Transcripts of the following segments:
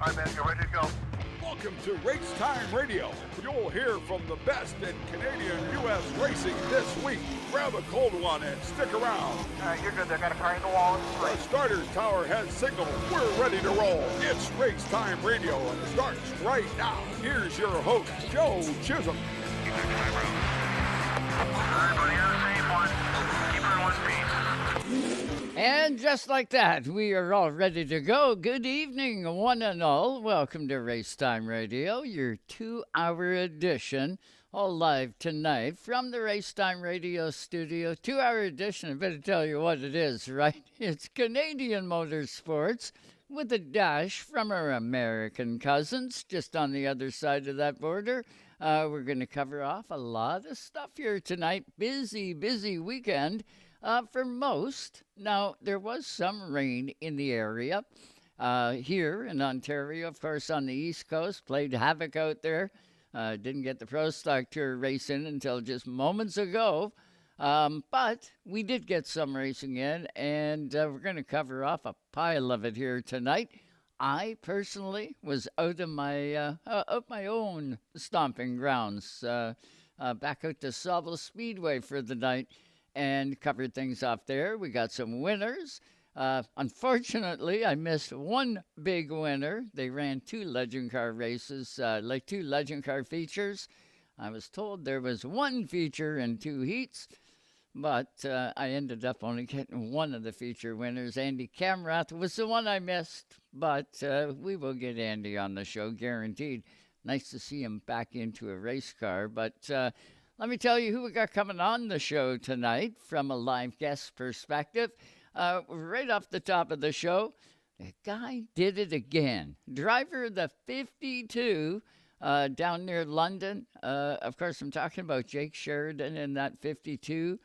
All right, man, you're ready to go. Welcome to Race Time Radio. You'll hear from the best in Canadian U.S. racing this week. Grab a cold one and stick around. All right, you're good. They got a car in the wall. The starter tower has signaled. We're ready to roll. It's Race Time Radio and starts right now. Here's your host, Joe Chisholm. Keep that time around. All right, buddy, have a safe one. Keep her in one piece. And just like that, we are all ready to go. Good evening, one and all. Welcome to Race Time Radio, your 2-hour edition, all live tonight from the Race Time Radio studio. 2-hour edition, I better tell you what it is, right? It's Canadian motorsports with a dash from our American cousins just on the other side of that border. We're going to cover off a lot of stuff here tonight. Busy weekend. For most. Now, there was some rain in the area here in Ontario, of course, on the East Coast. Played havoc out there. Didn't get the Pro Stock Tour race in until just moments ago. But we did get some racing in, and we're going to cover off a pile of it here tonight. I personally was out of my own stomping grounds, back out to Sauble Speedway for the night, and covered things off there. We got some winners. Unfortunately, I missed one big winner. They ran 2 legend car races, 2 legend car features. I was told there was 1 feature and 2 heats, but I ended up only getting one of the feature winners. Andy Camrath was the one I missed, but we will get Andy on the show, guaranteed. Nice to see him back into a race car, but let me tell you who we got coming on the show tonight from a live guest perspective. Right off the top of the show, the guy did it again. Driver of the 52 down near London. Of course, I'm talking about Jake Sheridan in that 52.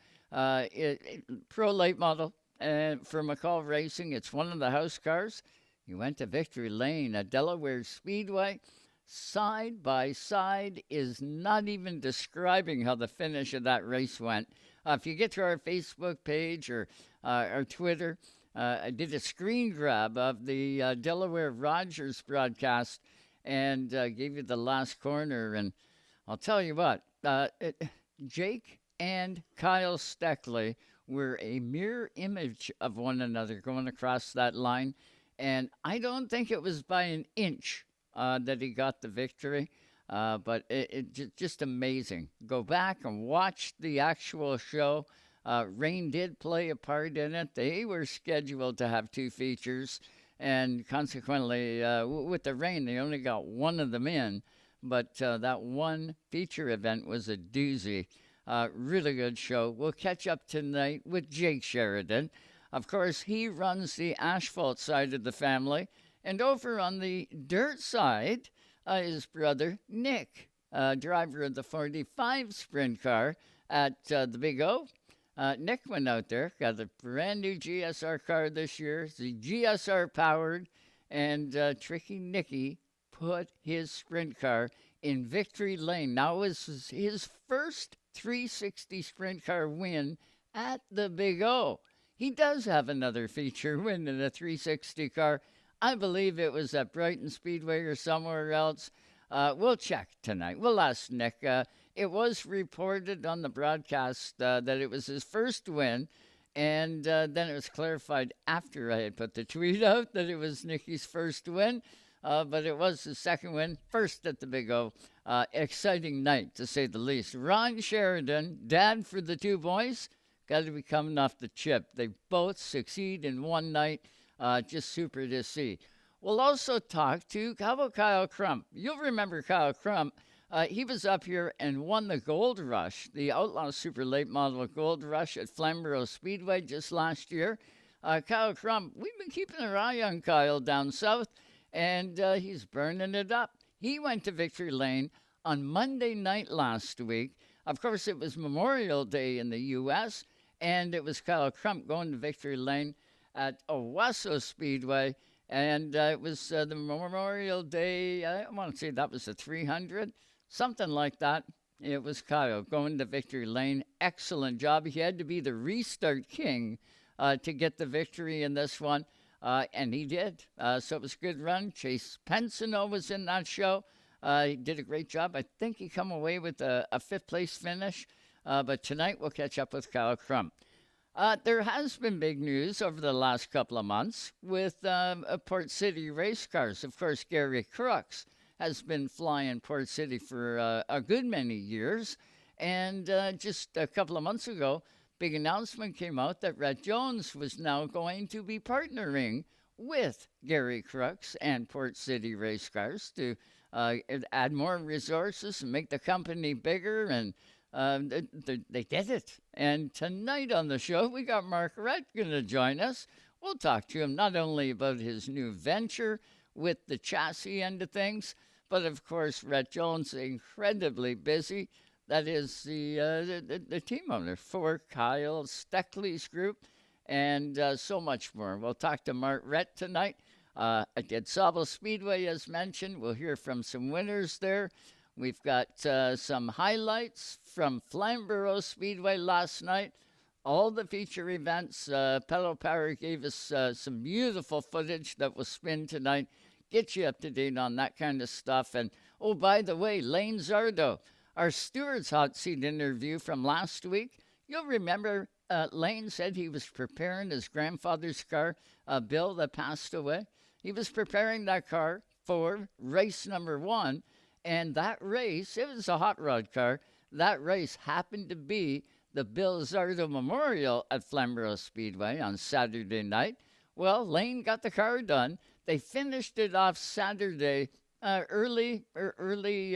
Pro late model for McCall Racing. It's one of the house cars. He went to victory lane at Delaware Speedway. Side by side is not even describing how the finish of that race went. If you get to our Facebook page or our Twitter, I did a screen grab of the Delaware Rogers broadcast and gave you the last corner. And I'll tell you what, Jake and Kyle Steckley were a mirror image of one another going across that line. And I don't think it was by an inch that he got the victory, but it just amazing. Go back and watch the actual show. Rain did play a part in it. They were scheduled to have 2 features, and consequently, with the rain, they only got one of them in, but that one feature event was a doozy. Really good show. We'll catch up tonight with Jake Sheridan. Of course, he runs the asphalt side of the family. And over on the dirt side, his brother, Nick, driver of the 45 sprint car at the Big O. Nick went out there, got a brand new GSR car this year. It's the GSR powered, and Tricky Nicky put his sprint car in victory lane. Now it was his first 360 sprint car win at the Big O. He does have another feature win in a 360 car. I believe it was at Brighton Speedway or somewhere else. We'll check tonight. We'll ask Nick. It was reported on the broadcast that it was his first win, and then it was clarified after I had put the tweet out that it was Nicky's first win, but it was his second win, first at the Big O. Exciting night, to say the least. Ron Sheridan, dad for the 2 boys, got to be coming off the chip. They both succeed in one night. Just super to see. We'll also talk to Kyle Crump. You'll remember Kyle Crump. He was up here and won the Gold Rush, the Outlaw Super Late Model Gold Rush at Flamborough Speedway just last year. Kyle Crump, we've been keeping our eye on Kyle down south, and he's burning it up. He went to victory lane on Monday night last week. Of course, it was Memorial Day in the U.S., and it was Kyle Crump going to victory lane at Owosso Speedway, and it was the Memorial Day, I want to say that was the 300, something like that. It was Kyle going to victory lane. Excellent job. He had to be the restart king to get the victory in this one. And he did. So it was a good run. Chase Pensino was in that show. He did a great job. I think he come away with a fifth-place finish. But tonight we'll catch up with Kyle Crump. There has been big news over the last couple of months with Port City race cars. Of course, Gary Crooks has been flying Port City for a good many years. And just a couple of months ago, big announcement came out that Rette Jones was now going to be partnering with Gary Crooks and Port City race cars to add more resources and make the company bigger. And they did it. And tonight on the show, we got Mark Rette going to join us. We'll talk to him not only about his new venture with the chassis end of things, but of course, Rette Jones, incredibly busy. That is the team owner for Kyle Steckley's group and so much more. We'll talk to Mark Rette tonight. I did Sauble Speedway, as mentioned. We'll hear from some winners there. We've got some highlights from Flamborough Speedway last night. All the feature events. Pedal Power gave us some beautiful footage that will spin tonight. Get you up to date on that kind of stuff. And, oh, by the way, Lane Zardo, our Stewart's Hot Seat interview from last week. You'll remember Lane said he was preparing his grandfather's car, Bill, that passed away. He was preparing that car for race number 1. And that race, it was a hot rod car. That race happened to be the Bill Zardo Memorial at Flamborough Speedway on Saturday night. Well, Lane got the car done. They finished it off Saturday, early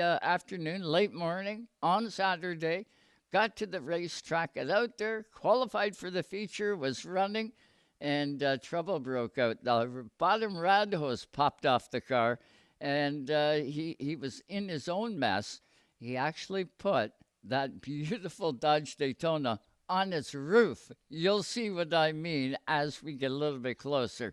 afternoon, late morning on Saturday. Got to the racetrack, got out there, qualified for the feature, was running, and trouble broke out. The bottom rad hose popped off the car. And he was in his own mess. He actually put that beautiful Dodge Daytona on its roof. You'll see what I mean as we get a little bit closer.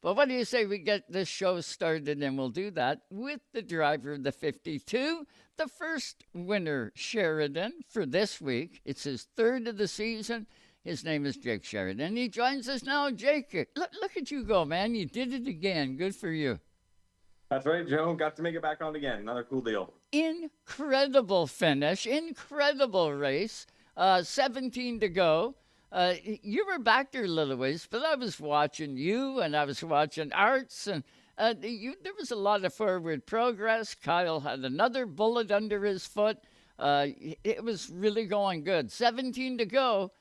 But what do you say we get this show started, and we'll do that with the driver of the 52, the first winner, Sheridan, for this week. It's his third of the season. His name is Jake Sheridan. He joins us now. Jake, look at you go, man. You did it again. Good for you. That's right, Joe. Got to make it back on again. Another cool deal. Incredible finish. Incredible race. 17 to go. You were back there a little ways, but I was watching you and I was watching Arts, and there was a lot of forward progress. Kyle had another bullet under his foot. It was really going good. 17 to go.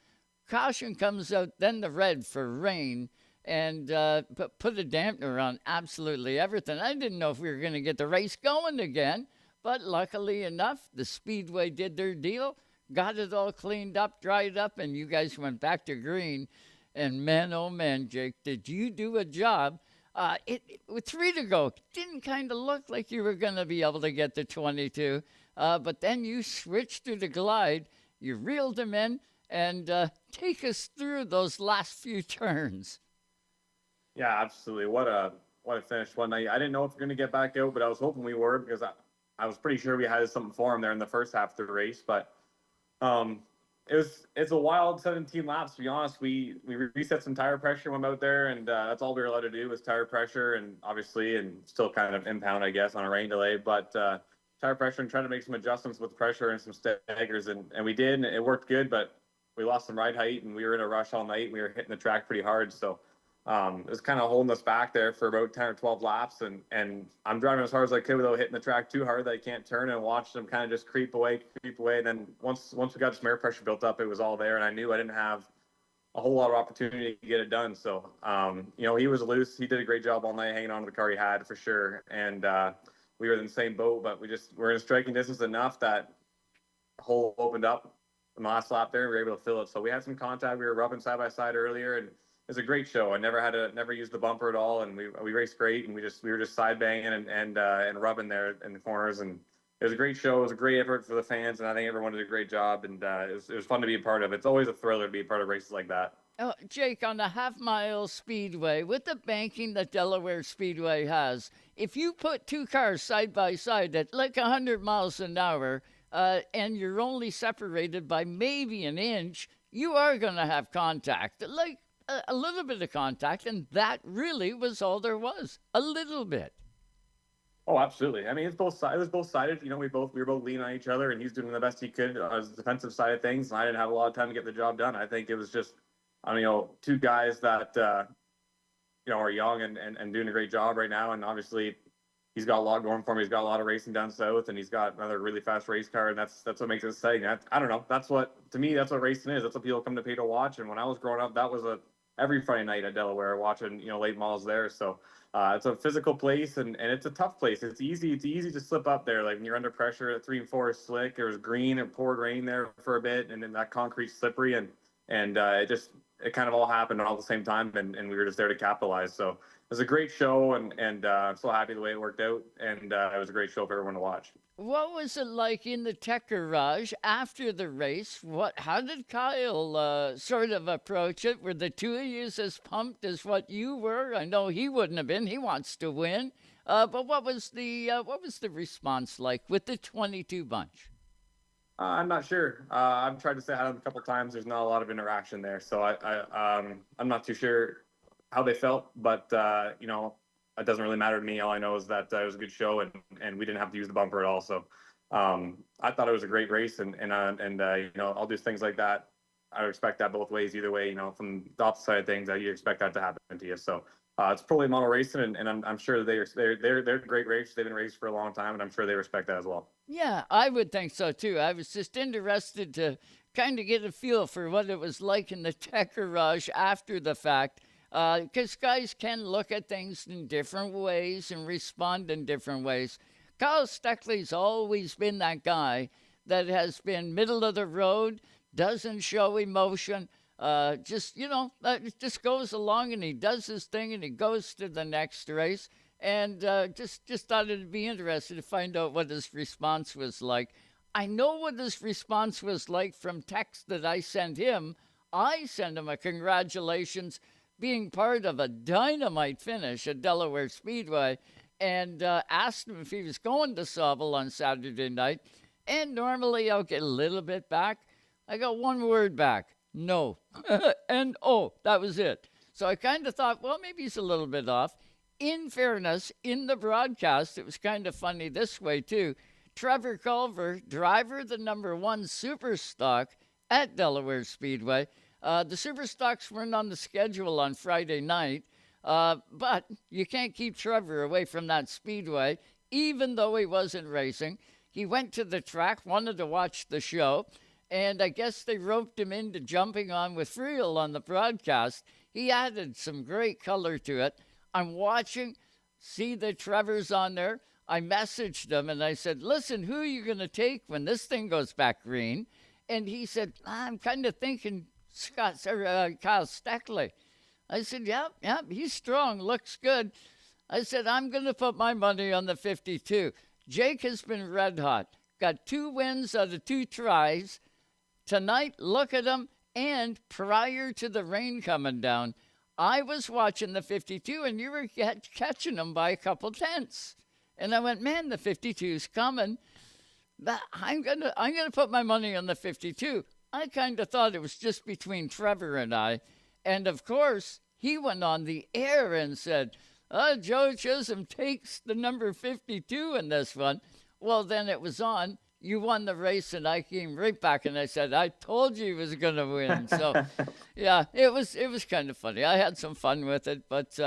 Caution comes out, then the red for rain. And put a dampener on absolutely everything. I didn't know if we were going to get the race going again, but luckily enough, the Speedway did their deal, got it all cleaned up, dried up, and you guys went back to green. And man, oh man, Jake, did you do a job? With 3 to go, didn't kind of look like you were going to be able to get the 22, but then you switched to the glide, you reeled them in, and take us through those last few turns. Yeah, absolutely. What a finish one night. I didn't know if we were going to get back out, but I was hoping we were, because I was pretty sure we had something for him there in the first half of the race. But it's a wild 17 laps, to be honest. We reset some tire pressure when we out there, and that's all we were allowed to do was tire pressure, and obviously, and still kind of impound, I guess, on a rain delay. But tire pressure and trying to make some adjustments with pressure and some staggers, and we did, and it worked good, but we lost some ride height, and we were in a rush all night. We were hitting the track pretty hard, so it was kind of holding us back there for about 10 or 12 laps, and I'm driving as hard as I could without hitting the track too hard that I can't turn, and watched them kind of just creep away. And then once we got some air pressure built up, it was all there, and I knew I didn't have a whole lot of opportunity to get it done. So, he was loose. He did a great job all night hanging on to the car he had for sure. And we were in the same boat, but we're in a striking distance enough that the hole opened up in the last lap there, and we were able to fill it. So we had some contact. We were rubbing side by side earlier, and it was a great show. I never used the bumper at all, and we raced great, and we were just side banging and rubbing there in the corners, and it was a great show. It was a great effort for the fans, and I think everyone did a great job, and it was fun to be a part of. It's always a thriller to be a part of races like that. Oh, Jake, on a half-mile speedway, with the banking that Delaware Speedway has, if you put two cars side by side at like 100 miles an hour, and you're only separated by maybe an inch, you are going to have contact. Like a little bit of contact, and that really was all there was. A little bit. Oh, absolutely. I mean, it's both sides. It was both sided. You know, we were both leaning on each other, and he's doing the best he could on his defensive side of things. And I didn't have a lot of time to get the job done. I think it was just, I mean, you know, two guys that you know, are young and doing a great job right now. And obviously, he's got a lot going for him. He's got a lot of racing down south, and he's got another really fast race car, and that's what makes it exciting. I don't know. That's what, to me, that's what racing is. That's what people come to pay to watch. And when I was growing up, that was every Friday night at Delaware watching, you know, late models there. So. It's a physical place, and it's a tough place. It's easy to slip up there. Like when you're under pressure at 3 and 4 is slick. There was green and poured rain there for a bit, and then that concrete slippery, and it kind of all happened all at the same time, and we were just there to capitalize. So it was a great show, and I'm so happy the way it worked out, and it was a great show for everyone to watch. What was it like in the tech garage after the race? How did Kyle sort of approach it? Were the two of you as pumped as what you were? I know he wouldn't have been. He wants to win. But what was the response like with the 22 bunch? I'm not sure. I've tried to say hi to them a couple times. There's not a lot of interaction there, so I'm not too sure how they felt. But you know, it doesn't really matter to me. All I know is that it was a good show, and we didn't have to use the bumper at all. So I thought it was a great race, and you know, I'll do things like that. I would expect that both ways. Either way, you know, from the opposite side of things, you expect that to happen to you. So it's pro late model racing, and I'm sure they're great racers. They've been raced for a long time, and I'm sure they respect that as well. Yeah, I would think so too. I was just interested to kind of get a feel for what it was like in the tech garage after the fact. Because guys can look at things in different ways and respond in different ways. Kyle Steckley's always been that guy that has been middle of the road, doesn't show emotion, just goes along and he does his thing and he goes to the next race. And just thought it'd be interesting to find out what his response was like. I know what his response was like from text that I sent him. I sent him a congratulations being part of a dynamite finish at Delaware Speedway, and asked him if he was going to Sauble on Saturday night. And normally I'll get a little bit back. I got one word back, no. And that was it. So I kind of thought, well, maybe he's a little bit off. In fairness, in the broadcast, it was kind of funny this way too. Trevor Culver, driver the #1 Super Stock at Delaware Speedway. The Super Stocks weren't on the schedule on Friday night, but you can't keep Trevor away from that speedway, even though he wasn't racing. He went to the track, wanted to watch the show, and I guess they roped him into jumping on with Friel on the broadcast. He added some great color to it. I'm watching, see that Trevor's on there. I messaged him and I said, listen, who are you going to take when this thing goes back green? And he said, I'm kind of thinking Kyle Steckley. I said, yep, he's strong, looks good. I said, I'm going to put my money on the 52. Jake has been red hot. Got 2 wins out of 2 tries. Tonight, look at him. And prior to the rain coming down, I was watching the 52, and you were catching him by a couple tenths. And I went, man, the 52's coming. But I'm gonna put my money on the 52. I kind of thought it was just between Trevor and I. And, of course, he went on the air and said, Joe Chisholm takes the number 52 in this one. Well, then it was on. You won the race, and I came right back, and I said, I told you he was going to win. So, yeah, it was kind of funny. I had some fun with it. But,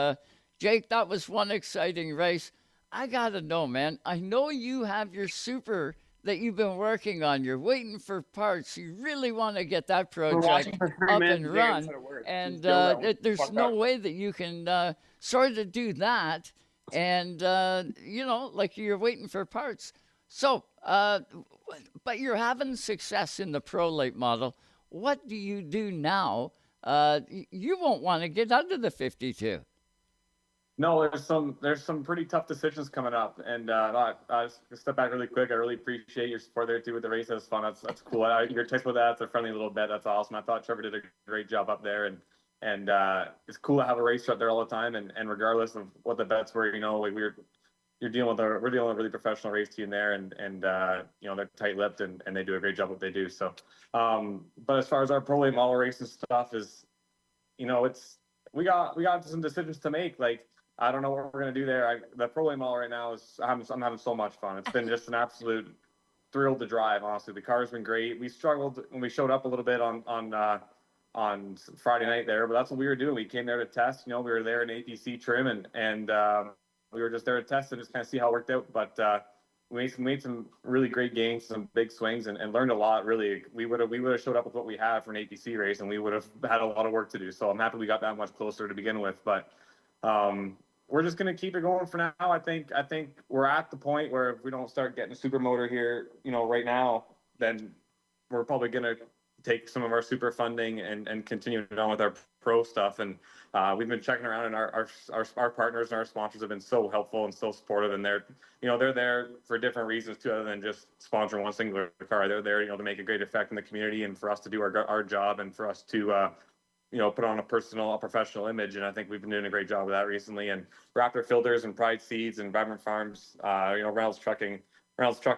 Jake, that was one exciting race. I got to know, man. I know you have your super that you've been working on. You're waiting for parts. You really want to get that project up and run. And there's no way that you can sort of do that. And, like you're waiting for parts. So, but you're having success in the pro late model. What do you do now? You won't want to get out of the 52. No, there's some pretty tough decisions coming up, and I'll step back really quick. I really appreciate your support there too with the race. That's fun. That's cool. Your text with that's a friendly little bet. That's awesome. I thought Trevor did a great job up there, and it's cool to have a race up there all the time. And regardless of what the bets were, like we're dealing with a really professional race team there, and they're tight-lipped and they do a great job what they do. So, but as far as our pro late model racing stuff is, we got some decisions to make. Like, I don't know what we're gonna do there. The Pro Lane Mall right now I'm having so much fun. It's been just an absolute thrill to drive. Honestly, the car's been great. We struggled when we showed up a little bit on Friday night there, but that's what we were doing. We came there to test. We were there in APC trim, and we were just there to test and just kind of see how it worked out. But we made some really great gains, some big swings, and learned a lot. Really, we would have showed up with what we had for an APC race, and we would have had a lot of work to do. So I'm happy we got that much closer to begin with. But we're just going to keep it going for now. I think we're at the point where if we don't start getting a super motor here, right now, then we're probably going to take some of our super funding and continue on with our pro stuff. And we've been checking around, and our partners and our sponsors have been so helpful and so supportive. And they're there for different reasons too, other than just sponsoring one singular car. They're there, to make a great effect in the community and for us to do our job and for us to, put on a professional image. And I think we've been doing a great job of that recently. And Raptor Filters and Pride Seeds and Vibrant Farms, Reynolds Trucking,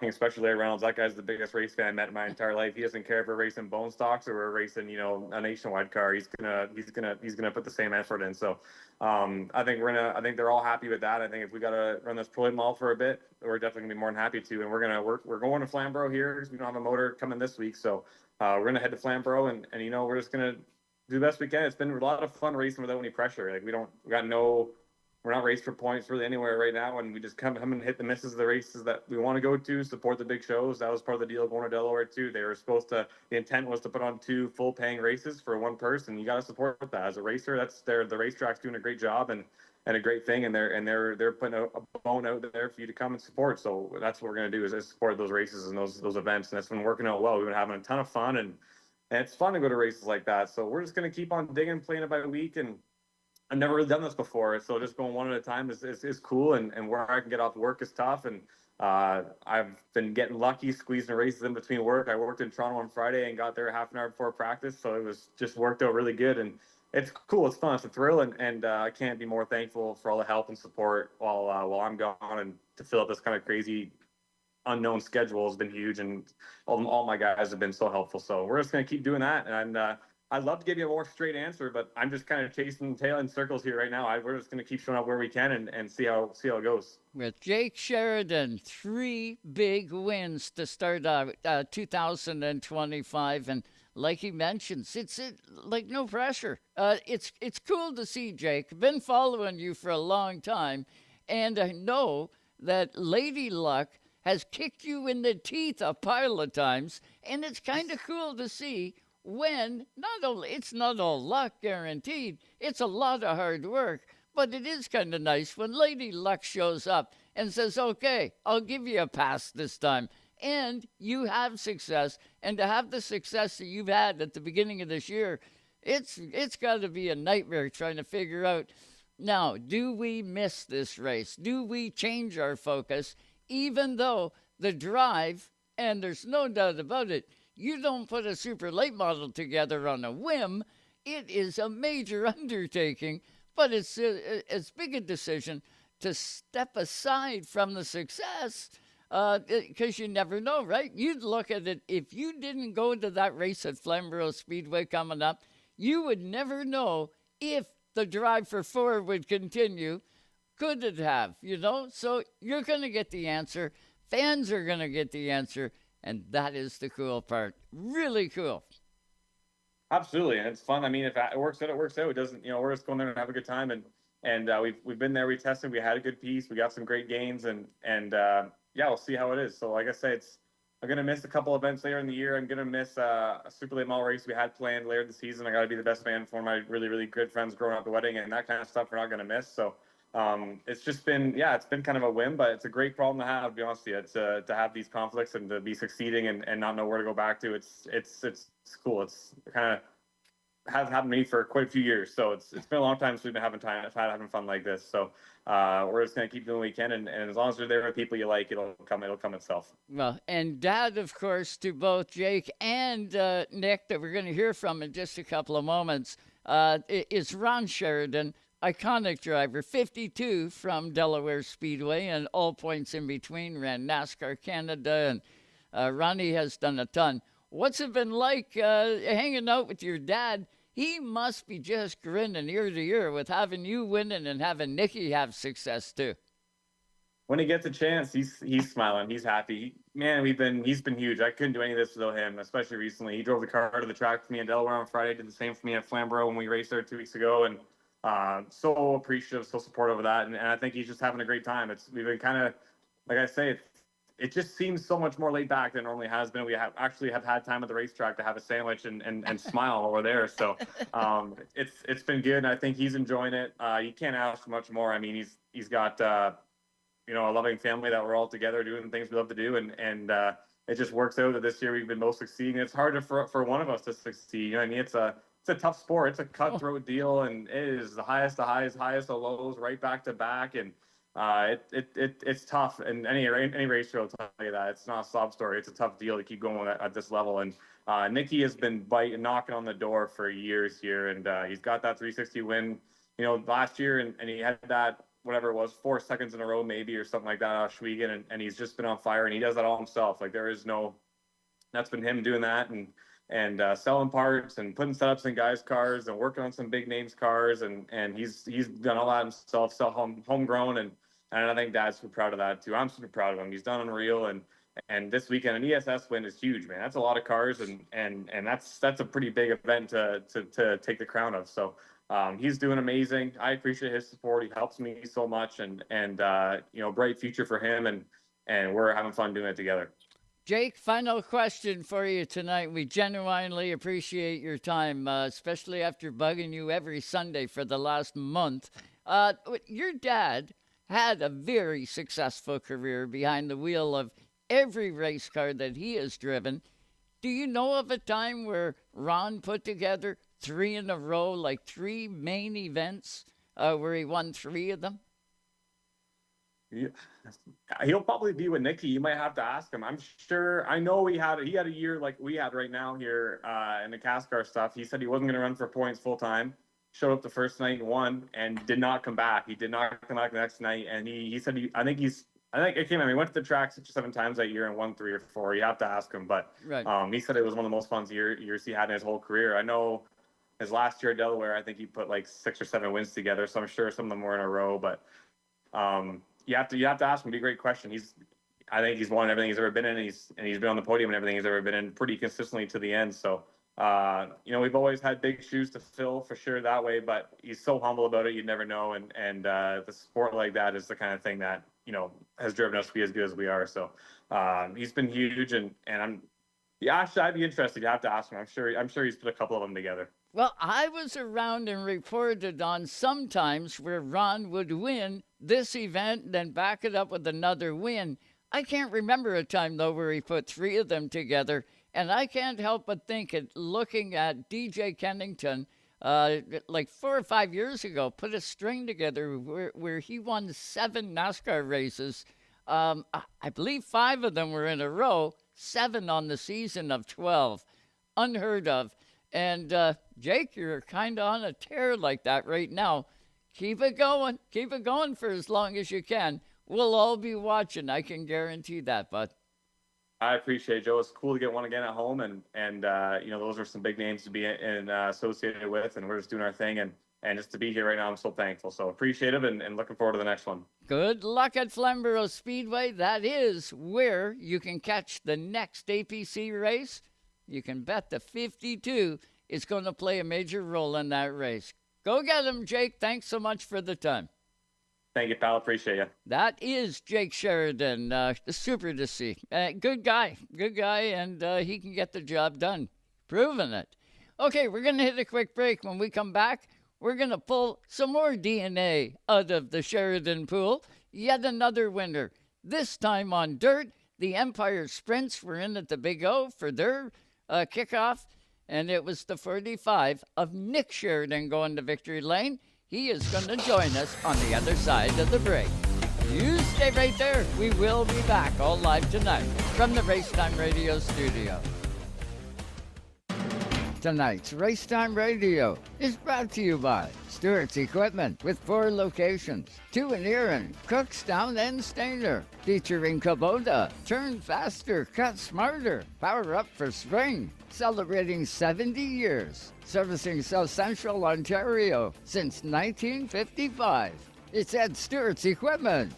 especially Reynolds, that guy's the biggest race fan I met in my entire life. He doesn't care if we're racing bone stocks or we're racing, a nationwide car. He's gonna put the same effort in. So I think they're all happy with that. I think if we gotta run this Pro Lane Mall for a bit, we're definitely gonna be more than happy to. And we're going to Flamborough here because we don't have a motor coming this week. So we're gonna head to Flamborough and we're just gonna do the best we can. It's been a lot of fun racing without any pressure. Like we're not racing for points really anywhere right now, and we just come and hit the misses of the races that we want to go to, support the big shows. That was part of the deal going to Delaware too. The intent was to put on 2 full paying races for one person. You got to support that as a racer. The racetrack's doing a great job and a great thing, and they're putting a bone out there for you to come and support. So that's what we're gonna do is support those races and those events, and that's been working out well. We've been having a ton of fun, and it's fun to go to races like that. So we're just gonna keep on digging, playing it by the week, and I've never really done this before, so just going one at a time is cool, and where I can get off work is tough. And I've been getting lucky squeezing races in between work. I worked in Toronto on Friday and got there half an hour before practice, so it was just worked out really good. And it's cool, it's fun, it's a thrill, and I can't be more thankful for all the help and support while I'm gone, and to fill up this kind of crazy unknown schedule has been huge, and all my guys have been so helpful. So we're just gonna keep doing that, and I'd love to give you a more straight answer, but I'm just kind of chasing the tail in circles here right now. We're just going to keep showing up where we can and see how it goes. With Jake Sheridan, 3 big wins to start 2025, and like he mentions, it's like no pressure. It's cool to see, Jake. Been following you for a long time, and I know that Lady Luck has kicked you in the teeth a pile of times, and it's kind of cool to see. When it's not all luck guaranteed, it's a lot of hard work, but it is kind of nice when Lady Luck shows up and says, okay, I'll give you a pass this time. And you have success, and to have the success that you've had at the beginning of this year, it's got to be a nightmare trying to figure out, now, do we miss this race? Do we change our focus, even though the drive, and there's no doubt about it, you don't put a super late model together on a whim. It is a major undertaking, but it's as big a decision to step aside from the success because you never know, right? You'd look at it, if you didn't go to that race at Flamborough Speedway coming up, you would never know if the drive for 4 would continue. Could it have, So you're going to get the answer. Fans are going to get the answer. And that is the cool part. Really cool. Absolutely, and it's fun. I mean, if it works out, it works out. It doesn't, we're just going there and have a good time. And we've been there, we tested, we had a good piece, we got some great gains, and we'll see how it is. So like I say, I'm gonna miss a couple events later in the year. I'm gonna miss a super late model race we had planned later in the season. I got to be the best man for my really, really good friends growing up at the wedding, and that kind of stuff we're not gonna miss. So it's just been, it's been kind of a whim, but it's a great problem to have, to be honest with you. It's to have these conflicts and to be succeeding and not know where to go back to. It's cool. It's kind of has happened to me for quite a few years. So it's been a long time since we've been having fun like this. So we're just going to keep doing what we can. And as long as you're there with people you like, it'll come itself. Well, and dad, of course, to both Jake and Nick that we're going to hear from in just a couple of moments, is Ron Sheridan. Iconic driver, 52 from Delaware Speedway and all points in between, ran NASCAR Canada, and Ronnie has done a ton. What's it been like hanging out with your dad he must be just grinning ear to ear with having you winning and having Nicky have success too. When he gets a chance, he's smiling. He's happy. He's been huge. I couldn't do any of this without him, especially recently. He drove the car to the track for me in Delaware on Friday. Did the same for me at Flamborough when we raced there 2 weeks ago, and so appreciative, so supportive of that. And I think he's just having a great time. We've been kind of, like I say, it just seems so much more laid back than it normally has been. We have had time at the racetrack to have a sandwich and smile while we're there. So it's been good, and I think he's enjoying it. You can't ask for much more. I mean, he's got a loving family that we're all together doing the things we love to do, and it just works out that this year we've been most succeeding. It's hard for one of us to succeed. You know what I mean? It's a tough sport. It's a cutthroat deal, and it is the highest of highs, highest of lows, right back to back, and it's tough. And any racer will tell you that it's not a sob story. It's a tough deal to keep going at this level. And Nicky has been knocking on the door for years here, and he's got that 360 win, last year, and he had that, whatever it was, 4 seconds in a row maybe, or something like that, Ohsweken, and he's just been on fire, and he does that all himself. Like, that's been him doing that, and selling parts and putting setups in guys' cars and working on some big names cars, and he's done all that himself, homegrown, and I think Dad's super proud of that too. I'm super proud of him. He's done unreal, and this weekend an ESS win is huge, man. That's a lot of cars, and that's a pretty big event to take the crown of. So he's doing amazing. I appreciate his support. He helps me so much, and bright future for him, and we're having fun doing it together. Jake, final question for you tonight. We genuinely appreciate your time, especially after bugging you every Sunday for the last month. Your dad had a very successful career behind the wheel of every race car that he has driven. Do you know of a time where Ron put together 3 in a row, like 3 main events, where he won 3 of them? Yeah. He'll probably be with Nicky. You might have to ask him. I'm sure. I know he had a year like we had right now here in the CASCAR stuff. He said he wasn't going to run for points full time. Showed up the first night and won, and did not come back. He did not come back the next night, and he said I think it came out. He went to the track 6 or 7 times that year and won 3 or 4. You have to ask him, but right. He said it was one of the most fun years he had in his whole career. I know his last year at Delaware, I think he put like 6 or 7 wins together. So I'm sure some of them were in a row, but you have to ask him. It'd be a great question. I think he's won everything he's ever been in, and he's been on the podium and everything he's ever been in pretty consistently to the end. So we've always had big shoes to fill for sure that way, but he's so humble about it. You never know. And the sport like that is the kind of thing that, has driven us to be as good as we are. So, he's been huge, and actually I'd be interested. You have to ask him. I'm sure he's put a couple of them together. Well, I was around and reported on some times where Ron would win this event, then back it up with another win. I can't remember a time, though, where he put 3 of them together. And I can't help but think, looking at DJ Kennington, like 4 or 5 years ago, put a string together where he won 7 NASCAR races. I believe 5 of them were in a row, 7 on the season of 12. Unheard of. And Jake, you're kind of on a tear like that right now. Keep it going. Keep it going for as long as you can. We'll all be watching. I can guarantee that, bud. I appreciate it, Joe. It's cool to get one again at home, and those are some big names to be associated with, and we're just doing our thing, and just to be here right now, I'm so thankful. So appreciative, and looking forward to the next one. Good luck at Flamborough Speedway. That is where you can catch the next APC race. You can bet the 52 is going to play a major role in that race. Go get him, Jake. Thanks so much for the time. Thank you, pal. Appreciate you. That is Jake Sheridan. Super to see. Good guy, and he can get the job done. Proving it. Okay, we're going to hit a quick break. When we come back, we're going to pull some more DNA out of the Sheridan pool. Yet another winner. This time on dirt. The Empire Sprints were in at the Big O for their kickoff, and it was the 45 of Nick Sheridan going to victory lane. He is going to join us on the other side of the break. You stay right there. We will be back all live tonight from the Racetime Radio studio. Tonight's Race Time Radio is brought to you by Stewart's Equipment with 4 locations, 2 in Erin, Cookstown, and Stainer, featuring Kubota, turn faster, cut smarter, power up for spring, celebrating 70 years, servicing South Central Ontario since 1955. It's at Stewart's Equipment.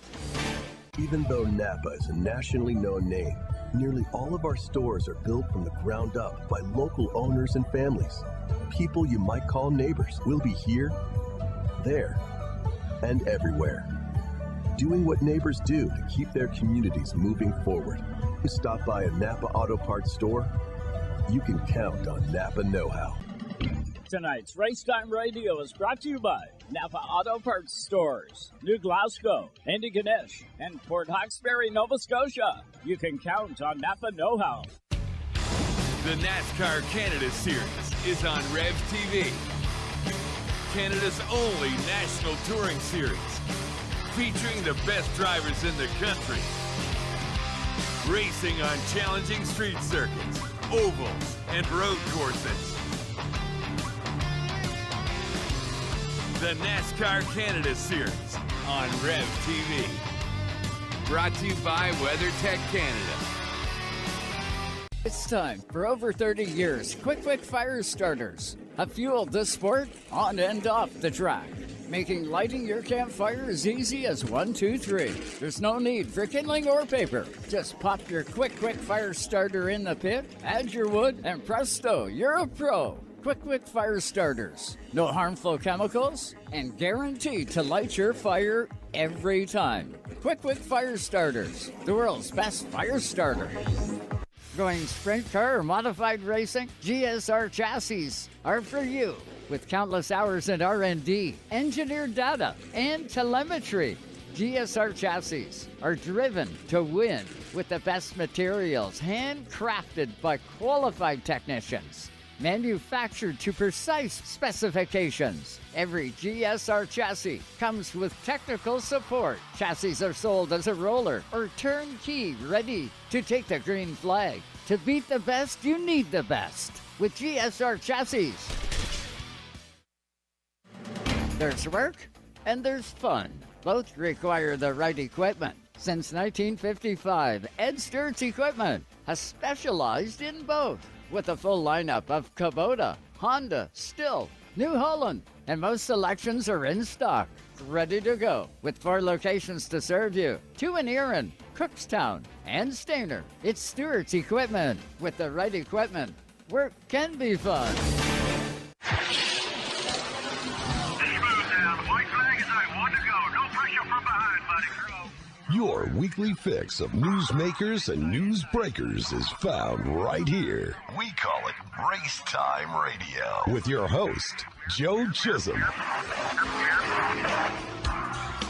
Even though Napa is a nationally known name, nearly all of our stores are built from the ground up by local owners and families. People you might call neighbors will be here, there, and everywhere, doing what neighbors do to keep their communities moving forward. You stop by a Napa Auto Parts store, you can count on Napa know-how. Tonight's Race Time Radio is brought to you by Napa Auto Parts Stores, New Glasgow, Antigonish, and Port Hawkesbury, Nova Scotia. You can count on Napa know-how. The NASCAR Canada Series is on REVTV, Canada's only national touring series, featuring the best drivers in the country, racing on challenging street circuits, ovals, and road courses. The NASCAR Canada Series on REVTV. Brought to you by WeatherTech Canada. It's time for over 30 years, Quick Fire Starters have fueled this sport on and off the track, making lighting your campfire as easy as 1, 2, 3. There's no need for kindling or paper. Just pop your Quick Fire Starter in the pit, add your wood, and presto, you're a pro. Quick Fire Starters. No harmful chemicals and guaranteed to light your fire every time. Quick Fire Starters, the world's best fire starter. Going sprint car or modified racing? GSR chassis are for you. With countless hours in R&D, engineered data, and telemetry, GSR chassis are driven to win with the best materials, handcrafted by qualified technicians. Manufactured to precise specifications. Every GSR chassis comes with technical support. Chassis are sold as a roller or turnkey, ready to take the green flag. To beat the best, you need the best. With GSR chassis, there's work and there's fun. Both require the right equipment. Since 1955, Ed Stewart's Equipment has specialized in both, with a full lineup of Kubota, Honda, Stihl, New Holland, and most selections are in stock, ready to go. With 4 locations to serve you, 2 in Erin, Cookstown, and Stainer. It's Stewart's Equipment. With the right equipment, work can be fun. Your weekly fix of newsmakers and newsbreakers is found right here. We call it Race Time Radio with your host, Joe Chisholm.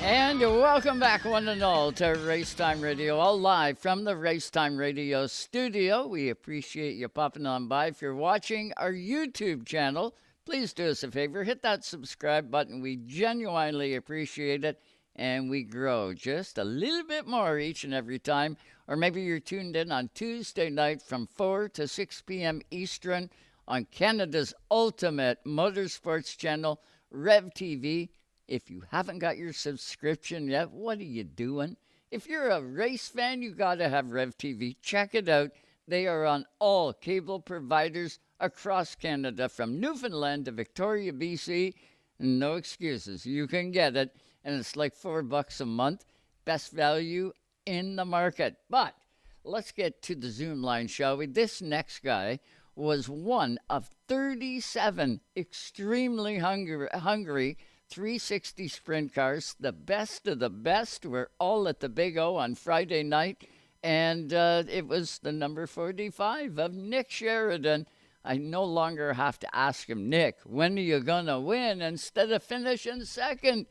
And welcome back, one and all, to Race Time Radio, all live from the Race Time Radio studio. We appreciate you popping on by. If you're watching our YouTube channel, please do us a favor, hit that subscribe button. We genuinely appreciate it. And we grow just a little bit more each and every time. Or maybe you're tuned in on Tuesday night from 4 to 6 p.m. Eastern on Canada's ultimate motorsports channel, REVTV. If you haven't got your subscription yet, what are you doing? If you're a race fan, you got to have REVTV. Check it out. They are on all cable providers across Canada, from Newfoundland to Victoria, BC. No excuses. You can get it. And it's like $4 a month. Best value in the market. But let's get to the Zoom line, shall we? This next guy was one of 37 extremely hungry 360 sprint cars. The best of the best were all at the Big O on Friday night. And it was the number 45 of Nick Sheridan. I no longer have to ask him, Nick, when are you going to win? Instead of finishing second.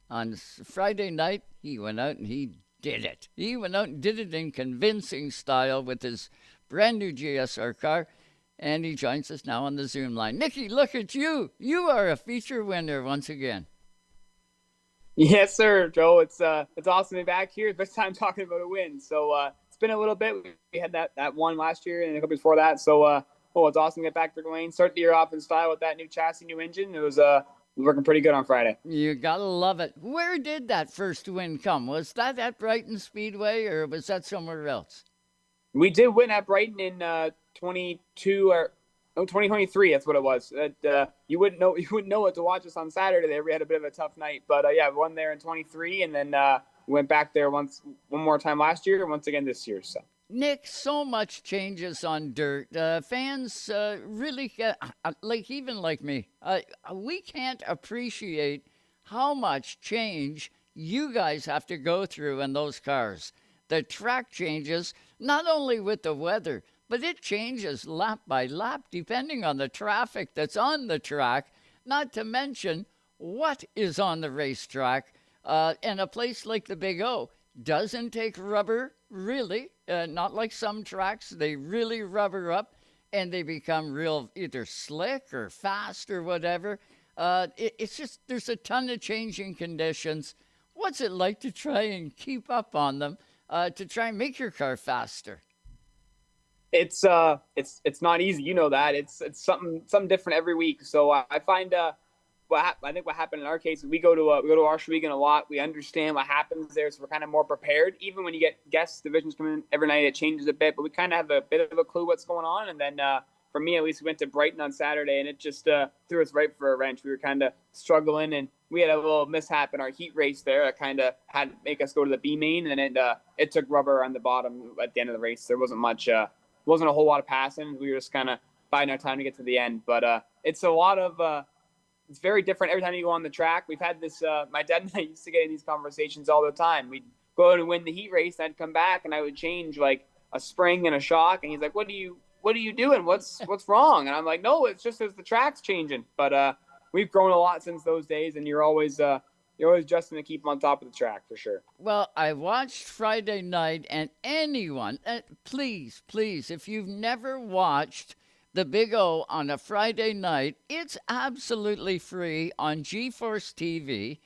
On Friday night, he went out and he did it. He went out and did it in convincing style with his brand new GSR car. And he joins us now on the Zoom line. Nicky, look at you. You are a feature winner once again. Yes, sir, Joe. It's awesome to be back here. First time talking about a win. So it's been a little bit. We had that one last year and a couple before that. So well, it's awesome to get back to the lane. Start the year off in style with that new chassis, new engine. It was working pretty good on Friday. You gotta love it. Where did that first win come? Was that at Brighton Speedway, or was that somewhere else? We did win at Brighton in 2023. That's what it was. You wouldn't know it to watch us on Saturday there. We had a bit of a tough night, but yeah, we won there in 23, and then we went back there one more time last year, and once again this year. So. Nick, so much changes on dirt. Fans really, even like me, we can't appreciate how much change you guys have to go through in those cars. The track changes, not only with the weather, but it changes lap by lap depending on the traffic that's on the track, not to mention what is on the racetrack. And a place like the Big O doesn't take rubber, really. Not like some tracks. They really rubber up and they become real either slick or fast or whatever. It's just there's a ton of changing conditions. What's it like to try and keep up on them, to try and make your car faster? It's not easy, you know that. It's something different every week. So I find I think what happened in our case is we go to Ohsweken a lot. We understand what happens there, so we're kind of more prepared. Even when you get guest divisions coming in every night, it changes a bit, but we kind of have a bit of a clue what's going on. And then for me, at least, we went to Brighton on Saturday, and it just threw us right for a wrench. We were kind of struggling, and we had a little mishap in our heat race there. It kind of had to make us go to the B main, and it took rubber on the bottom at the end of the race. There wasn't much, wasn't a whole lot of passing. We were just kind of biding our time to get to the end. But it's a lot of it's very different every time you go on the track. We've had this, my dad and I used to get in these conversations all the time. We'd go out and win the heat race, and I'd come back and I would change like a spring and a shock. And he's like, what are you doing? What's wrong? And I'm like, no, it's just as the track's changing. But we've grown a lot since those days, and you're always adjusting to keep on top of the track for sure. Well, I watched Friday night, and anyone, please, if you've never watched the Big O on a Friday night, it's absolutely free on GeForce TV.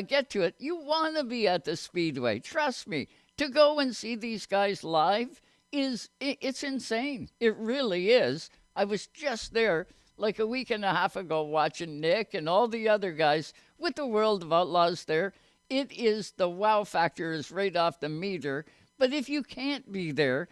Get to it. You want to be at the Speedway. Trust me. To go and see these guys live it's insane. It really is. I was just there like a week and a half ago watching Nick and all the other guys with the World of Outlaws there. It is, the wow factor is right off the meter. But if you can't be there,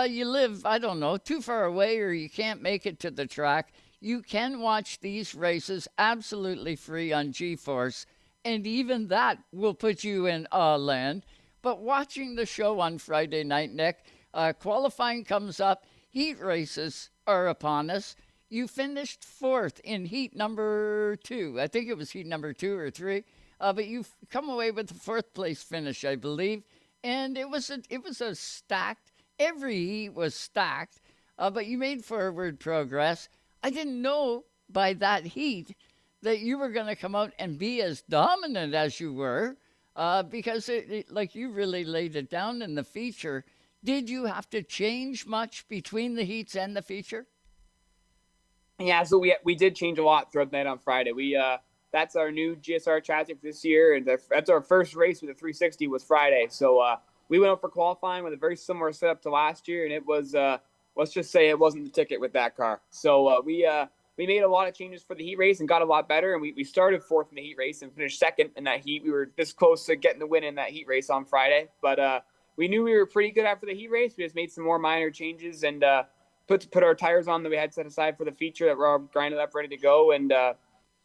you live, I don't know, too far away, or you can't make it to the track, you can watch these races absolutely free on GeForce, and even that will put you in land. But watching the show on Friday night, Nick, qualifying comes up, heat races are upon us. You finished fourth in heat number 2. I think it was heat number 2 or 3, but you've come away with the fourth place finish, I believe, and it was a stacked. Every heat was stacked, but you made forward progress. I didn't know by that heat that you were going to come out and be as dominant as you were, because like you really laid it down in the feature. Did you have to change much between the heats and the feature? Yeah, so we did change a lot throughout the night on Friday. That's our new GSR chassis for this year, and that's our first race with the 360 was Friday. So we went out for qualifying with a very similar setup to last year, and it was, let's just say it wasn't the ticket with that car. So we made a lot of changes for the heat race and got a lot better, and we started fourth in the heat race and finished second in that heat. We were this close to getting the win in that heat race on Friday, but we knew we were pretty good after the heat race. We just made some more minor changes and put our tires on that we had set aside for the feature that were all grinded up, ready to go, and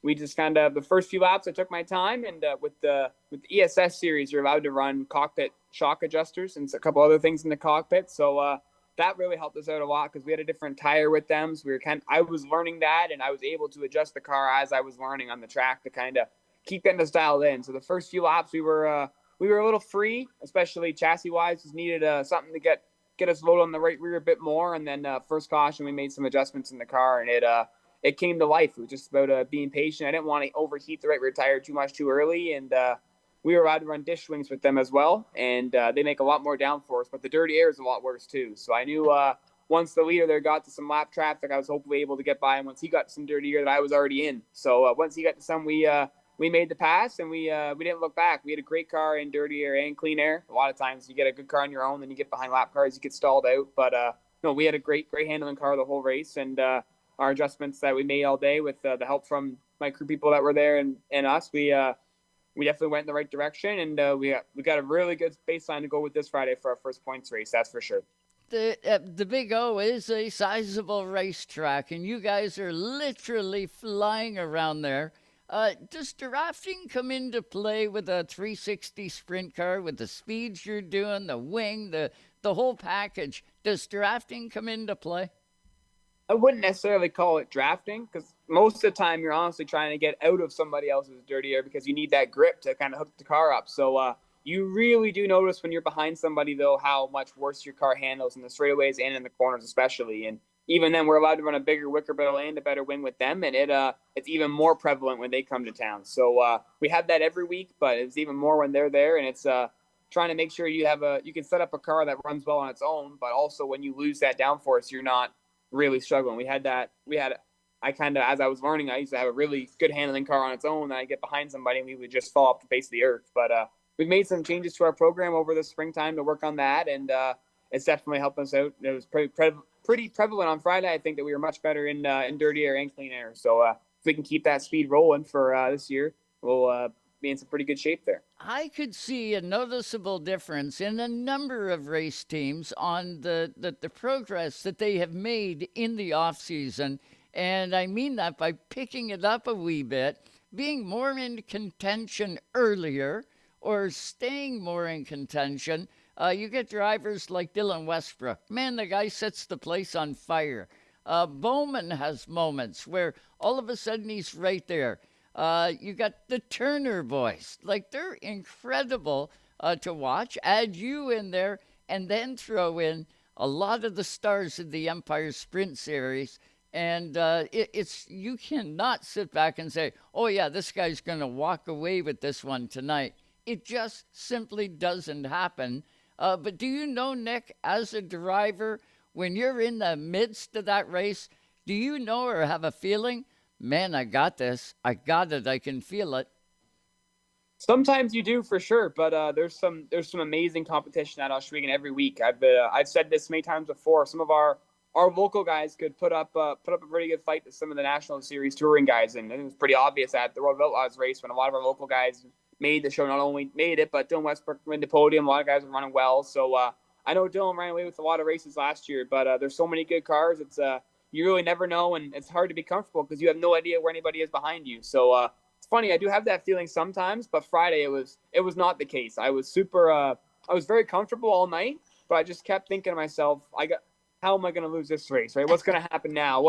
we just kind of, the first few laps, I took my time, and with the ESS series, you're allowed to run cockpit shock adjusters and a couple other things in the cockpit. So that really helped us out a lot because we had a different tire with them. So I was learning that, and I was able to adjust the car as I was learning on the track to kind of keep getting us dialed in. So the first few laps, we were a little free, especially chassis wise. Just needed something to get us loaded on the right rear a bit more. And then first caution, we made some adjustments in the car, and it came to life. It was just about being patient. I didn't want to overheat the right rear tire too much too early, and we were allowed to run dish swings with them as well, and they make a lot more downforce, but the dirty air is a lot worse too. So I knew once the leader there got to some lap traffic, I was hopefully able to get by him once he got to some dirty air that I was already in. So once he got to some, we made the pass, and we didn't look back. We had a great car in dirty air and clean air. A lot of times you get a good car on your own, then you get behind lap cars, you get stalled out, but no, we had a great handling car the whole race, and our adjustments that we made all day with the help from my crew people that were there and us, we definitely went in the right direction, and we got a really good baseline to go with this Friday for our first points race. That's for sure. The Big O is a sizable racetrack, and you guys are literally flying around there. Does drafting come into play with a 360 sprint car, with the speeds you're doing, the wing, the whole package? Does drafting come into play? I wouldn't necessarily call it drafting, because most of the time you're honestly trying to get out of somebody else's dirty air because you need that grip to kind of hook the car up. So you really do notice when you're behind somebody, though, how much worse your car handles in the straightaways and in the corners especially. And even then, we're allowed to run a bigger wicker bill and a better wing with them, and it's even more prevalent when they come to town. So we have that every week, but it's even more when they're there, and it's trying to make sure you can set up a car that runs well on its own, but also when you lose that downforce, you're not really struggling. As I was learning, I used to have a really good handling car on its own, and I'd get behind somebody and we would just fall off the face of the earth. But we've made some changes to our program over the springtime to work on that, and it's definitely helped us out. It was pretty prevalent on Friday. I think that we were much better in dirty air and clean air. So if we can keep that speed rolling for this year, we'll be in some pretty good shape there. I could see a noticeable difference in a number of race teams on the progress that they have made in the off season. And I mean that by picking it up a wee bit, being more in contention earlier, or staying more in contention. You get drivers like Dylan Westbrook. Man, the guy sets the place on fire. Bowman has moments where all of a sudden he's right there. You got the Turner boys. Like, they're incredible to watch. Add you in there, and then throw in a lot of the stars of the Empire Sprint Series. And you cannot sit back and say, oh, yeah, this guy's going to walk away with this one tonight. It just simply doesn't happen. But do you know, Nick, as a driver, when you're in the midst of that race, do you know or have a feeling, man, I got this. I got it. I can feel it. Sometimes you do, for sure, but there's some amazing competition at Ohsweken every week. I've said this many times before. Some of our local guys could put up a pretty good fight to some of the National Series touring guys, and it was pretty obvious at the Road of Outlaws race when a lot of our local guys made the show. Not only made it, but Dylan Westbrook went to podium. A lot of guys were running well, so I know Dylan ran away with a lot of races last year, but there's so many good cars. It's you really never know, and it's hard to be comfortable because you have no idea where anybody is behind you. So it's funny. I do have that feeling sometimes, but Friday it was not the case. I was very comfortable all night, but I just kept thinking to myself, how am I going to lose this race, right? What's going to happen now?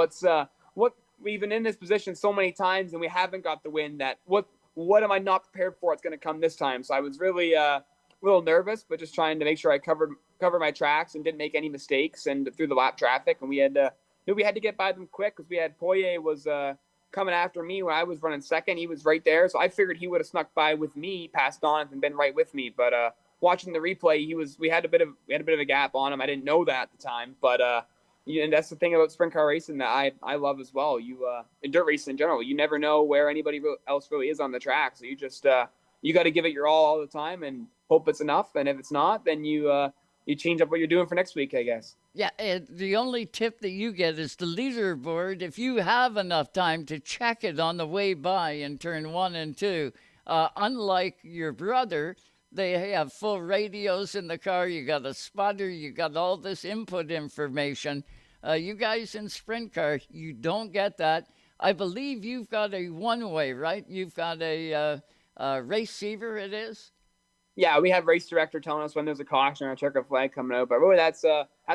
We've been in this position so many times and we haven't got the win. What am I not prepared for? It's going to come this time. So I was really a little nervous, but just trying to make sure I covered my tracks and didn't make any mistakes and through the lap traffic. And we had to get by them quick because we had Poirier was coming after me when I was running second. He was right there. So I figured he would have snuck by with me, passed on and been right with me. But watching the replay, we had a bit of a gap on him. I didn't know that at the time, but and that's the thing about sprint car racing that I love as well. In dirt racing in general, you never know where anybody else really is on the track. So you just you got to give it your all the time and hope it's enough. And if it's not, then you change up what you're doing for next week, I guess. Yeah, the only tip that you get is the leaderboard. If you have enough time to check it on the way by in turn 1 and 2, unlike your brother, they have full radios in the car. You got a spotter. You got all this input information. You guys in sprint car, you don't get that. I believe you've got a one-way, right? You've got a receiver, it is? Yeah, we have race director telling us when there's a caution or a checkered flag coming out. But really, that's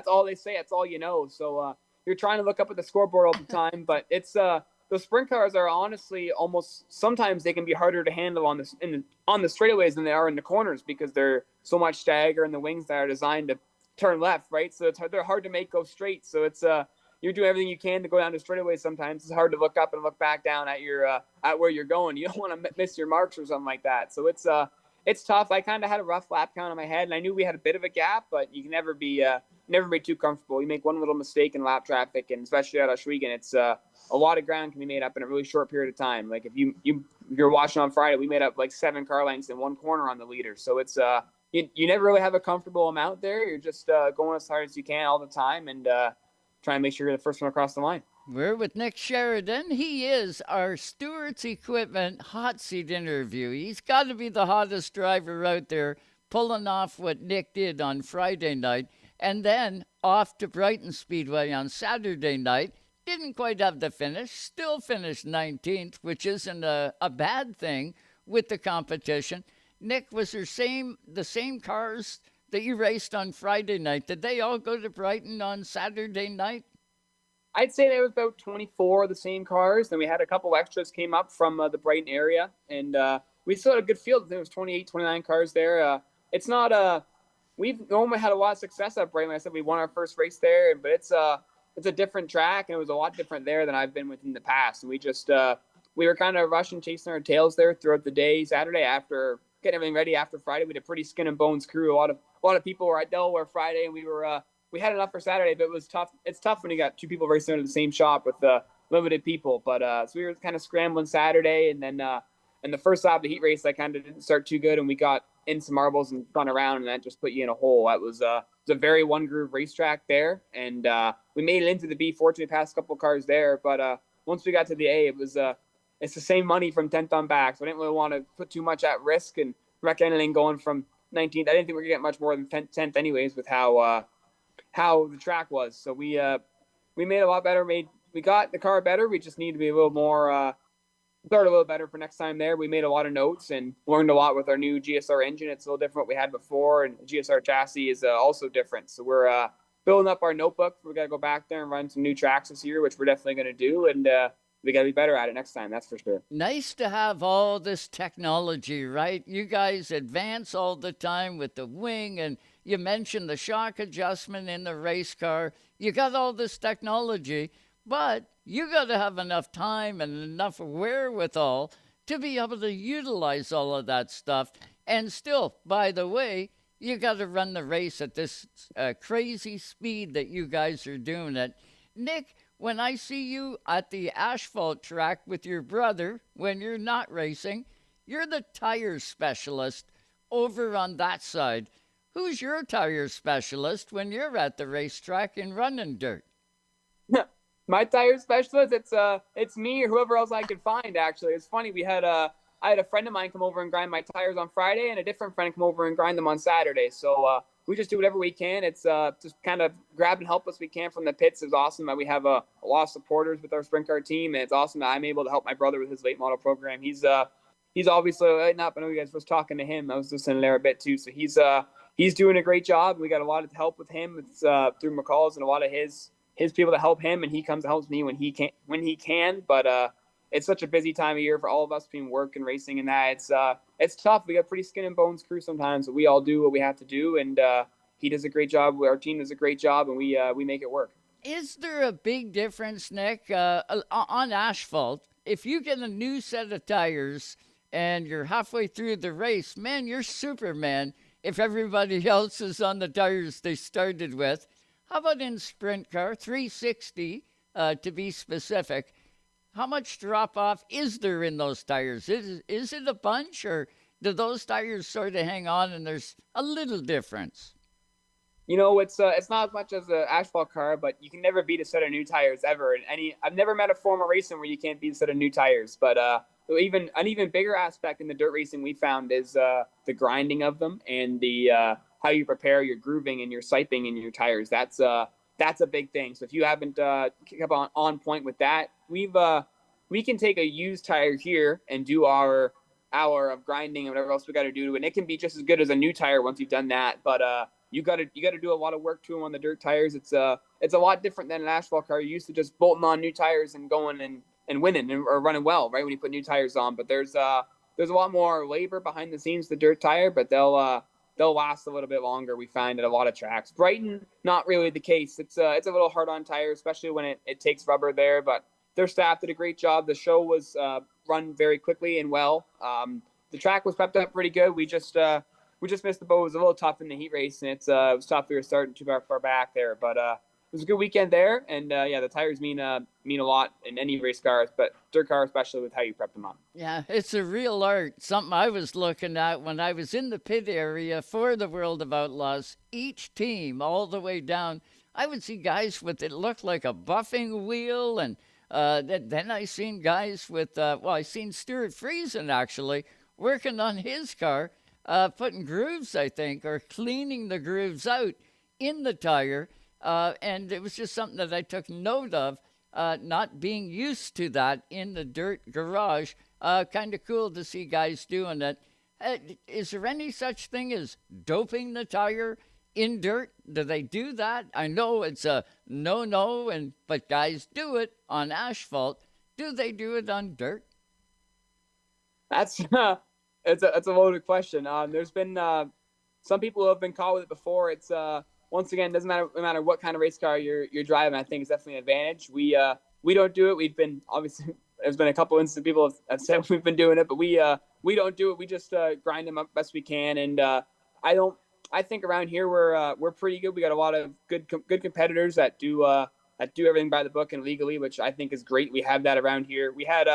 all they say. That's all you know. So you're trying to look up at the scoreboard all the time. But it's the sprint cars are honestly almost sometimes they can be harder to handle on the straightaways than they are in the corners because they're so much stagger and the wings that are designed to turn left, right? So they're hard to make go straight. So it's you're doing everything you can to go down the straightaways. Sometimes it's hard to look up and look back down at your at where you're going. You don't want to miss your marks or something like that. So it's tough. I kind of had a rough lap count in my head, and I knew we had a bit of a gap, but you can never be too comfortable. You make one little mistake in lap traffic, and especially at Ohsweken, it's a lot of ground can be made up in a really short period of time. Like if you're watching on Friday, we made up like 7 car lengths in one corner on the leader. So it's you never really have a comfortable amount there. You're just going as hard as you can all the time and trying to make sure you're the first one across the line. We're with Nick Sheridan. He is our Stewart's Equipment hot seat interview. He's got to be the hottest driver out there, pulling off what Nick did on Friday night, and then off to Brighton Speedway on Saturday night. Didn't quite have the finish, still finished 19th, which isn't a bad thing with the competition. Nick, was there the same cars that you raced on Friday night? Did they all go to Brighton on Saturday night? I'd say there was about 24 of the same cars. Then we had a couple extras came up from the Brighton area, and we still had a good field. There was 28, 29 cars there. It's not we've normally had a lot of success at Brighton. Like I said, we won our first race there, but it's a different track, and it was a lot different there than I've been with in the past. And we just we were kind of rushing, chasing our tails there throughout the day. Saturday, after getting everything ready after Friday, we had a pretty skin and bones crew. A lot of people were at Delaware Friday, and we had enough for Saturday, but it was tough. It's tough when you got two people racing under the same shop with limited people. But so we were kind of scrambling Saturday, and then in the first lap of the heat race, I kind of didn't start too good, and we got in some marbles and spun around, and that just put you in a hole. It was a very one groove racetrack there, and we made it into the B. Fortunately, passed a couple cars there, but once we got to the A, it was it's the same money from 10th on back, so I didn't really want to put too much at risk and wreck anything going from 19th. I didn't think we were gonna get much more than 10th anyways with how the track was. So we made a lot better. We got the car better. We just need to be a little more start a little better for next time there. We made a lot of notes and learned a lot with our new GSR engine. It's a little different what we had before, and the GSR chassis is also different. So we're building up our notebook. We got to go back there and run some new tracks this year, which we're definitely going to do, and we got to be better at it next time. That's for sure. Nice to have all this technology, right? You guys advance all the time with the wing, and you mentioned the shock adjustment in the race car. You got all this technology, but you got to have enough time and enough wherewithal to be able to utilize all of that stuff. And still, by the way, you got to run the race at this crazy speed that you guys are doing it. Nick, when I see you at the asphalt track with your brother, when you're not racing, you're the tire specialist over on that side. Who's your tire specialist when you're at the racetrack and running dirt? My tire specialist, it's me or whoever else I could find. Actually, it's funny. I had a friend of mine come over and grind my tires on Friday, and a different friend come over and grind them on Saturday. So we just do whatever we can. It's just kind of grab and help us we can from the pits. It's awesome that we have a lot of supporters with our sprint car team, and it's awesome that I'm able to help my brother with his late model program. He's obviously lighting up. I know you guys was talking to him. I was listening there a bit too. So he's doing a great job. We got a lot of help with him. It's through McCall's and a lot of his people to help him, and he comes and helps me when he can. But it's such a busy time of year for all of us between work and racing and that. It's tough. We got pretty skin and bones crew sometimes, but we all do what we have to do, and he does a great job. Our team does a great job, and we make it work. Is there a big difference, Nick, on asphalt? If you get a new set of tires and you're halfway through the race, man, you're Superman if everybody else is on the tires they started with. How about in sprint car, 360 to be specific? How much drop-off is there in those tires? Is it a bunch, or do those tires sort of hang on and there's a little difference? You know, it's not as much as an asphalt car, but you can never beat a set of new tires ever. I've never met a form of racing where you can't beat a set of new tires. But an even bigger aspect in the dirt racing we found is the grinding of them and the how you prepare your grooving and your siping in your tires. That's a big thing. So if you haven't kept on point with that, we can take a used tire here and do our hour of grinding and whatever else we got to do, and it can be just as good as a new tire once you've done that. But you got to do a lot of work to them on the dirt tires. It's a lot different than an asphalt car. You're used to just bolting on new tires and going and winning or running well, right, when you put new tires on. But there's a lot more labor behind the scenes, the dirt tire, but they'll last a little bit longer, we find, at a lot of tracks. Brighton, not really the case. It's a little hard on tires, especially when it takes rubber there, but their staff did a great job. The show was run very quickly and well. The track was prepped up pretty good. We just missed the boat. It was a little tough in the heat race, and it was tough. We were starting too far back there, but was a good weekend there. And the tires mean a lot in any race cars, but dirt car especially with how you prep them up. Yeah, it's a real art. Something I was looking at when I was in the pit area for the World of Outlaws. Each team, all the way down, I would see guys with it looked like a buffing wheel, and then I seen guys with I seen Stuart Friesen actually working on his car, putting grooves, I think, or cleaning the grooves out in the tire, and it was just something that I took note of. Not being used to that in the dirt garage. Kind of cool to see guys doing it. Is there any such thing as doping the tire in dirt? Do they do that? I know it's a no-no, but guys do it on asphalt. Do they do it on dirt? That's it's a loaded question. There's been some people who have been caught with it before. It's once again, doesn't matter what kind of race car you're driving. I think it's definitely an advantage. We don't do it. We've been obviously there's been a couple instances people have said we've been doing it, but we don't do it. We just grind them up best we can. And I think around here we're pretty good. We got a lot of good competitors that do everything by the book and legally, which I think is great. We have that around here. We had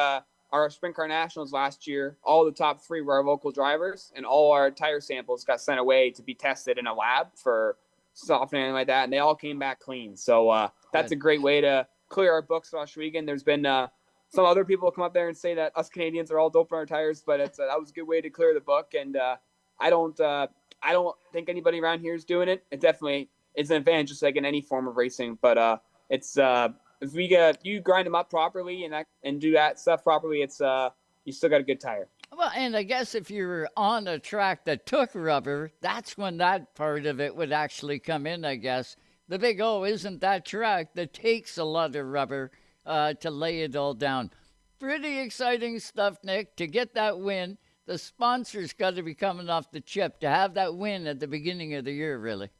our Sprint Car Nationals last year. All the top 3 were our local drivers, and all our tire samples got sent away to be tested in a lab for softening and like that, and they all came back clean. So that's a great way to clear our books for Ohsweken. There's been some other people come up there and say that us Canadians are all doping our tires, but that was a good way to clear the book. And I don't think anybody around here is doing it. It definitely is an advantage, just like in any form of racing. But it's if you grind them up properly and do that stuff properly, it's you still got a good tire. Well, and I guess if you were on a track that took rubber, that's when that part of it would actually come in, I guess. The Big O isn't that track that takes a lot of rubber to lay it all down. Pretty exciting stuff, Nick, to get that win. The sponsors got to be coming off the chip to have that win at the beginning of the year, really.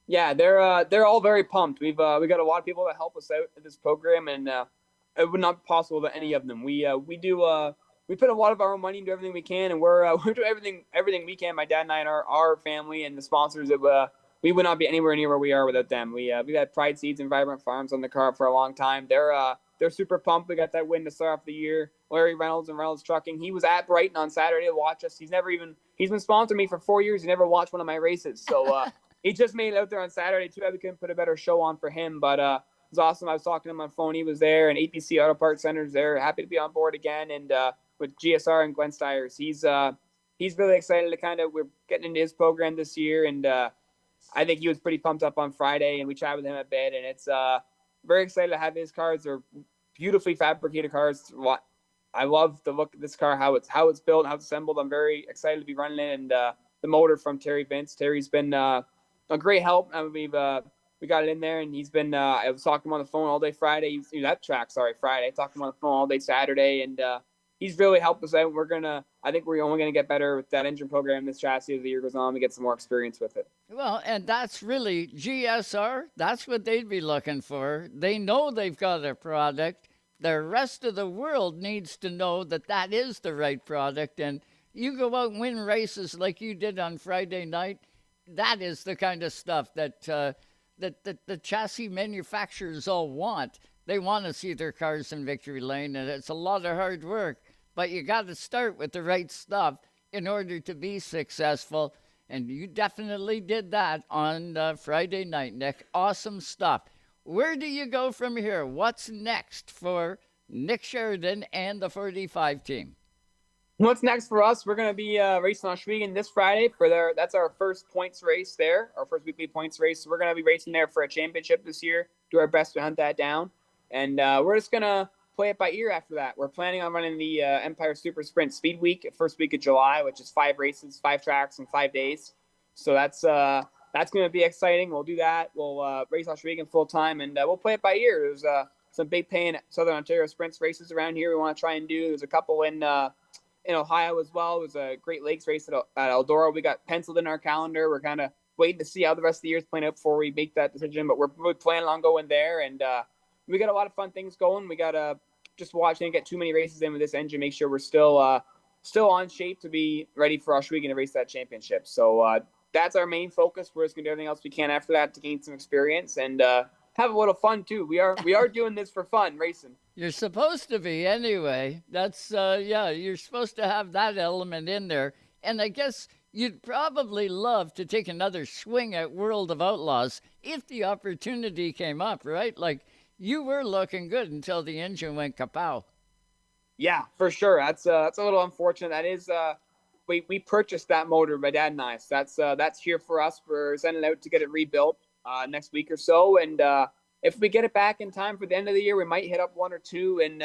Yeah, they're all very pumped. We got a lot of people that help us out in this program, and it would not be possible without any of them. We put a lot of our own money into everything we can, and we're doing everything we can. My dad and I and our family and the sponsors. We would not be anywhere near where we are without them. We've had Pride Seeds and Vibrant Farms on the car for a long time. They're super pumped. We got that win to start off the year. Larry Reynolds and Reynolds Trucking. He was at Brighton on Saturday to watch us. He's been sponsoring me for 4 years. He never watched one of my races. So he just made it out there on Saturday. Too bad we couldn't put a better show on for him. But it was awesome. I was talking to him on the phone. He was there, and APC Auto Parts Center's there. Happy to be on board again. And with GSR and Glenn Stiers, he's really excited to we're getting into his program this year. And I think he was pretty pumped up on Friday, and we chatted with him a bit. And it's very excited to have his cars. They're beautifully fabricated cars. I love the look of this car, how it's built, how it's assembled. I'm very excited to be running it. And the motor from Terry Vince. Terry's been a great help. We got it in there, and he's been. I was talking to him on the phone all day Friday. Friday. Talking to him on the phone all day Saturday, and he's really helped us out. I think we're only gonna get better with that engine program, this chassis, as the year goes on. We get some more experience with it. Well, and that's really GSR. That's what they'd be looking for. They know they've got a product. The rest of the world needs to know that is the right product. And you go out and win races like you did on Friday night. That is the kind of stuff that the chassis manufacturers all want. They want to see their cars in victory lane, and it's a lot of hard work. But you got to start with the right stuff in order to be successful. And you definitely did that on Friday night, Nick. Awesome stuff. Where do you go from here? What's next for Nick Sheridan and the 45 team? What's next for us? We're going to be racing Ohsweken this Friday that's our first points race there, our first weekly points race. So we're going to be racing there for a championship this year. Do our best to hunt that down, and we're just going to play it by ear after that. We're planning on running the Empire Super Sprint Speed Week, first week of July, which is 5 races, 5 tracks, in 5 days. So that's going to be exciting. We'll do that. We'll race Ohsweken full time, and we'll play it by ear. There's some big paying Southern Ontario Sprints races around here we want to try and do. There's a couple in Ohio as well. There's a Great Lakes race at Eldora. We got penciled in our calendar. We're kind of waiting to see how the rest of the year is playing out before we make that decision, but we're planning on going there, and we got a lot of fun things going. We got to just watch and get too many races in with this engine, make sure we're still on shape to be ready for Ohsweken to race that championship. So that's our main focus. We're just going to do everything else we can after that to gain some experience. And have a little fun too. We are doing this for fun, racing. You're supposed to be anyway. That's, you're supposed to have that element in there. And I guess you'd probably love to take another swing at World of Outlaws if the opportunity came up, right? Like, you were looking good until the engine went kapow. Yeah, for sure. That's a little unfortunate. That is, we purchased that motor, my dad and I. So that's here for us. We're sending it out to get it rebuilt next week or so. And if we get it back in time for the end of the year, we might hit up one or two in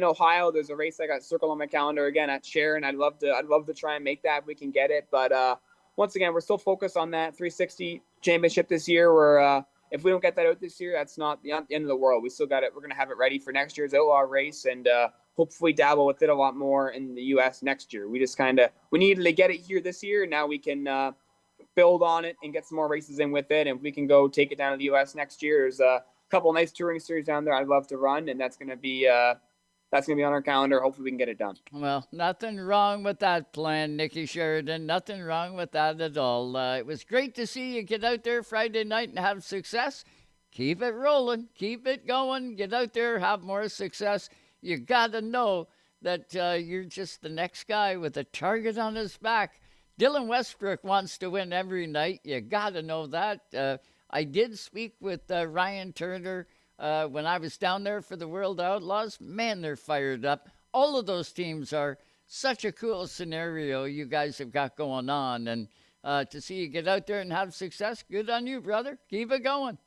Ohio. There's a race I got circled on my calendar again at Sheridan. I'd love to try and make that if we can get it. But once again, we're still focused on that 360 championship this year. Where if we don't get that out this year, that's not the end of the world. We still got it. We're gonna have it ready for next year's Outlaw race, and hopefully dabble with it a lot more in the U.S. next year. We just we needed to get it here this year, and now we can build on it and get some more races in with it. And if we can go take it down to the U.S. next year, there's a couple nice touring series down there I'd love to run, and that's gonna be on our calendar. Hopefully we can get it done. Well, nothing wrong with that plan, Nicky Sheridan. Nothing wrong with that at all. It was great to see you get out there Friday night and have success. Keep it rolling. Keep it going. Get out there, have more success. You got to know that you're just the next guy with a target on his back. Dylan Westbrook wants to win every night. You got to know that. I did speak with Ryan Turner when I was down there for the World Outlaws. Man, they're fired up. All of those teams are. Such a cool scenario you guys have got going on. And to see you get out there and have success, good on you, brother. Keep it going.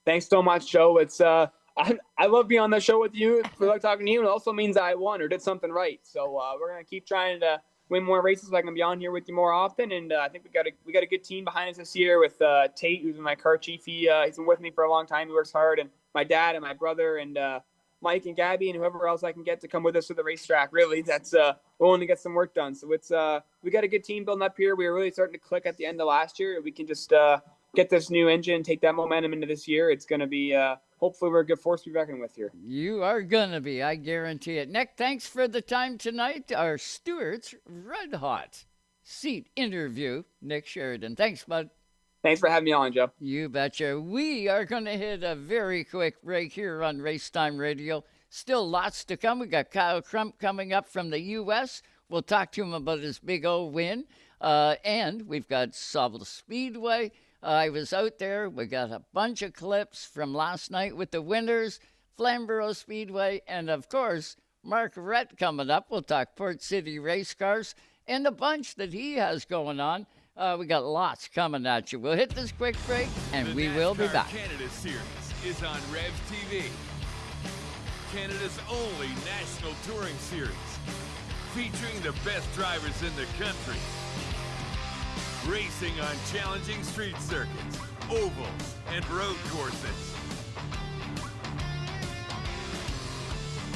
Thanks so much, Joe. It's I love being on the show with you. I like talking to you. It also means I won or did something right. So we're going to keep trying to win more races so I can be on here with you more often. And I think we got a good team behind us this year with Tate, who's my car chief. He's been with me for a long time. He works hard. And my dad and my brother and Mike and Gabby and whoever else I can get to come with us to the racetrack. Really, that's willing to get some work done. So it's we got a good team building up here. We were really starting to click at the end of last year. We can just get this new engine, take that momentum into this year. It's going to be hopefully we're a good force to be reckoning with here. You are going to be, I guarantee it. Nick, thanks for the time tonight. Our Stewart's Red Hot Seat interview, Nick Sheridan. Thanks, bud. Thanks for having me on, Joe. You betcha. We are going to hit a very quick break here on Racetime Radio. Still lots to come. We got Kyle Crump coming up from the U.S. We'll talk to him about his big old win. And we've got Sauble Speedway. I was out there. We got a bunch of clips from last night with the winners, Flamborough Speedway, and, of course, Mark Rette coming up. We'll talk Port City race cars and a bunch that he has going on. We got lots coming at you. We'll hit this quick break, and we will be back. The Canada Series is on REVTV, Canada's only national touring series, featuring the best drivers in the country. Racing on challenging street circuits, ovals, and road courses.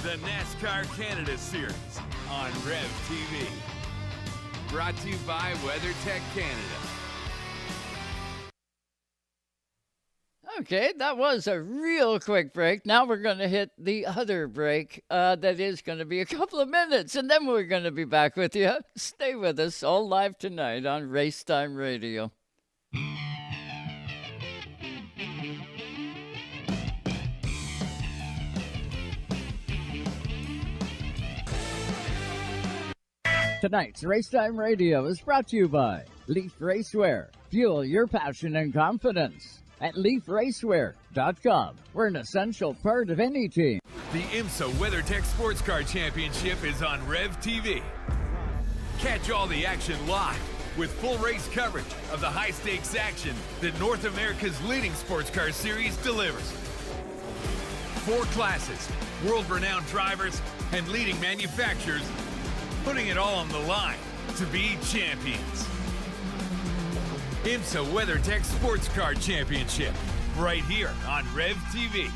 The NASCAR Canada Series on REVTV. Brought to you by WeatherTech Canada. Okay, that was a real quick break. Now we're going to hit the other break that is going to be a couple of minutes, and then we're going to be back with you. Stay with us all live tonight on Racetime Radio. Tonight's Racetime Radio is brought to you by Leaf Racewear. Fuel your passion and confidence at LeafRacewear.com. We're an essential part of any team. The IMSA WeatherTech Sports Car Championship is on REVTV. Catch all the action live with full race coverage of the high-stakes action that North America's leading sports car series delivers. 4 classes, world-renowned drivers, and leading manufacturers putting it all on the line to be champions. IMSA WeatherTech Sports Car Championship, right here on REVTV.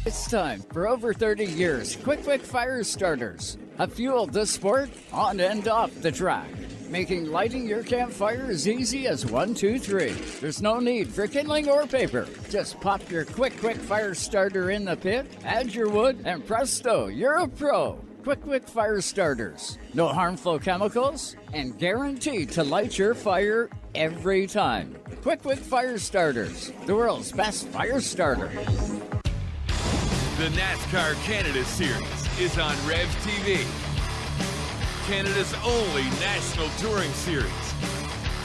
It's time. For over 30 years, Quick Fire Starters have fueled the sport on and off the track, making lighting your campfire as easy as 1, 2, 3. There's no need for kindling or paper. Just pop your Quick Fire Starter in the pit, add your wood, and presto, you're a pro. Quick Fire Starters. No harmful chemicals and guaranteed to light your fire every time. Quick Fire Starters, the world's best fire starter. The NASCAR Canada Series is on REVTV, Canada's only national touring series,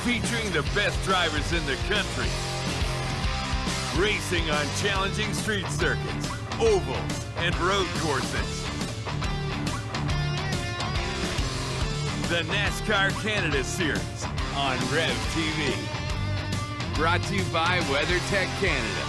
featuring the best drivers in the country, racing on challenging street circuits, ovals, and road courses. The NASCAR Canada Series on REVTV. Brought to you by WeatherTech Canada.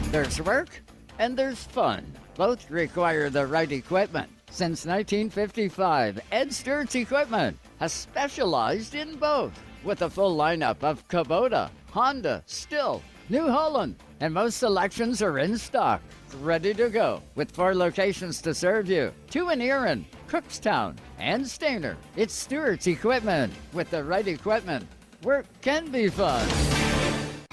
There's work and there's fun. Both require the right equipment. Since 1955, Ed Stewart's Equipment has specialized in both, with a full lineup of Kubota, Honda, Stihl, New Holland, and most selections are in stock, ready to go, with 4 locations to serve you, 2 in Erin, Cookstown, and Stayner. It's Stewart's Equipment. With the right equipment, work can be fun.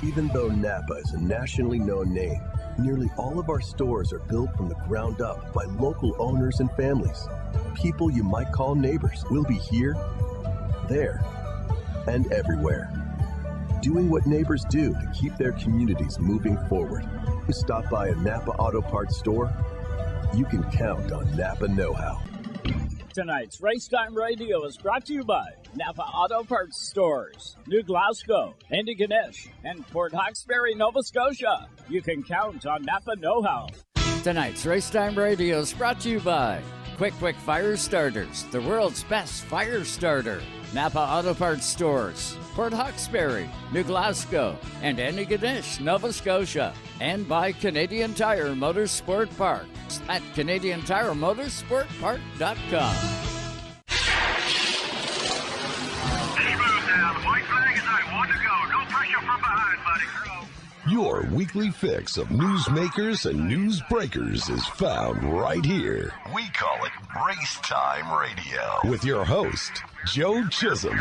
Even though Napa is a nationally known name, nearly all of our stores are built from the ground up by local owners and families. People you might call neighbors will be here, there, and everywhere, doing what neighbors do to keep their communities moving forward. You stop by a Napa Auto Parts store, you can count on Napa know-how. Tonight's Racetime Radio is brought to you by Napa Auto Parts Stores, New Glasgow, Antigonish, and Port Hawkesbury, Nova Scotia. You can count on Napa know-how. Tonight's Racetime Radio is brought to you by Quick Fire Starters, the world's best fire starter. Napa Auto Parts Stores, Port Hawkesbury, New Glasgow, and Antigonish, Nova Scotia. And by Canadian Tire Motorsport Parks at CanadianTireMotorsportPark.com. Any move now. The white flag is out. 1 to go. No pressure from behind, buddy. Your weekly fix of newsmakers and news breakers is found right here. We call it Race Time Radio with your host, Joe Chisholm.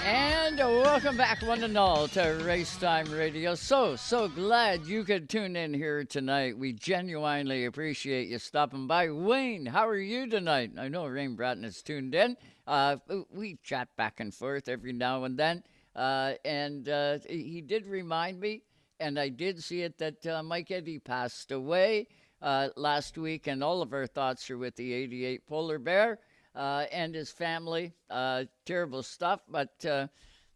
And welcome back, one and all, to Racetime Radio. So glad you could tune in here tonight. We genuinely appreciate you stopping by. Wayne, how are you tonight? I know Rain Bratton is tuned in. We chat back and forth every now and then. And he did remind me, and I did see it, that Mike Eddy passed away last week, and all of our thoughts are with the 88 Polar Bear and his family. Terrible stuff, but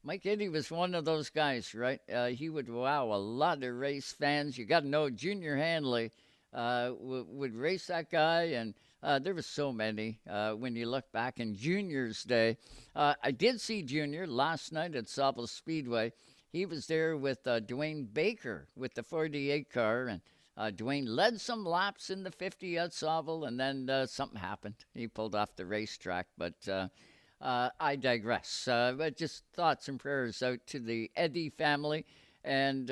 Mike Eddy was one of those guys, right? He would wow a lot of race fans. You got to know Junior Hanley would race that guy, and there was so many when you look back in Junior's day. I did see Junior last night at Sauble Speedway. He was there with Dwayne Baker with the 48 car, and Dwayne led some laps in the 50 at Sauble, and then something happened. He pulled off the racetrack, but I digress. But just thoughts and prayers out to the Eddy family, and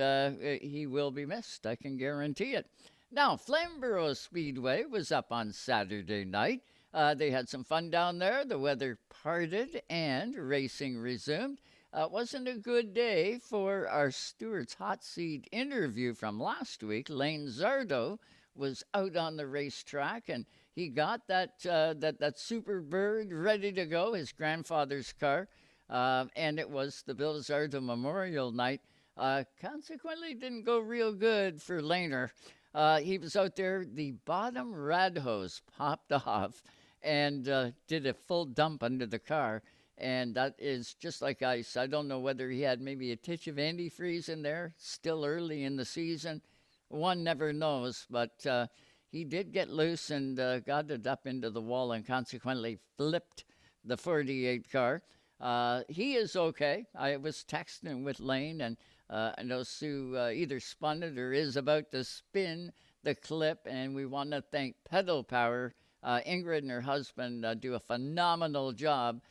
he will be missed, I can guarantee it. Now, Flamborough Speedway was up on Saturday night. They had some fun down there. The weather parted and racing resumed. It wasn't a good day for our Stewart's Hot Seat interview from last week. Lane Zardo was out on the racetrack, and he got that Super Bird ready to go, his grandfather's car, and it was the Bill Zardo Memorial Night. Consequently, didn't go real good for Laner. He was out there, the bottom rad hose popped off and did a full dump under the car. And that is just like ice. I don't know whether he had maybe a titch of antifreeze in there, still early in the season. One never knows, but he did get loose and got it up into the wall and consequently flipped the 48 car. He is okay. I was texting with Lane, and I know Sue either spun it or is about to spin the clip, and we want to thank Pedal Power. Ingrid and her husband do a phenomenal job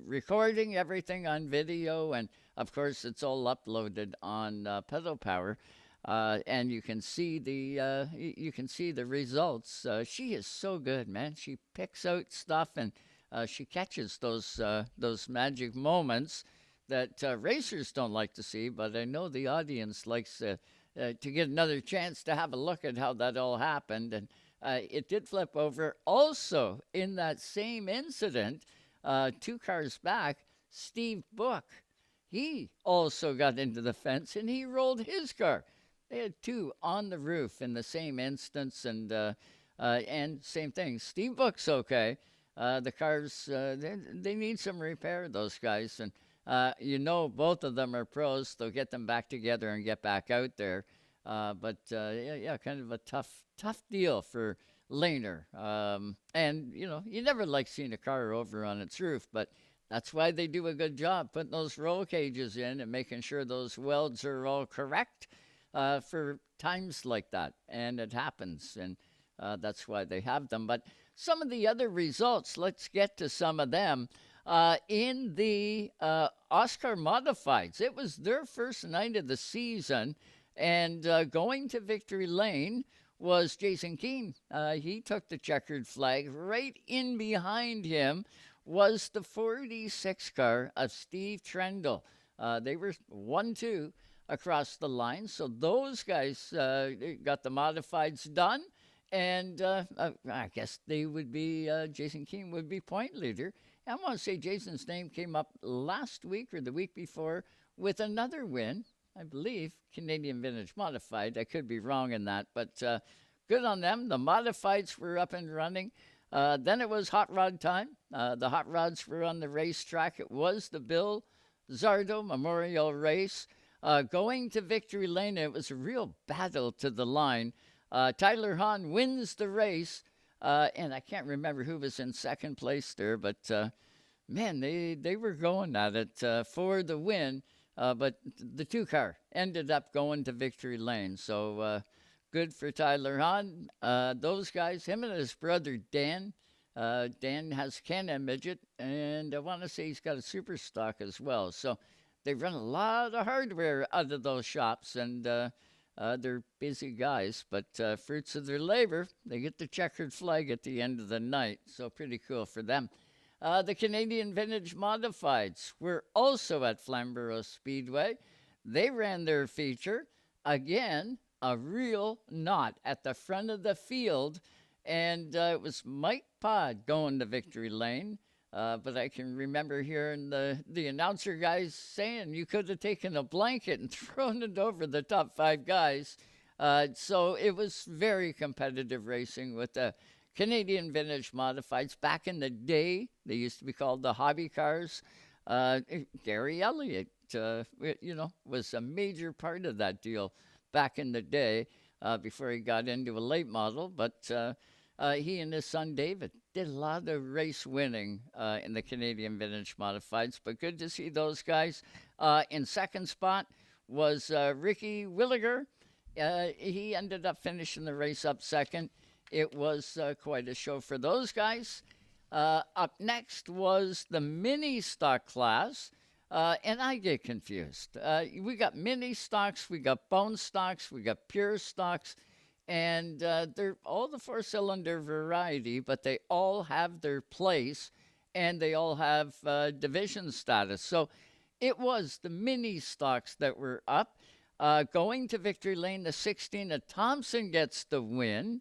recording everything on video, and of course it's all uploaded on Pedal Power, and you can see the results. She is so good, man. She picks out stuff, and she catches those magic moments that racers don't like to see, but I know the audience likes to get another chance to have a look at how that all happened. And it did flip over. Also, in that same incident, 2 cars back, Steve Book, he also got into the fence and he rolled his car. They had 2 on the roof in the same instance, and same thing. Steve Book's okay. The cars, they need some repair, those guys. And, both of them are pros. They'll get them back together and get back out there. But kind of a tough deal for Lehner. You never like seeing a car over on its roof, but that's why they do a good job putting those roll cages in and making sure those welds are all correct for times like that. And it happens, and that's why they have them. But some of the other results, let's get to some of them. In the Oscar Modifieds, it was their first night of the season, and going to victory lane was Jason Keane. He took the checkered flag. Right in behind him was the 46 car of Steve Trendle. They were 1-2 across the line, so those guys got the modifieds done, and I guess they would be, Jason Keane would be point leader. I want to say Jason's name came up last week or the week before with another win, I believe, Canadian Vintage Modified. I could be wrong in that, but good on them. The modifieds were up and running. Then it was hot rod time. The hot rods were on the racetrack. It was the Bill Zardo Memorial Race. Going to victory lane, it was a real battle to the line. Tyler Hahn wins the race. And I can't remember who was in second place there, but man, they were going at it for the win. But the 2 car ended up going to victory lane. So good for Tyler Hahn. Those guys, him and his brother Dan. Dan has Can-Am Midget, and I want to say he's got a super stock as well. So they run a lot of hardware out of those shops, and they're busy guys, but fruits of their labor. They get the checkered flag at the end of the night, so pretty cool for them. The Canadian Vintage Modifieds were also at Flamborough Speedway. They ran their feature. Again, a real knot at the front of the field, and it was Mike Pod going to victory lane. But I can remember hearing the announcer guys saying you could have taken a blanket and thrown it over the top 5 guys. So it was very competitive racing with the Canadian Vintage Modifieds. Back in the day, they used to be called the hobby cars. Gary Elliott, was a major part of that deal back in the day before he got into a late model. But he and his son David did a lot of race winning in the Canadian Vintage Modifieds, but good to see those guys. In second spot was Ricky Williger. He ended up finishing the race up second. It was quite a show for those guys. Up next was the mini stock class, and I get confused. We got mini stocks, we got bone stocks, we got pure stocks, and they're all the 4-cylinder variety, but they all have their place, and they all have division status. So it was the mini stocks that were up. Going to victory lane, the 16 of Thompson gets the win.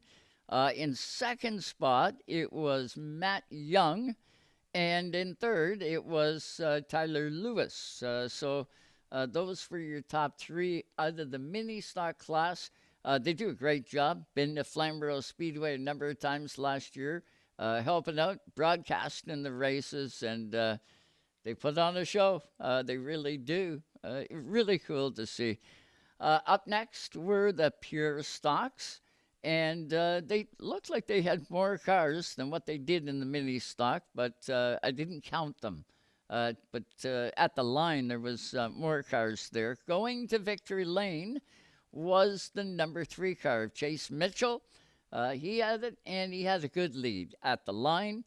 In second spot, it was Matt Young, and in third, it was Tyler Lewis. So those were your top 3 out of the mini stock class. They do a great job. Been to Flamborough Speedway a number of times last year, helping out, broadcasting the races, and they put on a show. They really do. Really cool to see. Up next were the pure stocks, and they looked like they had more cars than what they did in the mini stock, but I didn't count them. But at the line, there was more cars there. Going to victory lane was the number 3 car of Chase Mitchell. He had it, and he had a good lead at the line.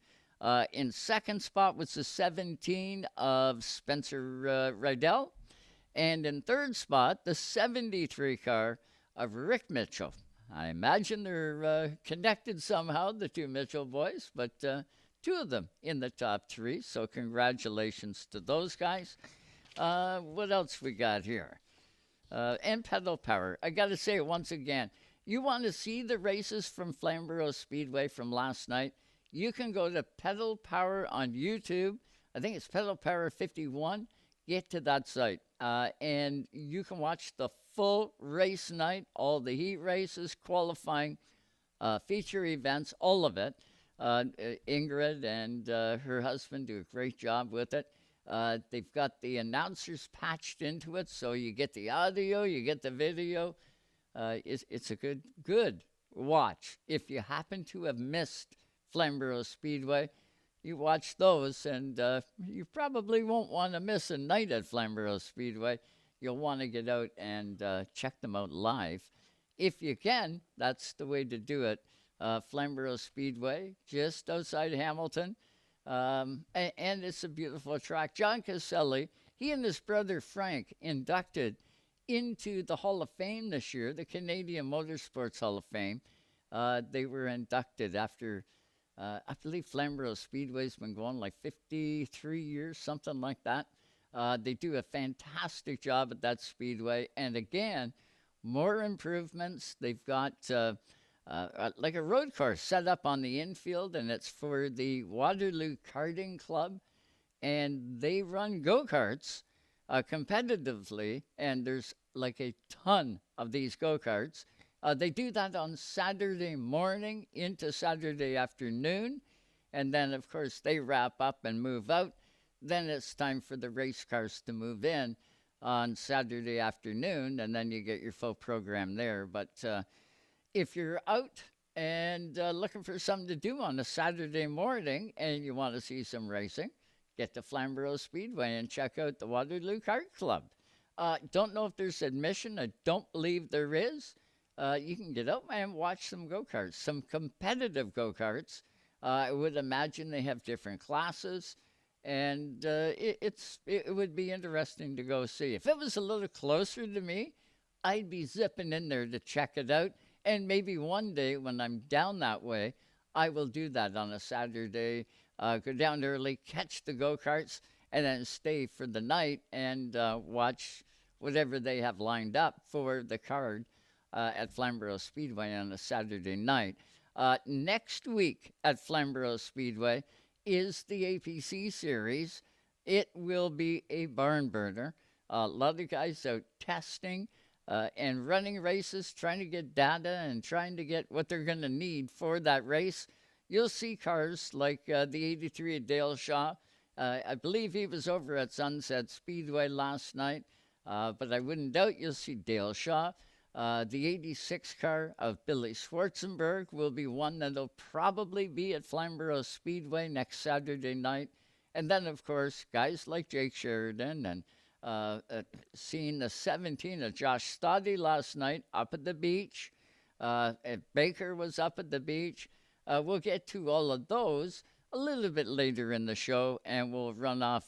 In second spot was the 17 of Spencer Rydell. And in third spot, the 73 car of Rick Mitchell. I imagine they're connected somehow, the 2 Mitchell boys, but 2 of them in the top 3, so congratulations to those guys. What else we got here? And pedal power. I got to say it once again. You want to see the races from Flamborough Speedway from last night? you can go to Pedal Power on YouTube. I think it's Pedal Power 51. Get to that site, and you can watch the full race night, all the heat races, qualifying, feature events, all of it. Ingrid and her husband do a great job with it. They've got the announcers patched into it, so you get the audio, you get the video. It's a good watch. If you happen to have missed Flamborough Speedway, you watch those, and you probably won't want to miss a night at Flamborough Speedway. You'll want to get out and check them out live. If you can, that's the way to do it. Flamborough Speedway, just outside Hamilton. And it's a beautiful track. John Caselli, he and his brother Frank inducted into the Hall of Fame this year, the Canadian Motorsports Hall of Fame. They were inducted after, I believe Flamborough Speedway's been going like 53 years, something like that. They do a fantastic job at that speedway. And again, more improvements. They've got like a road course set up on the infield, and it's for the Waterloo Karting Club. And they run go-karts competitively, and there's like a ton of these go-karts. They do that on Saturday morning into Saturday afternoon, and then, of course, they wrap up and move out. Then it's time for the race cars to move in on Saturday afternoon, and then you get your full program there. But if you're out and looking for something to do on a Saturday morning and you want to see some racing, get to Flamborough Speedway and check out the Waterloo Kart Club. Don't know if there's admission. I don't believe there is. You can get out and watch some go-karts, some competitive go-karts. I would imagine they have different classes, and it would be interesting to go see. If it was a little closer to me, I'd be zipping in there to check it out. And maybe one day when I'm down that way, I will do that on a Saturday, go down early, catch the go-karts, and then stay for the night and watch whatever they have lined up for the card at Flamborough Speedway on a Saturday night. Next week at Flamborough Speedway is the APC Series. It will be a barn burner. A lot of guys out testing and running races, trying to get data and trying to get what they're going to need for that race. You'll see cars like the 83 at Dale Shaw. I believe he was over at Sunset Speedway last night, but I wouldn't doubt you'll see Dale Shaw. The 86 car of Billy Schwarzenberg will be one that'll probably be at Flamborough Speedway next Saturday night. And then, of course, guys like Jake Sheridan and seeing the 17 of Josh Stoddy last night up at the beach. Baker was up at the beach. We'll get to all of those a little bit later in the show, and we'll run off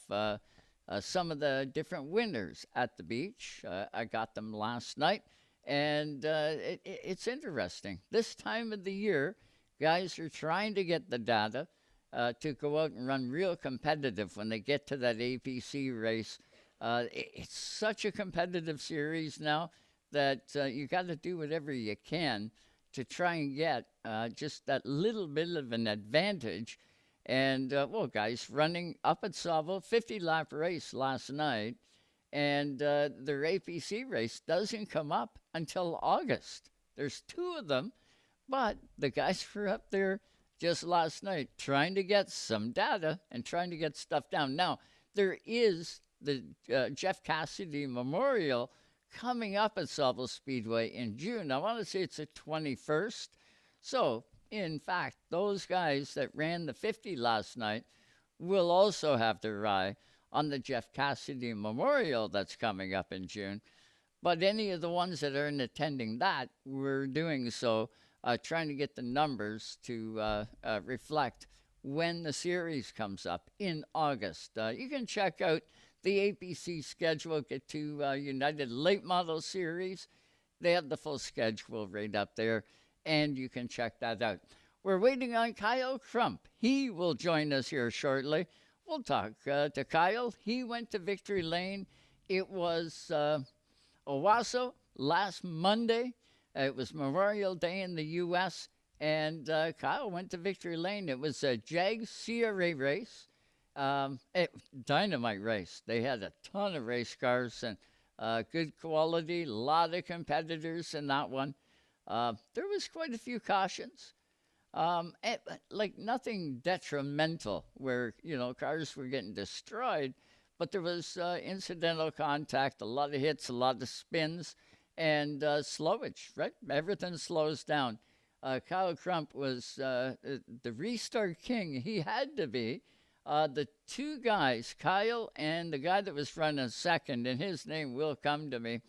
some of the different winners at the beach. I got them last night, and it's interesting. This time of the year, guys are trying to get the data to go out and run real competitive when they get to that APC race. It's such a competitive series now that you got to do whatever you can to try and get just that little bit of an advantage. And, well, guys, running up at Sauble, 50-lap race last night, and their APC race doesn't come up until August. There's two of them, but the guys were up there just last night trying to get some data and trying to get stuff down. Now, there is the Jeff Cassidy Memorial coming up at Sauble Speedway in June. I want to say it's the 21st. So, in fact, those guys that ran the 50 last night will also have their eye on the Jeff Cassidy Memorial that's coming up in June. But any of the ones that aren't attending that, we're doing so, trying to get the numbers to reflect when the series comes up in August. You can check out the APC schedule, get to United Late Model Series. They have the full schedule right up there, and you can check that out. We're waiting on Kyle Crump. He will join us here shortly. We'll talk to Kyle. He went to Victory Lane. It was Owosso last Monday. It was Memorial Day in the U.S., And Kyle went to victory lane. It was a JEGS Series race, dynamite race. They had a ton of race cars and good quality, a lot of competitors in that one. There was quite a few cautions, like nothing detrimental where, cars were getting destroyed, but there was incidental contact, a lot of hits, a lot of spins, and slowage, right? Everything slows down. Kyle Crump was the restart king. He had to be. The two guys, Kyle and the guy that was running second, and his name will come to me,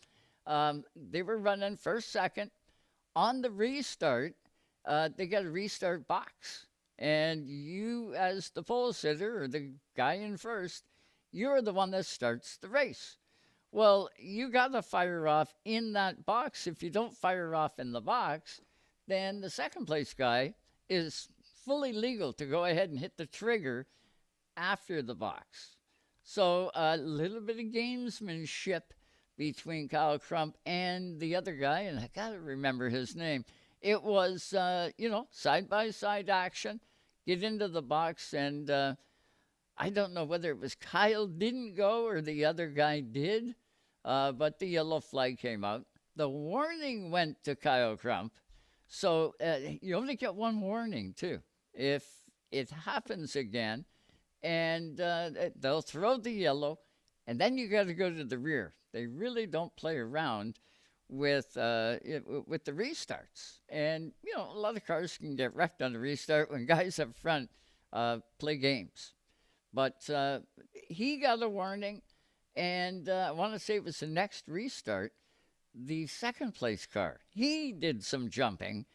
they were running first, second. On the restart, they got a restart box. And you, as the pole sitter or the guy in first, you're the one that starts the race. Well, you got to fire off in that box. If you don't fire off in the box, then the second place guy is fully legal to go ahead and hit the trigger after the box. So a little bit of gamesmanship between Kyle Crump and the other guy, and I got to remember his name. It was, side-by-side action, get into the box, and I don't know whether it was Kyle didn't go or the other guy did, but the yellow flag came out. The warning went to Kyle Crump. So you only get one warning, too. If it happens again, and they'll throw the yellow, and then you got to go to the rear. They really don't play around with the restarts. And, a lot of cars can get wrecked on the restart when guys up front play games. But he got a warning, and I want to say it was the next restart. The second place car, he did some jumping,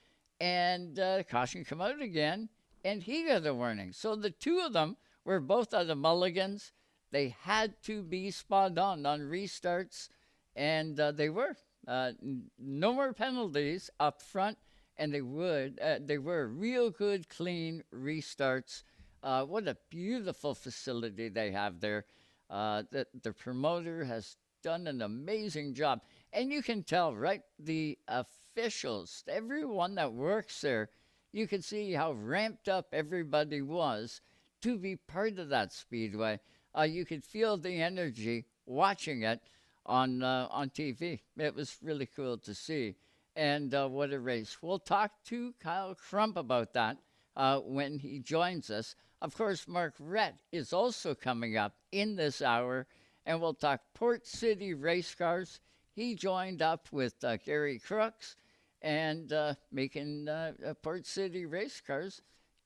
and caution come out again, and he got a warning. So the two of them were both out of mulligans. They had to be spot on restarts, and they were. No more penalties up front, and they were real good, clean restarts. What a beautiful facility they have there. The promoter has done an amazing job. And you can tell, right, the officials, everyone that works there, you can see how ramped up everybody was to be part of that speedway. You could feel the energy watching it on TV. It was really cool to see. And what a race. We'll talk to Kyle Crump about that when he joins us. Of course, Mark Rette is also coming up in this hour, and we'll talk Port City race cars. He joined up with Gary Crooks and making Port City race cars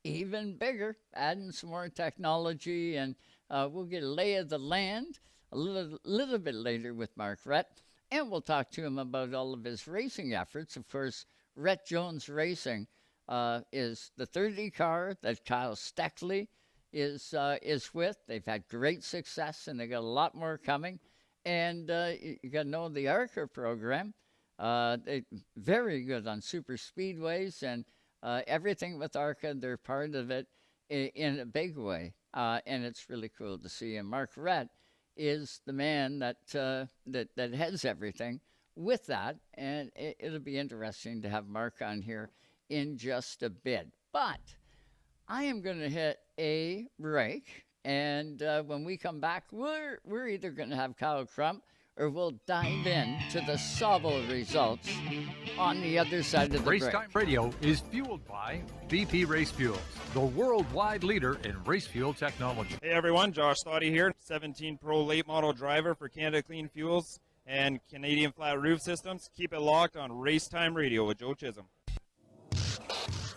even bigger, adding some more technology, and we'll get a lay of the land a little bit later with Mark Rette, and we'll talk to him about all of his racing efforts. Of course, Rhett Jones Racing is the 30 car that Kyle Steckley is with. They've had great success, and they got a lot more coming. And you got to know the ARCA program. They very good on super speedways and everything with ARCA. They're part of it in a big way, and it's really cool to see. And Mark Rette is the man that heads everything with that, and it'll be interesting to have Mark on here in just a bit. But I am going to hit a break, and when we come back, we're either going to have Kyle Crump or we'll dive into the Sauble results on the other side of the break. Racetime Radio is fueled by BP Race Fuels, the worldwide leader in race fuel technology. Hey everyone, Josh Stoddy here, 17 Pro late model driver for Canada Clean Fuels and Canadian Flat Roof Systems. Keep it locked on Racetime Radio with Joe Chisholm.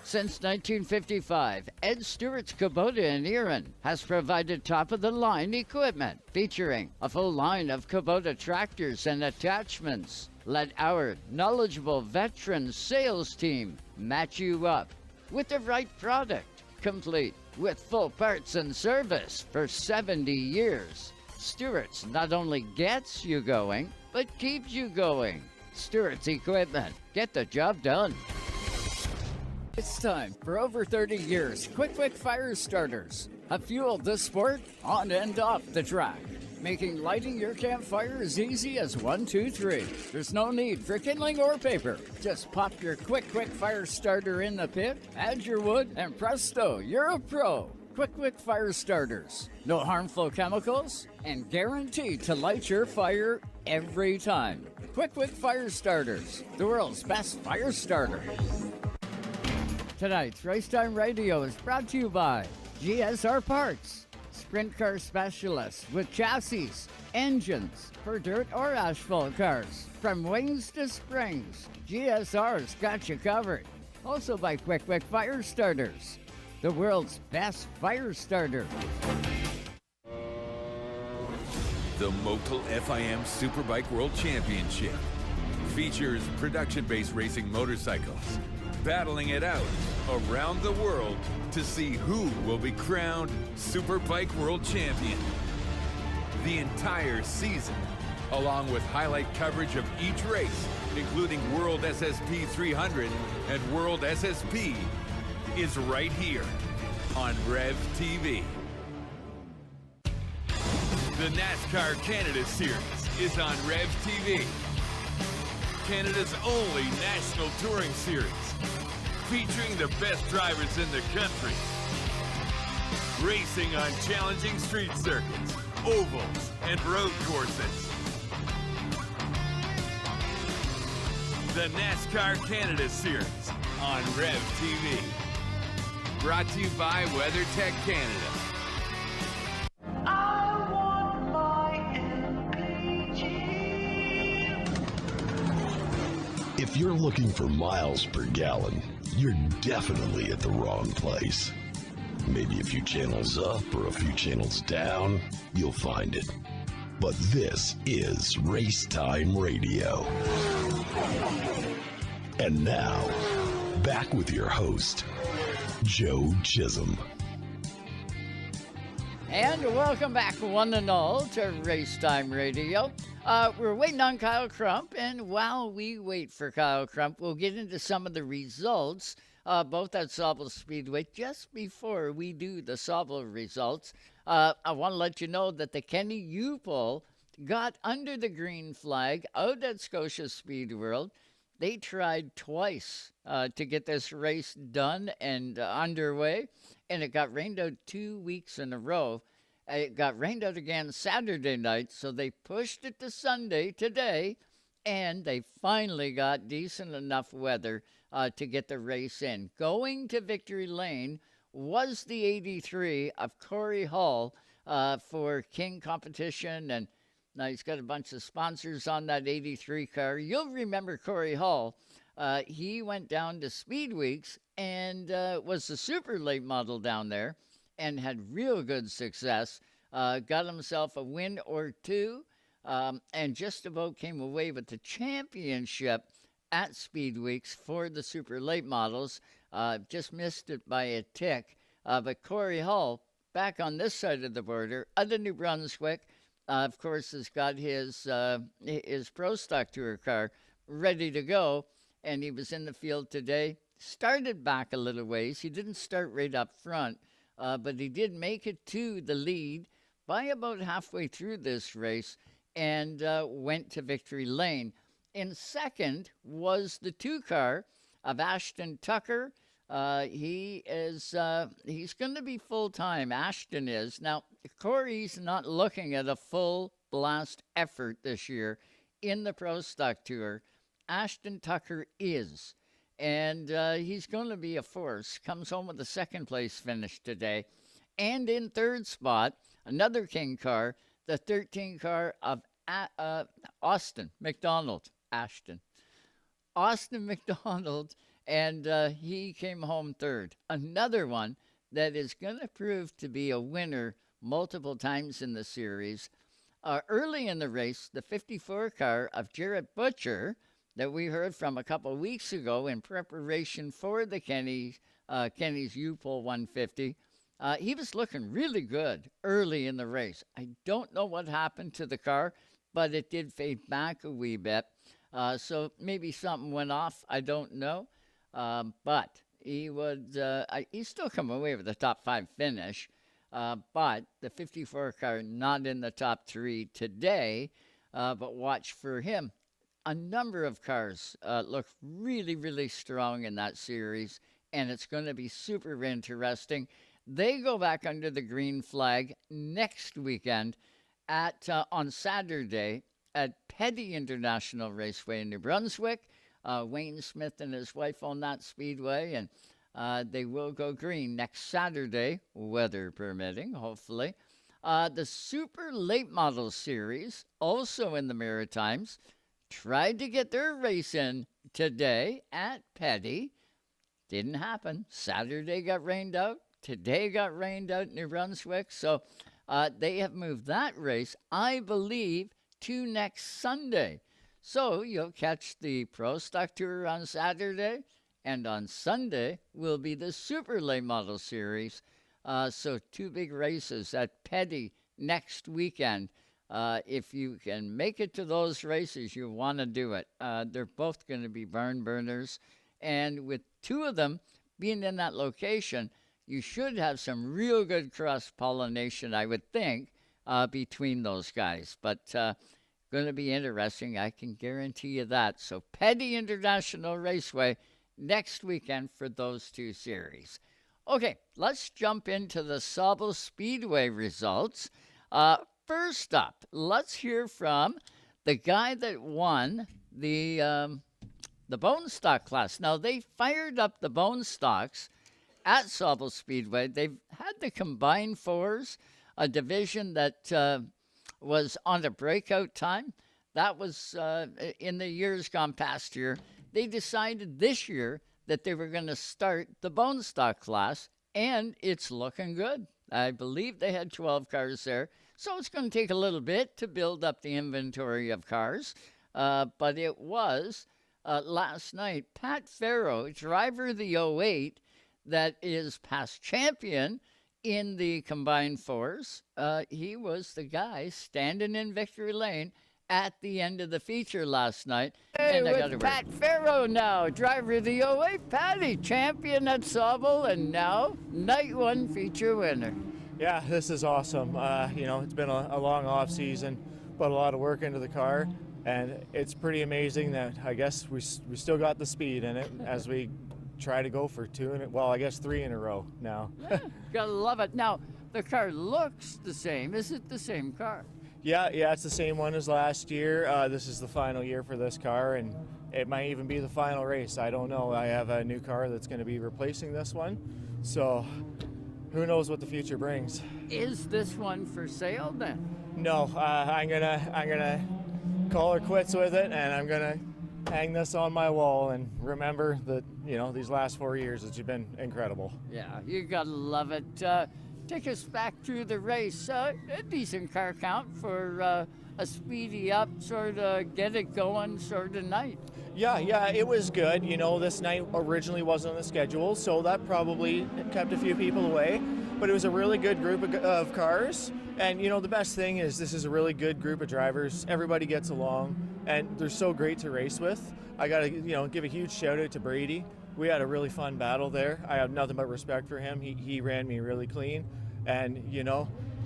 Since 1955, Ed Stewart's Kubota in Erin has provided top-of-the-line equipment featuring a full line of Kubota tractors and attachments. Let our knowledgeable veteran sales team match you up with the right product, complete with full parts and service for 70 years. Stewart's not only gets you going, but keeps you going. Stewart's Equipment. Get the job done. It's time for over 30 years. Quick fire starters have fueled the sport on and off the track. making lighting your campfire as easy as 1, 2, 3. There's no need for kindling or paper. Just pop your quick fire starter in the pit, add your wood, and presto, you're a pro. Quick fire starters. No harmful chemicals, and guaranteed to light your fire every time. Quick fire starters, the world's best fire starter. Tonight's Racetime Radio is brought to you by GSR Parts, sprint car specialists with chassis, engines for dirt or asphalt cars. From wings to springs, GSR's got you covered. Also by Quick Fire Starters, the world's best fire starter. The Motul FIM Superbike World Championship features production-based racing motorcycles battling it out around the world to see who will be crowned Superbike World Champion. The entire season, along with highlight coverage of each race, including World SSP 300 and World SSP, is right here on REVTV. The NASCAR Canada Series is on REVTV, Canada's only national touring series, featuring the best drivers in the country, racing on challenging street circuits, ovals, and road courses. The NASCAR Canada Series on REVTV. Brought to you by WeatherTech Canada. If you're looking for miles per gallon, you're definitely at the wrong place. Maybe a few channels up or a few channels down, you'll find it. But this is Racetime Radio. And now, back with your host, Joe Chisholm. And welcome back, one and all, to Racetime Radio. We're waiting on Kyle Crump, and while we wait for Kyle Crump, we'll get into some of the results, both at Sauble Speedway. Just before we do the Sauble results, I want to let you know that the Kenny U-Pole got under the green flag out at Scotia Speedworld. They tried twice to get this race done and underway, and it got rained out 2 weeks in a row. It got rained out again Saturday night, so they pushed it to Sunday today, and they finally got decent enough weather to get the race in. Going to Victory Lane was the 83 of Corey Hall for King Competition, and now he's got a bunch of sponsors on that 83 car. You'll remember Corey Hall. He went down to Speed Weeks and was the super late model down there and had real good success. Got himself a win or two and just about came away with the championship at Speed Weeks for the super late models. Just missed it by a tick. But Corey Hall, back on this side of the border, out of New Brunswick, of course, has got his Pro Stock Tour car ready to go, and he was in the field today. Started back a little ways. He didn't start right up front, but he did make it to the lead by about halfway through this race and went to Victory Lane. In second was the 2 car of Ashton Tucker. He's going to be full-time, Ashton is. Now, Corey's not looking at a full blast effort this year in the Pro Stock Tour. Ashton Tucker is. And he's going to be a force. Comes home with a second place finish today. And in third spot, another King car, the 13 car of Austin McDonald. Austin McDonald. And he came home third. Another one that is going to prove to be a winner multiple times in the series. Early in the race, the 54 car of Jarrett Butcher that we heard from a couple weeks ago in preparation for the Kenny's U-Pole 150. He was looking really good early in the race. I don't know what happened to the car, but it did fade back a wee bit. So maybe something went off. I don't know. But he would. He still come away with a top 5 finish. But the 54 car not in the top 3 today, but watch for him. A number of cars look really, really strong in that series, and it's going to be super interesting. They go back under the green flag next weekend on Saturday at Petty International Raceway in New Brunswick. Wayne Smith and his wife own that speedway, and they will go green next Saturday, weather permitting, hopefully. The Super Late Model Series, also in the Maritimes, tried to get their race in today at Petty. Didn't happen. Saturday got rained out. Today got rained out in New Brunswick. So they have moved that race, I believe, to next Sunday. So you'll catch the Pro Stock Tour on Saturday, and on Sunday will be the Super Late Model Series. So 2 big races at Petty next weekend. If you can make it to those races, you want to do it. They're both going to be barn burners. And with 2 of them being in that location, you should have some real good cross-pollination, I would think, between those guys. But going to be interesting, I can guarantee you that. So Petty International Raceway next weekend for those 2 series. Okay, let's jump into the Sauble Speedway results. First up, let's hear from the guy that won the bone stock class. Now, they fired up the bone stocks at Sauble Speedway. They've had the combined 4s, a division that was on a breakout time. That was in the years gone past here. They decided this year that they were going to start the bone stock class, and it's looking good. I believe they had 12 cars there. So it's going to take a little bit to build up the inventory of cars. But it was last night, Pat Farrow, driver of the 08, that is past champion in the combined 4s. He was the guy standing in victory lane at the end of the feature last night. Hey, and with Pat Farrow now, driver of the 08, Patty, champion at Sauble, and now night 1 feature winner. Yeah, this is awesome. It's been a long off season, put a lot of work into the car, and it's pretty amazing that I guess we still got the speed in it as we try to go for 3 in a row now. Yeah, gotta love it. Now, the car looks the same. Is it the same car? Yeah, it's the same one as last year. This is the final year for this car, and it might even be the final race. I don't know. I have a new car that's going to be replacing this one, so who knows what the future brings. Is this one for sale then? No, I'm gonna call her quits with it, and I'm gonna hang this on my wall and remember that these last 4 years it's been incredible. Yeah, you gotta love it. Take us back through the race. A decent car count for a speedy up, sort of get it going sort of night. Yeah, it was good. This night originally wasn't on the schedule, so that probably kept a few people away. But it was a really good group of cars. And, the best thing is this is a really good group of drivers. Everybody gets along, and they're so great to race with. I got to, give a huge shout out to Brady. We had a really fun battle there. I have nothing but respect for him. He ran me really clean, and,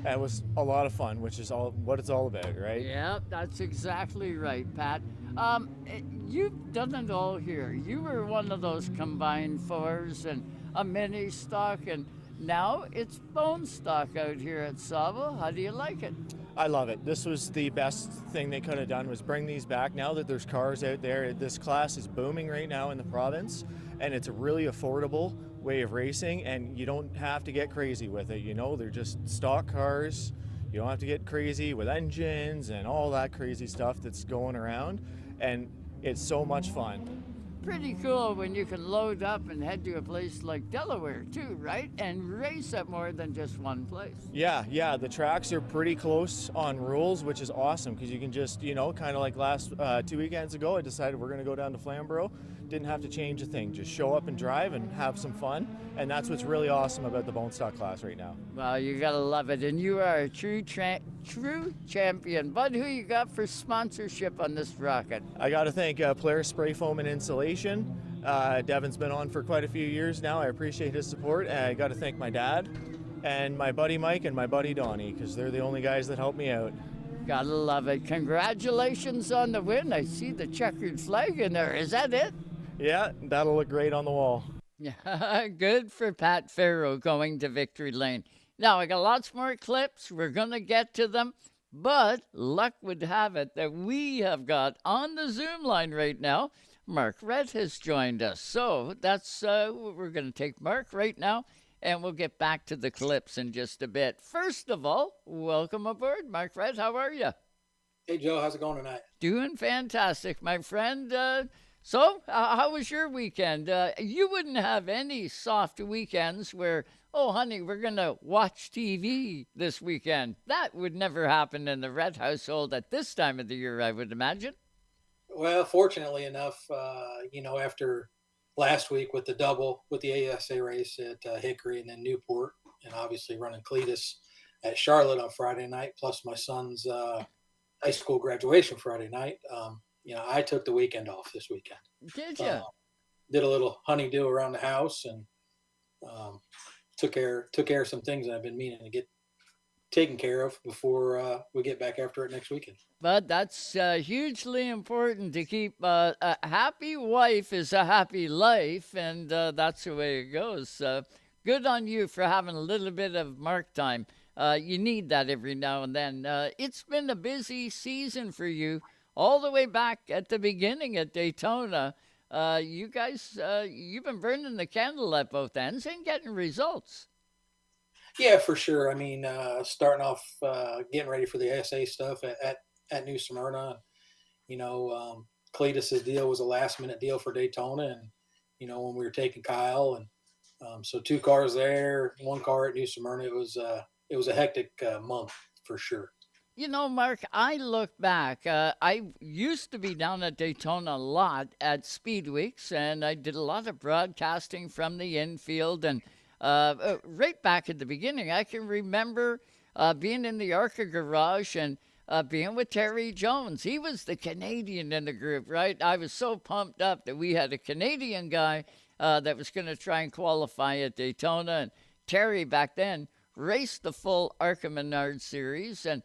it was a lot of fun, which is what it's all about, right? Yeah, that's exactly right, Pat. You've done it all here. You were one of those combined 4s and a mini stock, and now it's bone stock out here at Sauble. How do you like it? I love it. This was the best thing they could have done, was bring these back. Now that there's cars out there, this class is booming right now in the province, and it's a really affordable way of racing, and you don't have to get crazy with it. They're just stock cars. You don't have to get crazy with engines and all that crazy stuff that's going around, and it's so much fun. Pretty cool when you can load up and head to a place like Delaware too, right? And race at more than just one place. Yeah, the tracks are pretty close on rules, which is awesome because you can just, kind of like last 2 weekends ago, I decided we're going to go down to Flamborough. Didn't have to change a thing, just show up and drive and have some fun, and that's what's really awesome about the bone stock class right now. Well, you gotta love it, and you are a true champion. Bud, who you got for sponsorship on this rocket? I got to thank Polaris Spray Foam and Insulation. Devin's been on for quite a few years now. I appreciate his support. I got to thank my dad and my buddy Mike and my buddy Donnie, because they're the only guys that help me out. Gotta love it. Congratulations on the win. I see the checkered flag in there. Is that it? Yeah, that'll look great on the wall. Yeah, good for Pat Farrow going to victory lane. Now, I got lots more clips. We're going to get to them. But luck would have it that we have got on the Zoom line right now, Mark Rette has joined us. So that's we're going to take Mark right now, and we'll get back to the clips in just a bit. First of all, welcome aboard, Mark Rette. How are you? Hey, Joe. How's it going tonight? Doing fantastic, my friend. So how was your weekend? You wouldn't have any soft weekends where, oh, honey, we're going to watch TV this weekend. That would never happen in the Rette household at this time of the year, I would imagine. Well, fortunately enough, after last week with the double, with the ASA race at Hickory and then Newport, and obviously running Cletus at Charlotte on Friday night, plus my son's high school graduation Friday night, I took the weekend off this weekend. Did you? Did a little honeydew around the house and took care of some things that I've been meaning to get taken care of before we get back after it next weekend. But that's hugely important to keep a happy wife is a happy life, and that's the way it goes. Good on you for having a little bit of mark time. You need that every now and then. It's been a busy season for you. All the way back at the beginning at Daytona, you guys, you've been burning the candle at both ends and getting results. Yeah, for sure. I mean, starting off getting ready for the ASA stuff at New Smyrna. Cletus's deal was a last-minute deal for Daytona, and when we were taking Kyle, and so 2 cars there, 1 car at New Smyrna. It was a hectic month for sure. Mark, I look back. I used to be down at Daytona a lot at Speed Weeks, and I did a lot of broadcasting from the infield. And right back at the beginning, I can remember being in the ARCA garage and being with Terry Jones. He was the Canadian in the group, right? I was so pumped up that we had a Canadian guy that was going to try and qualify at Daytona. And Terry, back then, raced the full ARCA Menard series, and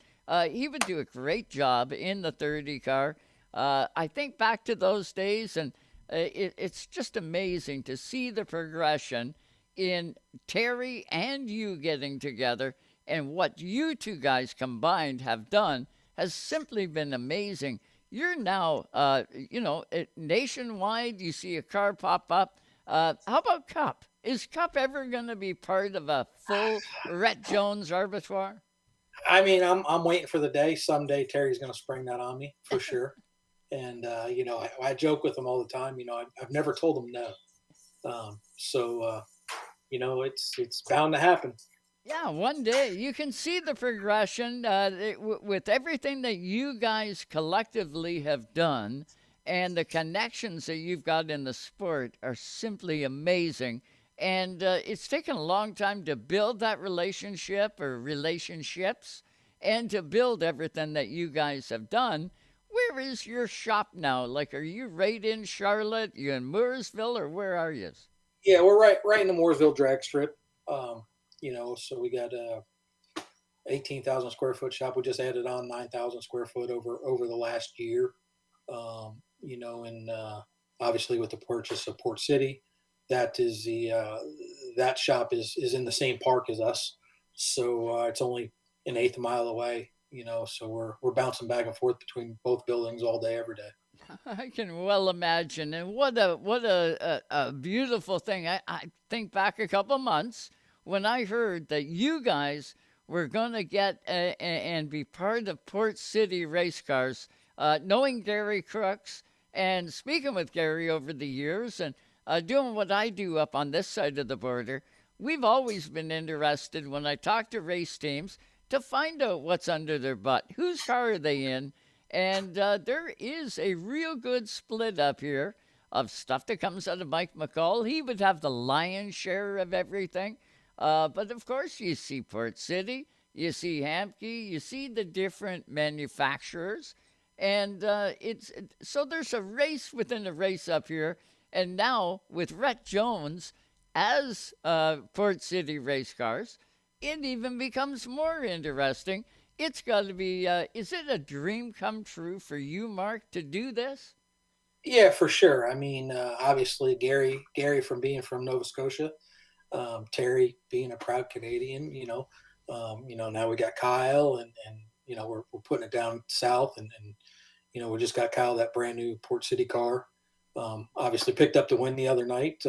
he would do a great job in the 30 car. I think back to those days, and it's just amazing to see the progression in Terry and you getting together, and what you two guys combined have done has simply been amazing. You're now, nationwide, you see a car pop up. How about Cup? Is Cup ever going to be part of a full Rette Jones repertoire? I mean, I'm waiting for the day. Someday Terry's going to spring that on me for sure. And, I joke with him all the time. I've never told him no. It's bound to happen. Yeah, one day you can see the progression with everything that you guys collectively have done, and the connections that you've got in the sport are simply amazing. And it's taken a long time to build that relationship or relationships and to build everything that you guys have done. Where is your shop now? Like, are you right in Charlotte? You in Mooresville, or where are you? Yeah, we're right in the Mooresville drag strip. So we got a 18,000 square foot shop. We just added on 9,000 square foot over the last year. And obviously with the purchase of Port City, that is that shop is in the same park as us, so it's only an 1/8 mile away. So we're bouncing back and forth between both buildings all day, every day. I can well imagine, and what a beautiful thing. I think back a couple months when I heard that you guys were going to get and be part of Port City race cars, knowing Gary Crooks and speaking with Gary over the years and doing what I do up on this side of the border. We've always been interested when I talk to race teams to find out what's under their butt. Whose car are they in? And there is a real good split up here of stuff that comes out of Mike McCall. He would have the lion's share of everything. But, of course, you see Port City, you see Hamke, you see the different manufacturers. And so there's a race within a race up here. And now with Rette Jones as Port City race cars, it even becomes more interesting. It's got to be, is it a dream come true for you, Mark, to do this? Yeah, for sure. I mean, obviously Gary from being from Nova Scotia, Terry being a proud Canadian, now we got Kyle and we're putting it down south and we just got Kyle that brand new Port City car. Obviously picked up the win the other night,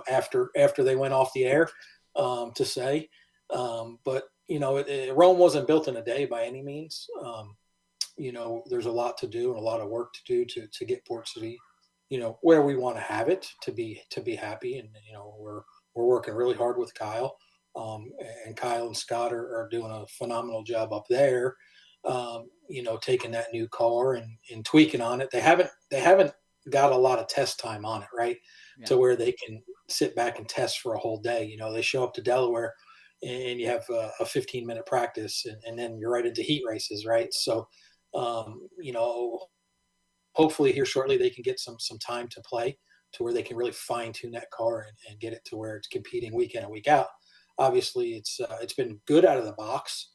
after they went off the air, to say, but Rome wasn't built in a day by any means. There's a lot to do and a lot of work to do to get Port City, where we want to have it to be happy. And, we're working really hard with Kyle, and Kyle and Scott are doing a phenomenal job up there. Taking that new car and tweaking on it. They haven't got a lot of test time on it, right? Yeah. To where they can sit back and test for a whole day. They show up to Delaware and you have a 15-minute practice and then you're right into heat races, right? So, hopefully here shortly they can get some time to play to where they can really fine tune that car and get it to where it's competing week in and week out. Obviously it's been good out of the box.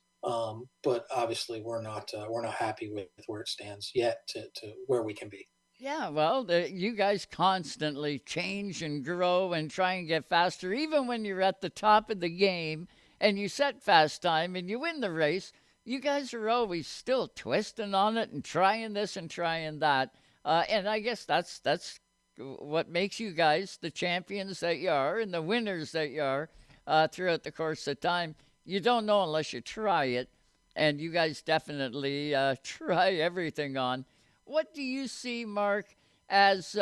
But obviously we're not happy with where it stands yet to where we can be. Yeah, well, you guys constantly change and grow and try and get faster. Even when you're at the top of the game and you set fast time and you win the race, you guys are always still twisting on it and trying this and trying that. And I guess that's what makes you guys the champions that you are and the winners that you are throughout the course of time. You don't know unless you try it, and you guys definitely try everything on. What do you see, Mark, as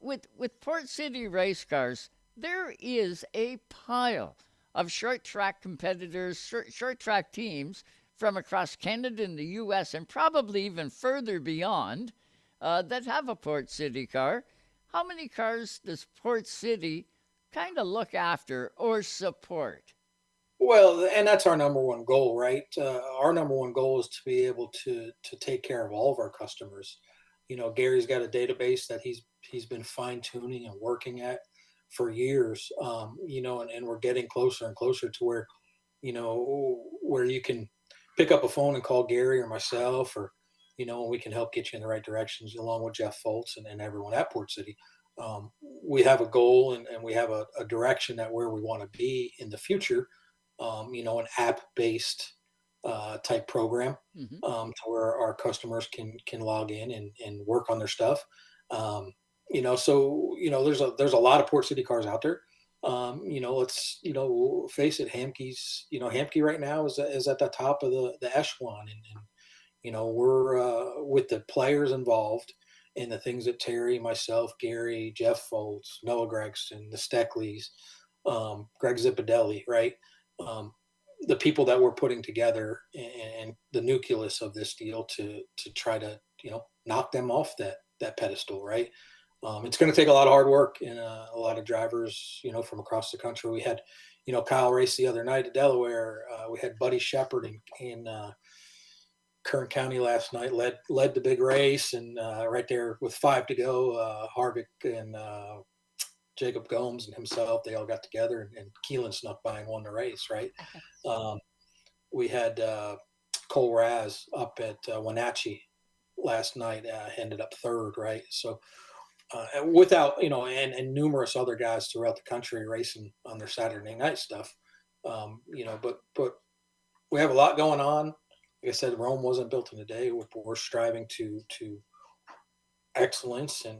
with Port City race cars? There is a pile of short track competitors, short track teams from across Canada and the U.S. and probably even further beyond that have a Port City car. How many cars does Port City kind of look after or support? Well, and that's our number one goal, right? Our number one goal is to be able to take care of all of our customers. Gary's got a database that he's been fine tuning and working at for years. And we're getting closer and closer to where you can pick up a phone and call Gary or myself, or and we can help get you in the right directions along with Jeff Foltz and everyone at Port City. We have a goal and we have a direction that where we want to be in the future. An app-based type program, to where our customers can log in and work on their stuff. So there's a lot of Port City cars out there. Let's face it, Hamke right now is at the top of the echelon, and we're with the players involved and the things that Terry, myself, Gary, Jeff Foltz, Noah Gregson, the Steckleys, Greg Zipadelli, right? The people that we're putting together and the nucleus of this deal to try to knock them off that pedestal, right? It's going to take a lot of hard work and a lot of drivers from across the country. We had Kyle race the other night at Delaware. We had Buddy Shepard in Kern County last night, led the big race, and right there with 5 to go, Harvick and Jacob Gomes and himself, they all got together and Keelan snuck by and won the race, right? We had Cole Raz up at Wenatchee last night, ended up third, right? So without, and numerous other guys throughout the country racing on their Saturday night stuff, but we have a lot going on. Like I said, Rome wasn't built in a day. We're striving to excellence and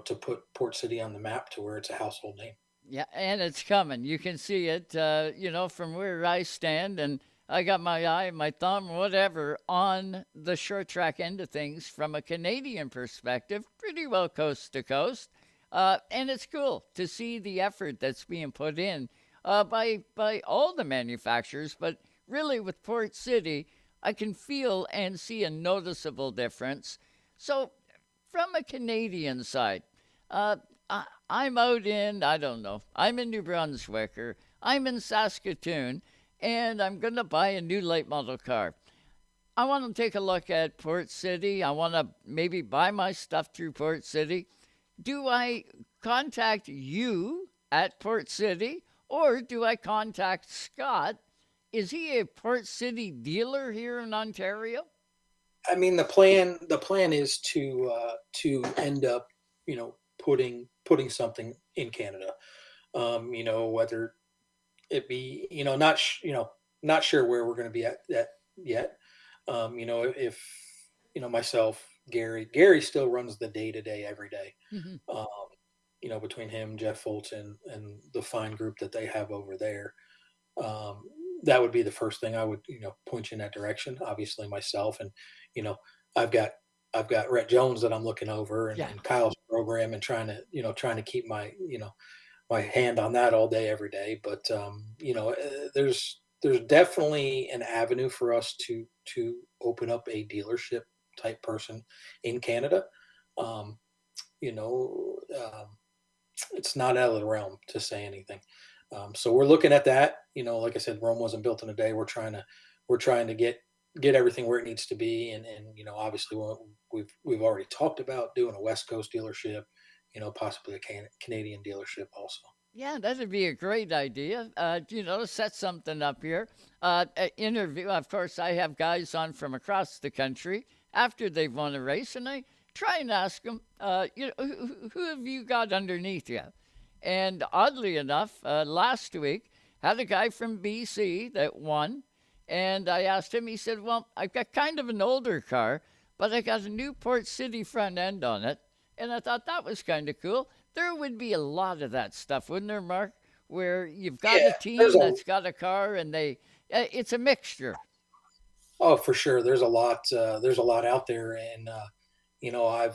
to put Port City on the map to where it's a household name. Yeah, and it's coming. You can see it, from where I stand, and I got my eye, my thumb, whatever, on the short track end of things from a Canadian perspective, pretty well coast to coast. And it's cool to see the effort that's being put in by all the manufacturers, but really with Port City, I can feel and see a noticeable difference. So from a Canadian side, I'm out in, I don't know, I'm in New Brunswick or I'm in Saskatoon, and I'm going to buy a new late model car. I want to take a look at Port City. I want to maybe buy my stuff through Port City. Do I contact you at Port City, or do I contact Scott? Is he a Port City dealer here in Ontario? I mean, the plan is to end up, putting something in Canada. Whether it be, not sure where we're going to be at yet. If myself, Gary still runs the day-to-day every day. Between him, Jeff Fulton, and the fine group that they have over there, that would be the first thing I would, point you in that direction. Obviously myself, and, I've got Rhett Jones that I'm looking over, and Kyle's program, and trying to keep my, my hand on that all day, every day. But, there's definitely an avenue for us to open up a dealership type person in Canada. It's not out of the realm to say anything. So we're looking at that. Like I said, Rome wasn't built in a day. We're trying to get everything where it needs to be, and obviously we've already talked about doing a West Coast dealership, possibly a Canadian dealership also. Yeah, that'd be a great idea. Set something up here. Interview. Of course, I have guys on from across the country after they've won a race, and I try and ask them, who have you got underneath you? And oddly enough, last week, had a guy from BC that won, and I asked him, he said, well, I've got kind of an older car, but I got a new Port City front end on it, and I thought that was kind of cool. There would be a lot of that stuff, wouldn't there, Mark, where you've got a team that's got a car, and it's a mixture. Oh, for sure. There's a lot out there, and I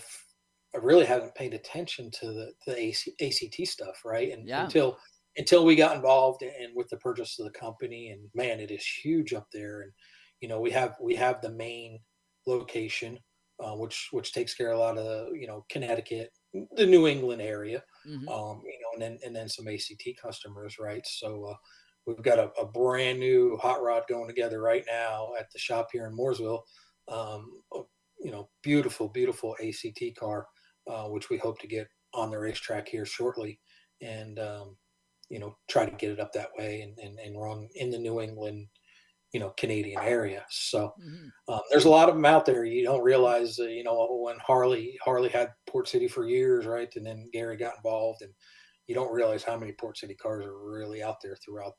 really haven't paid attention to the ACT stuff, right? And until we got involved and with the purchase of the company, and man, it is huge up there. And we have the main location, which takes care of a lot of the, Connecticut, the New England area, and then some ACT customers, right? So we've got a brand new hot rod going together right now at the shop here in Mooresville. Beautiful ACT car, which we hope to get on the racetrack here shortly, and try to get it up that way and run in the New England, Canadian area. So there's a lot of them out there. You don't realize, when Harley had Port City for years, right? And then Gary got involved, and you don't realize how many Port City cars are really out there throughout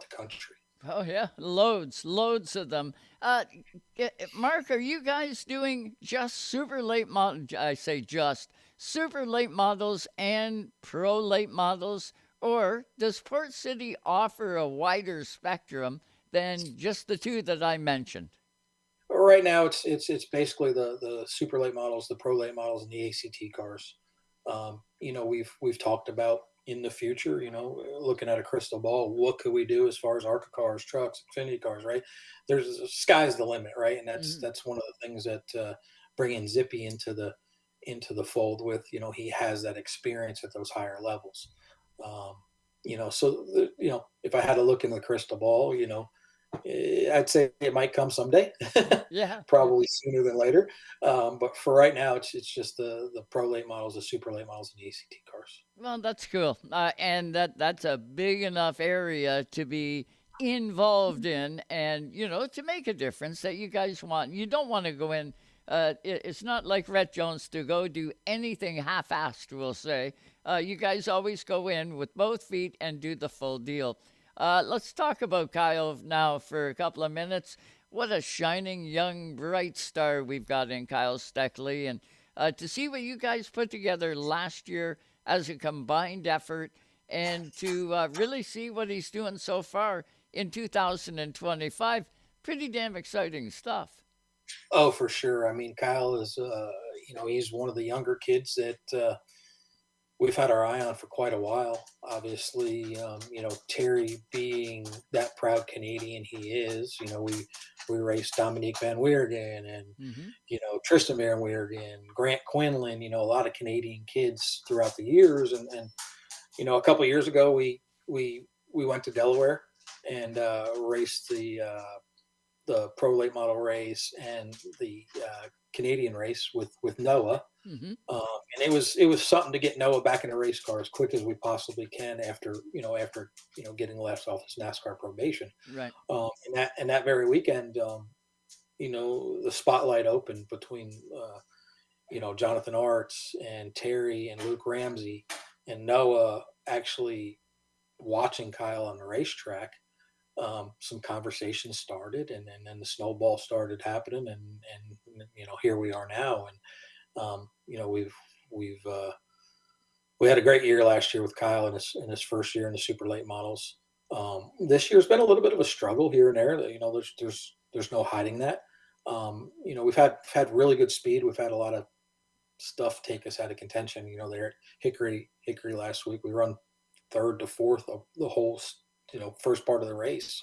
the country. Oh, yeah. Loads of them. Mark, are you guys doing just super late models? I say just super late models and pro late models, or does Port City offer a wider spectrum than just the two that I mentioned? Right now, it's basically the super late models, the pro late models, and the ACT cars. We've talked about in the future, looking at a crystal ball, what could we do as far as ARCA cars, trucks, Xfinity cars, right? There's sky's the limit, right? And that's one of the things that bringing Zippy into the fold with, he has that experience at those higher levels. If I had to look in the crystal ball, I'd say it might come someday. Probably sooner than later. But for right now, it's just the pro late models, the super late models, and the ACT cars. Well, that's cool. And that's a big enough area to be involved in, and, to make a difference that you guys want. You don't want to go in. It's not like Rhett Jones to go do anything half-assed, we'll say. You guys always go in with both feet and do the full deal. Let's talk about Kyle now for a couple of minutes. What a shining, young, bright star we've got in Kyle Steckley. And to see what you guys put together last year as a combined effort, and to really see what he's doing so far in 2025, pretty damn exciting stuff. Oh, for sure. I mean, Kyle is, he's one of the younger kids that we've had our eye on for quite a while. Obviously, Terry being that proud Canadian he is, we raced Dominique Van Weerden and, Tristan Van Weerden, Grant Quinlan, a lot of Canadian kids throughout the years. And a couple of years ago, we went to Delaware and raced the pro late model race and the Canadian race with Noah. Mm-hmm. And it was something to get Noah back in the race car as quick as we possibly can after getting left off his NASCAR probation. Right. And that very weekend, the spotlight opened between Jonathan Arts and Terry and Luke Ramsey and Noah actually watching Kyle on the racetrack. Some conversations started, and then the snowball started happening, and here we are now. And we had a great year last year with Kyle in his first year in the super late models. This year's been a little bit of a struggle here and there. There's no hiding that. We've had really good speed. We've had a lot of stuff take us out of contention. There at Hickory last week, we run third to fourth of the whole first part of the race,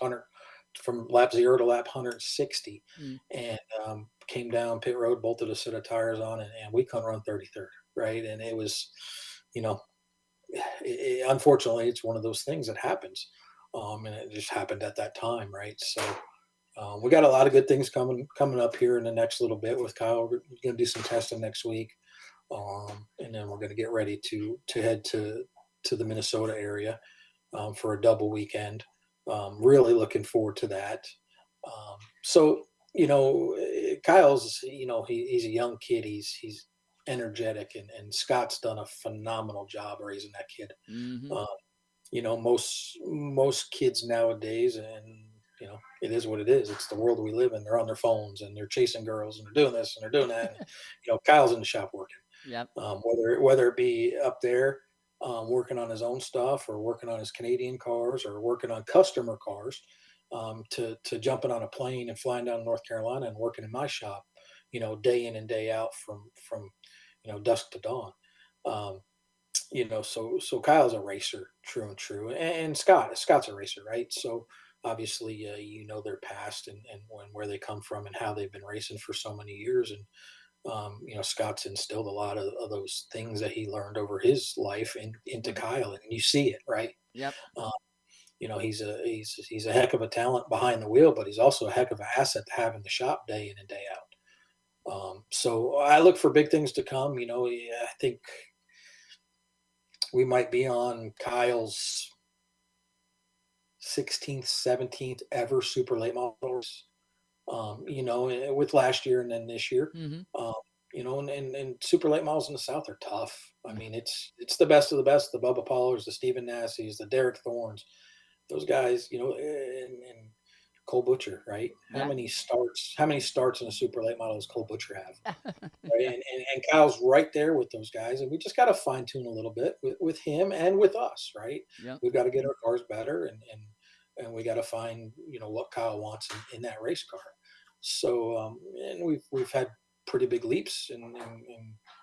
from lap 0 to lap 160, and came down pit road, bolted a set of tires on, and we couldn't run 33rd, right? And it was, unfortunately, it's one of those things that happens, and it just happened at that time, right? So we got a lot of good things coming up here in the next little bit with Kyle. We're going to do some testing next week, and then we're going to get ready to head to the Minnesota area for a double weekend. Really looking forward to that. So Kyle's, he's a young kid. He's energetic, and Scott's done a phenomenal job raising that kid. Mm-hmm. Most kids nowadays, and it is what it is. It's the world we live in. They're on their phones and they're chasing girls and they're doing this and they're doing that. And, Kyle's in the shop working. Yep. Whether it be up there working on his own stuff, or working on his Canadian cars, or working on customer cars, to jumping on a plane and flying down to North Carolina and working in my shop, day in and day out from dusk to dawn. So Kyle's a racer, true and true. And Scott's a racer, right? So obviously, their past and where they come from and how they've been racing for so many years. And, Scott's instilled a lot of those things that he learned over his life into Kyle, and you see it, right? Yep. He's a heck of a talent behind the wheel, but he's also a heck of an asset to have in the shop day in and day out. So I look for big things to come. I think we might be on Kyle's 16th, 17th ever super late models. With last year and then this year, and super late models in the South are tough. I mean, it's the best of the best, the Bubba Pollers, the Stephen Nassies, the Derek Thorns, those guys, and Cole Butcher, right? Yeah. How many starts in a super late model does Cole Butcher have? Right? And Kyle's right there with those guys, and we just got to fine tune a little bit with him and with us, right? Yep. We've got to get our cars better, and we got to find, what Kyle wants in that race car. So, and we've had pretty big leaps and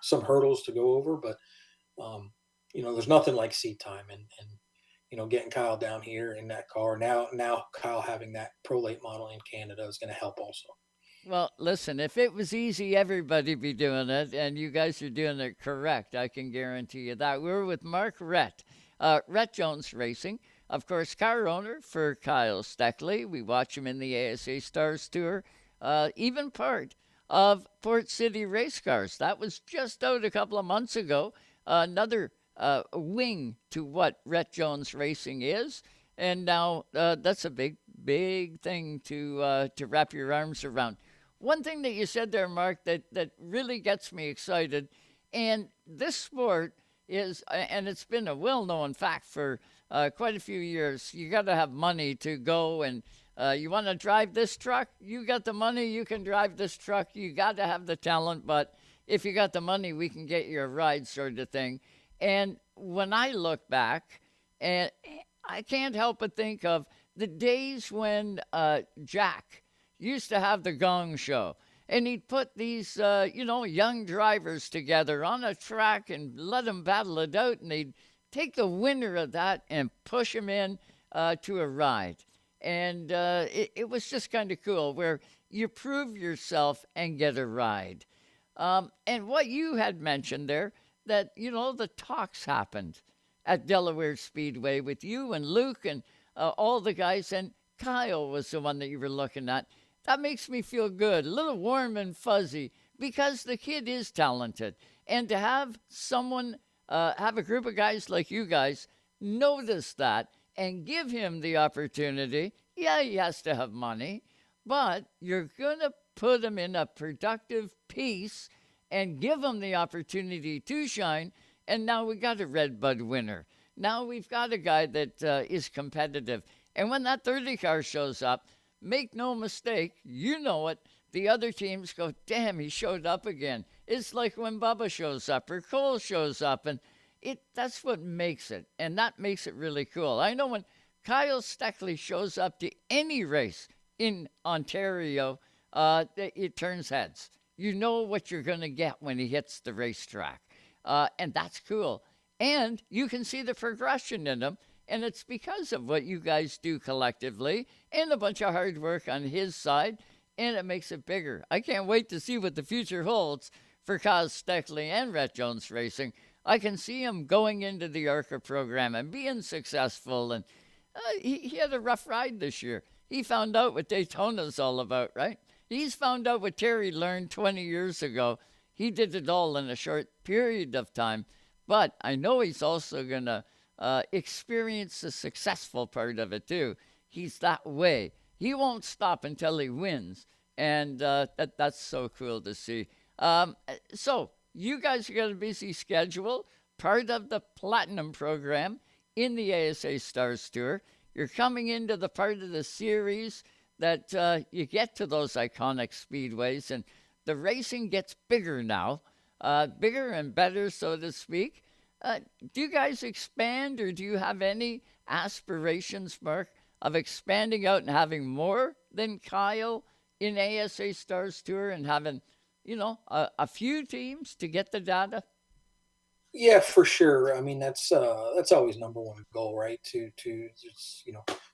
some hurdles to go over, but, there's nothing like seat time and getting Kyle down here in that car. Now Kyle having that pro late model in Canada is going to help also. Well, listen, if it was easy, everybody'd be doing it, and you guys are doing it correct. I can guarantee you that. We're with Mark Rette, Rette Jones Racing. Of course, car owner for Kyle Steckley. We watch him in the ASA Stars Tour, even part of Port City Race Cars. That was just out a couple of months ago. Another wing to what Rette Jones Racing is. And now that's a big, big thing to wrap your arms around. One thing that you said there, Mark, that really gets me excited, and this sport is, and it's been a well-known fact for quite a few years, you got to have money to go, and you want to drive this truck, you got the money, you can drive this truck, you got to have the talent, but if you got the money, we can get you a ride, sort of thing. And when I look back, and I can't help but think of the days when Jack used to have the Gong Show, and he'd put these, young drivers together on a track and let them battle it out, and they'd take the winner of that and push him in to a ride. And it was just kind of cool, where you prove yourself and get a ride. And what you had mentioned there, that, the talks happened at Delaware Speedway with you and Luke and all the guys, and Kyle was the one that you were looking at. That makes me feel good, a little warm and fuzzy, because the kid is talented. And to have someone, have a group of guys like you guys notice that and give him the opportunity. Yeah, he has to have money, but you're going to put him in a productive piece and give him the opportunity to shine. And now we got a Red Bud winner. Now we've got a guy that is competitive. And when that 30 car shows up, make no mistake, you know it, the other teams go, damn, he showed up again. It's like when Bubba shows up or Cole shows up, and that's what makes it. And that makes it really cool. I know when Kyle Steckley shows up to any race in Ontario, it turns heads. You know what you're going to get when he hits the racetrack. And that's cool. And you can see the progression in him. And it's because of what you guys do collectively and a bunch of hard work on his side. And it makes it bigger. I can't wait to see what the future holds for Kyle Steckley and Rhett Jones Racing. I can see him going into the ARCA program and being successful. And he had a rough ride this year. He found out what Daytona's all about, right? He's found out what Terry learned 20 years ago. He did it all in a short period of time. But I know he's also going to experience the successful part of it, too. He's that way. He won't stop until he wins. And that's so cool to see. So you guys got a busy schedule, part of the Platinum program in the ASA Stars Tour. You're coming into the part of the series that you get to those iconic speedways, and the racing gets bigger now, bigger and better, so to speak. Do you guys expand, or do you have any aspirations, Mark, of expanding out and having more than Kyle in ASA Stars Tour and having, a few teams to get the data? Yeah, for sure. I mean, that's always number one goal, right? To just,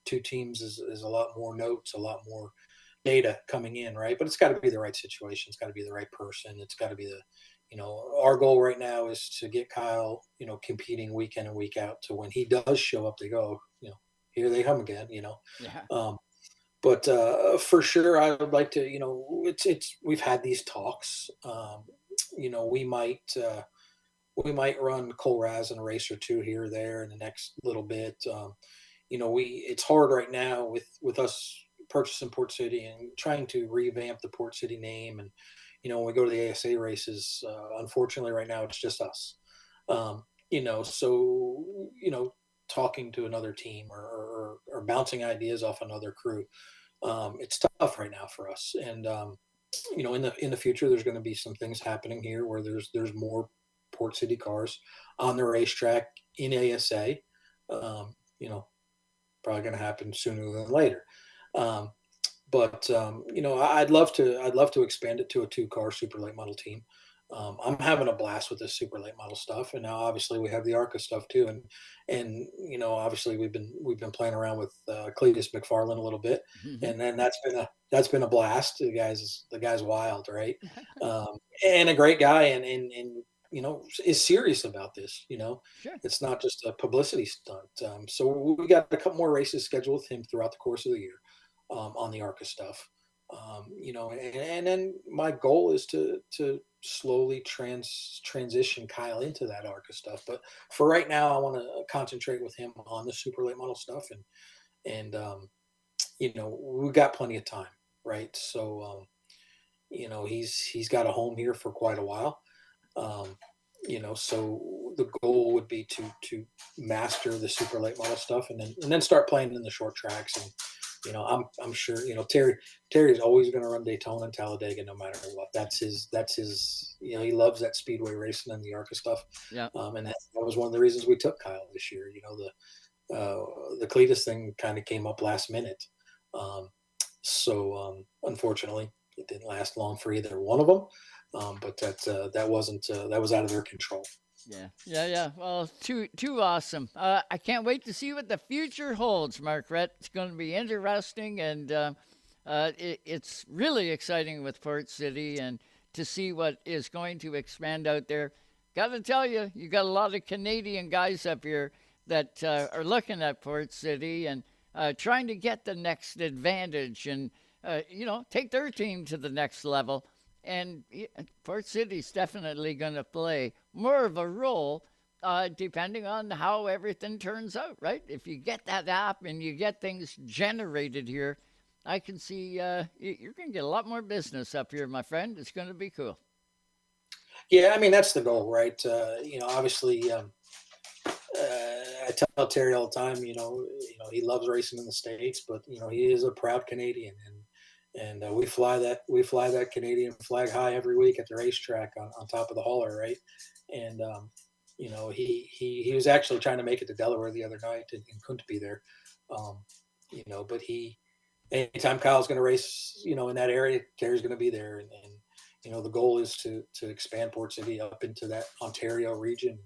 two teams is a lot more notes, a lot more data coming in, right? But it's got to be the right situation. It's got to be the right person. It's got to be our goal right now is to get Kyle, competing week in and week out, to when he does show up, they go, here they come again, Yeah. But for sure, I would like to, we've had these talks, we might run Cole Raz in a race or two here or there in the next little bit. It's hard right now with us purchasing Port City and trying to revamp the Port City name. And, when we go to the ASA races, unfortunately right now it's just us. Talking to another team or bouncing ideas off another crew. It's tough right now for us. And, in the future, there's going to be some things happening here where there's more Port City cars on the racetrack in ASA. Probably going to happen sooner than later. I'd love to expand it to a 2-car super late model team. I'm having a blast with this super late model stuff, and now obviously we have the ARCA stuff too, and obviously we've been playing around with Cletus McFarland a little bit, and then that's been a blast. The guy's wild, right? And a great guy, and is serious about this. Sure. It's not just a publicity stunt. So we got a couple more races scheduled with him throughout the course of the year on the ARCA stuff. And then my goal is to slowly transition Kyle into that ARCA stuff. But for right now, I want to concentrate with him on the super late model stuff. And we've got plenty of time, right? So, he's got a home here for quite a while. So the goal would be to master the super late model stuff and then start playing in the short tracks. And, I'm sure, Terry's always going to run Daytona and Talladega no matter what. That's his, he loves that speedway racing and the ARCA stuff. Yeah. And that was one of the reasons we took Kyle this year. The Cletus thing kind of came up last minute. Unfortunately it didn't last long for either one of them. But that was out of their control. Yeah. Well, too awesome. I can't wait to see what the future holds, Mark Rette. It's going to be interesting, and it's really exciting with Port City and to see what is going to expand out there. Got to tell you, you got a lot of Canadian guys up here that are looking at Port City and trying to get the next advantage and, take their team to the next level. And Port City's definitely going to play more of a role depending on how everything turns out, right? If you get that app and you get things generated here, I can see you're going to get a lot more business up here, my friend. It's going to be cool. Yeah, I mean, that's the goal, right? Obviously, I tell Terry all the time, he loves racing in the States, but, he is a proud Canadian. And we fly that Canadian flag high every week at the racetrack on top of the hauler, right? And, he was actually trying to make it to Delaware the other night and couldn't be there. But anytime Kyle's going to race, in that area, Terry's going to be there. And the goal is to expand Port City up into that Ontario region,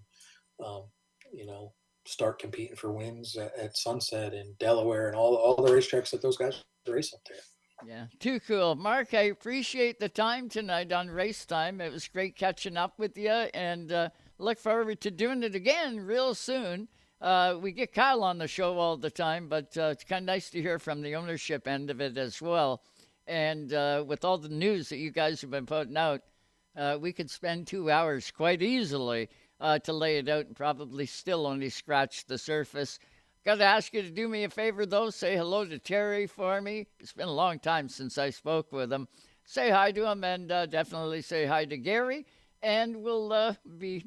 start competing for wins at Sunset and Delaware and all the racetracks that those guys race up there. Yeah, too cool. Mark, I appreciate the time tonight on Race Time. It was great catching up with you, and look forward to doing it again real soon. We get Kyle on the show all the time, but it's kind of nice to hear from the ownership end of it as well. And with all the news that you guys have been putting out, we could spend 2 hours quite easily to lay it out and probably still only scratch the surface. Got to ask you to do me a favor, though. Say hello to Terry for me. It's been a long time since I spoke with him. Say hi to him, and definitely say hi to Gary. And we'll be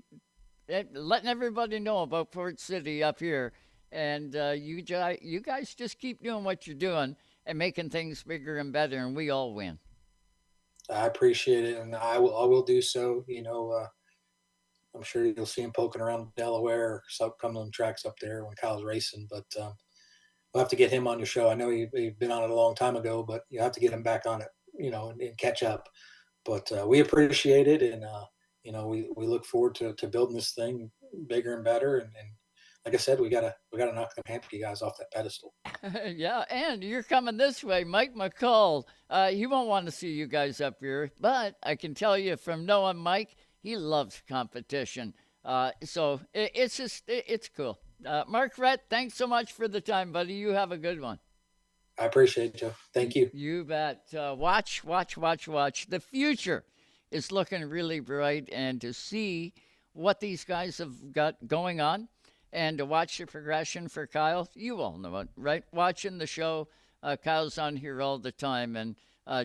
letting everybody know about Port City up here. And you guys just keep doing what you're doing and making things bigger and better, and we all win. I appreciate it, and I will do so. I'm sure you'll see him poking around Delaware or some Cumberland tracks up there when Kyle's racing, but we'll have to get him on your show. I know he'd been on it a long time ago, but you have to get him back on it, and catch up. But we appreciate it, and we look forward to building this thing bigger and better. And like I said, we gotta knock the Hampton guys off that pedestal. Yeah, and you're coming this way, Mike McCall. He won't want to see you guys up here, but I can tell you from knowing Mike, he loves competition. So it's cool. Mark Rette, thanks so much for the time, buddy. You have a good one. I appreciate it, Joe. Thank you. You bet. Watch. The future is looking really bright, and to see what these guys have got going on and to watch the progression for Kyle, you all know it, right? Watching the show, Kyle's on here all the time, and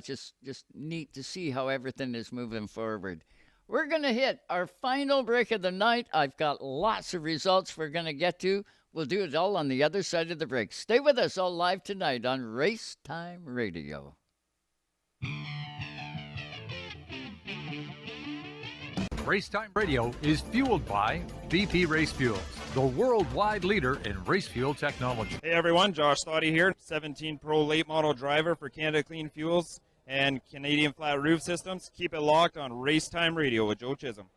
just neat to see how everything is moving forward. We're going to hit our final break of the night. I've got lots of results we're going to get to. We'll do it all on the other side of the break. Stay with us all live tonight on Race Time Radio. Race Time Radio is fueled by BP Race Fuels, the worldwide leader in race fuel technology. Hey everyone, Josh Stoddy here, 17 Pro late model driver for Canada Clean Fuels and Canadian Flat Roof Systems. Keep it locked on Race Time Radio with Joe Chisholm.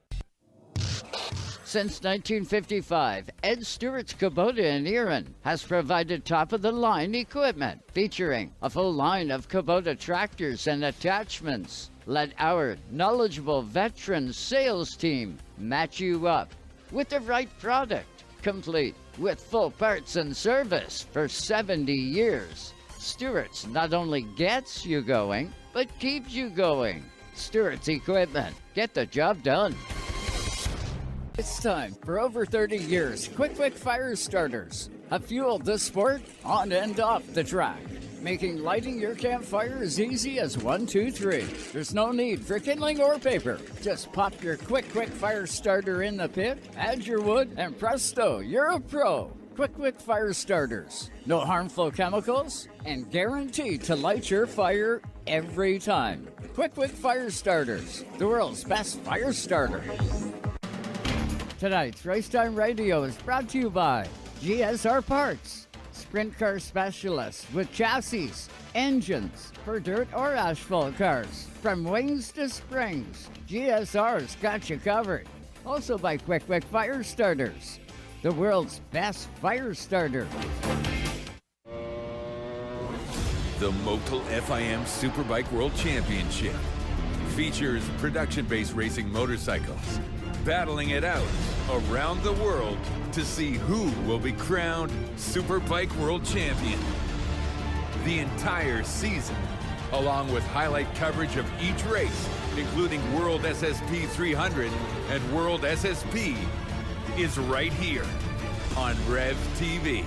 Since 1955, Ed Stewart's Kubota in Erin has provided top-of-the-line equipment featuring a full line of Kubota tractors and attachments. Let our knowledgeable veteran sales team match you up with the right product, complete with full parts and service for 70 years. Stewart's not only gets you going, but keeps you going. Stewart's Equipment. Get the job done. It's time. For over 30 years, Quick Fire Starters have fueled the sport on and off the track, making lighting your campfire as easy as 1, 2, 3. There's no need for kindling or paper. Just pop your Quick Fire Starter in the pit, add your wood, and presto, you're a pro. Quick Fire Starters. No harmful chemicals, and guaranteed to light your fire every time. Quick Fire Starters, the world's best fire starter. Tonight's Racetime Radio is brought to you by GSR Parts, sprint car specialists with chassis, engines for dirt or asphalt cars. From wings to springs, GSR's got you covered. Also by Quick Fire Starters, the world's best fire starter. The Motul FIM Superbike World Championship features production-based racing motorcycles battling it out around the world to see who will be crowned Superbike World Champion. The entire season along with highlight coverage of each race, including World SSP 300 and World SSP, is right here on REVTV.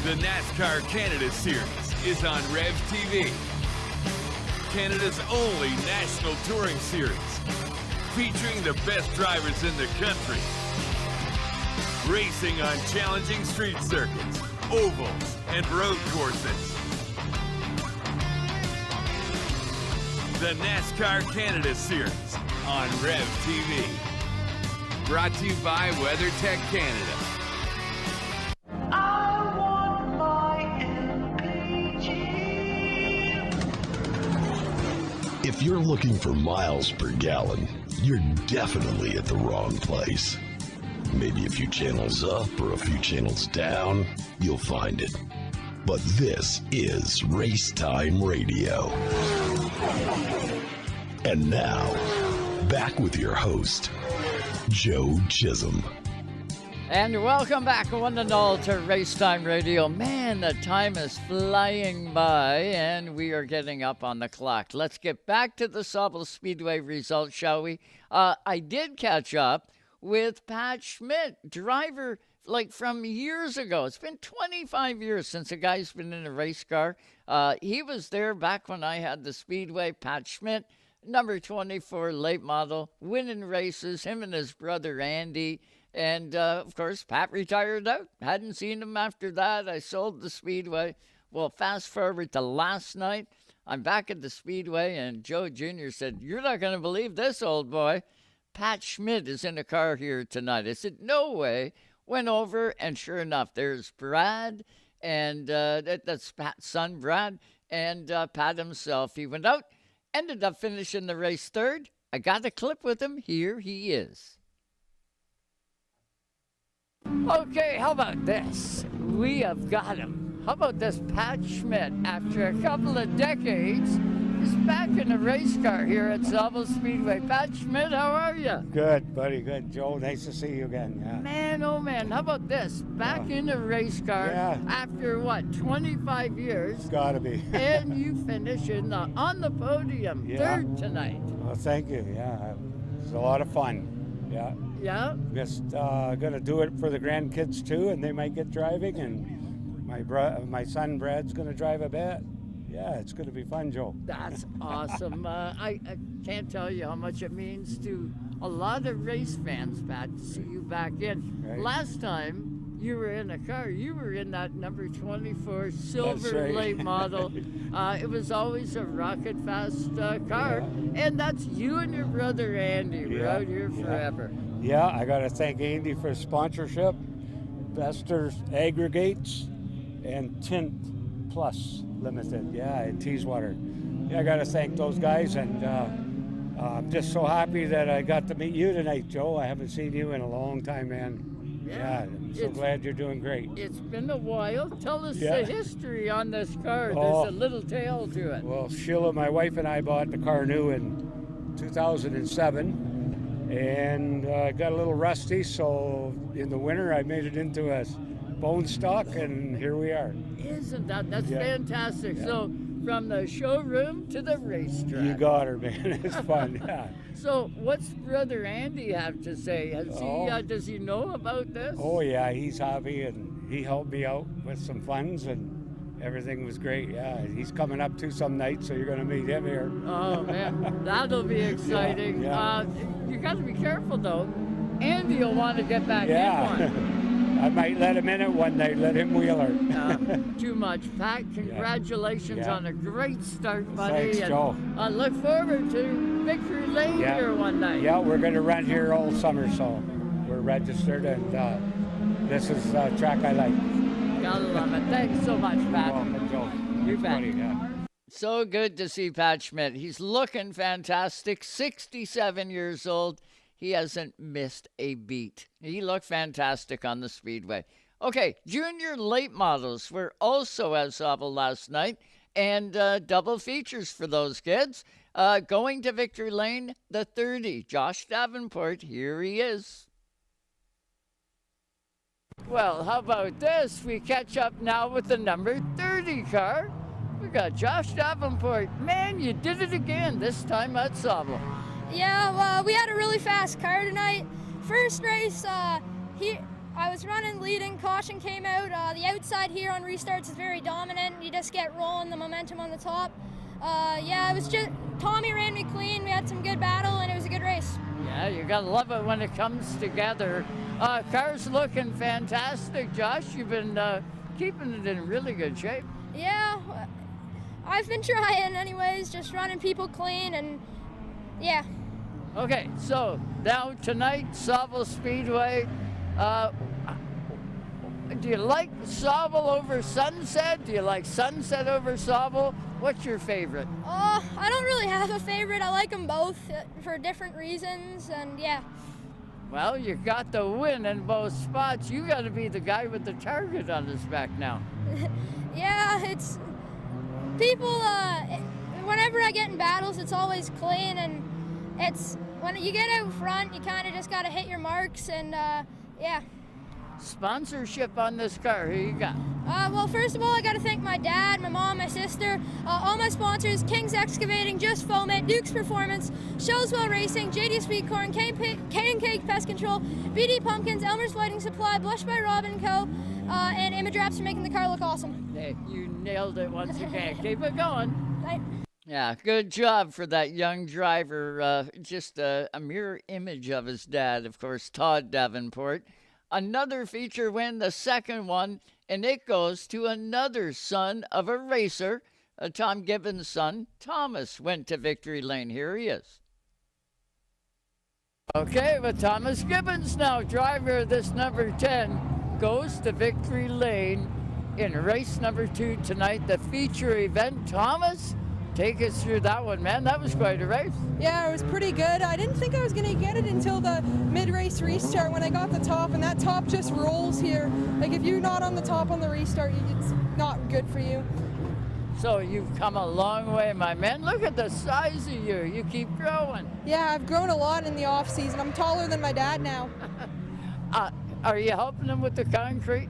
The NASCAR Canada Series is on REVTV, Canada's only national touring series, featuring the best drivers in the country, racing on challenging street circuits, ovals, and road courses. The NASCAR Canada Series on REVTV. Brought to you by WeatherTech Canada. If you're looking for miles per gallon, you're definitely at the wrong place. Maybe a few channels up or a few channels down, you'll find it. But this is Racetime Radio. And now, back with your host, Joe Chisholm. And welcome back, one and all, to Racetime Radio. Man, the time is flying by, and we are getting up on the clock. Let's get back to the Sauble Speedway results, shall we? I did catch up with Pat Schmidt, driver like from years ago. It's been 25 years since a guy's been in a race car. He was there back when I had the Speedway. Pat Schmidt, number 24 late model, winning races, him and his brother Andy. And, of course, Pat retired out. Hadn't seen him after that. I sold the Speedway. Well, fast forward to last night. I'm back at the Speedway, and Joe Jr. said, "You're not going to believe this, old boy. Pat Schmidt is in a car here tonight." I said, "No way." Went over, and sure enough, there's Brad, and that's Pat's son, Brad, and Pat himself. He went out, ended up finishing the race third. I got a clip with him. Here he is. Okay, how about this? We have got him. How about this? Pat Schmidt, after a couple of decades, is back in a race car here at Sauble Speedway. Pat Schmidt, how are you? Good, buddy, good. Joe, nice to see you again. Yeah. Man, oh man, how about this? Back in a race car after, what, 25 years? Gotta be. And you finish on the podium, third tonight. Well, thank you, yeah. It was a lot of fun, yeah. Yeah? Just gonna do it for the grandkids too, and they might get driving, and my son Brad's gonna drive a bit. Yeah, it's gonna be fun, Joe. That's awesome. I can't tell you how much it means to a lot of race fans, Pat, to see you back in. Right. Last time you were in a car, you were in that number 24 silver late model. It was always a rocket fast car, and that's you and your brother Andy. We're out here forever. Yeah, I got to thank Andy for sponsorship, Besters Aggregates, and Tint Plus Limited, in Teeswater. Yeah, I got to thank those guys, and I'm just so happy that I got to meet you tonight, Joe. I haven't seen you in a long time, man. Yeah, I'm so glad you're doing great. It's been a while. Tell us the history on this car. There's a little tale to it. Well, Sheila, my wife, and I bought the car new in 2007. And got a little rusty, so in the winter I made it into a bone stock, and here we are. Isn't that's fantastic? Yeah. So from the showroom to the racetrack. You got her, man. It's fun. Yeah. So what's brother Andy have to say? Does he know about this? Oh yeah, he's happy, and he helped me out with some funds, and everything was great. Yeah, he's coming up to some night, so you're going to meet him here. Oh man, that'll be exciting. You got to be careful though. Andy will want to get back in one. I might let him in it one night. Let him wheel her. Too much, Pat. Congratulations on a great start, buddy. Thanks, Joe. I look forward to Victory Lane here one night. Yeah, we're going to run here all summer, so we're registered, and this is a track I like. Gotta love it. Thanks so much, Pat. Welcome, Joe. You bet. So good to see Pat Schmidt. He's looking fantastic. 67 years old. He hasn't missed a beat. He looked fantastic on the Speedway. Okay, junior late models were also at Sauble last night, and double features for those kids. Going to Victory Lane, the 30. Josh Davenport, here he is. Well, how about this? We catch up now with the number 30 car. We got Josh Davenport. Man, you did it again, this time at Sauble. Yeah, well, we had a really fast car tonight. First race, I was running leading, caution came out. The outside here on restarts is very dominant. You just get rolling the momentum on the top. Yeah, it was just, Tommy ran me clean. We had some good battle, and it was a good race. Yeah, you gotta love it when it comes together. Car's looking fantastic, Josh. You've been keeping it in really good shape. Yeah, I've been trying anyways, just running people clean, and yeah. Okay, so now tonight, Sauble Speedway. Do you like Sauble over Sunset? Do you like Sunset over Sauble? What's your favorite? I don't really have a favorite. I like them both for different reasons, and yeah. Well, you got the win in both spots. You got to be the guy with the target on his back now. Yeah, it's people. Whenever I get in battles, it's always clean, and it's when you get out front, you kind of just got to hit your marks, and yeah. Sponsorship on this car, who you got? Well, first of all, I got to thank my dad, my mom, my sister, all my sponsors: King's Excavating, Just Foam It, Duke's Performance, Shellswell Racing, JD Sweet Corn, K&K Pest Control, BD Pumpkins, Elmer's Lighting Supply, Blush by Rob & Co., and Image Wraps for making the car look awesome. Hey, you nailed it once again. Keep it going. Yeah, good job for that young driver. Just a mirror image of his dad, of course, Todd Davenport. Another feature win, the second one, and it goes to another son of a racer, Tom Gibbons' son. Thomas went to victory lane. Here he is. Okay, with Thomas Gibbons now, driver of this number 10, goes to victory lane in race number 2 tonight, the feature event. Thomas, take us through that one, man. That was quite a race. Yeah, it was pretty good. I didn't think I was going to get it until the mid-race restart when I got the top, and that top just rolls here. Like, if you're not on the top on the restart, it's not good for you. So you've come a long way, my man. Look at the size of you. You keep growing. Yeah, I've grown a lot in the off-season. I'm taller than my dad now. Are you helping him with the concrete?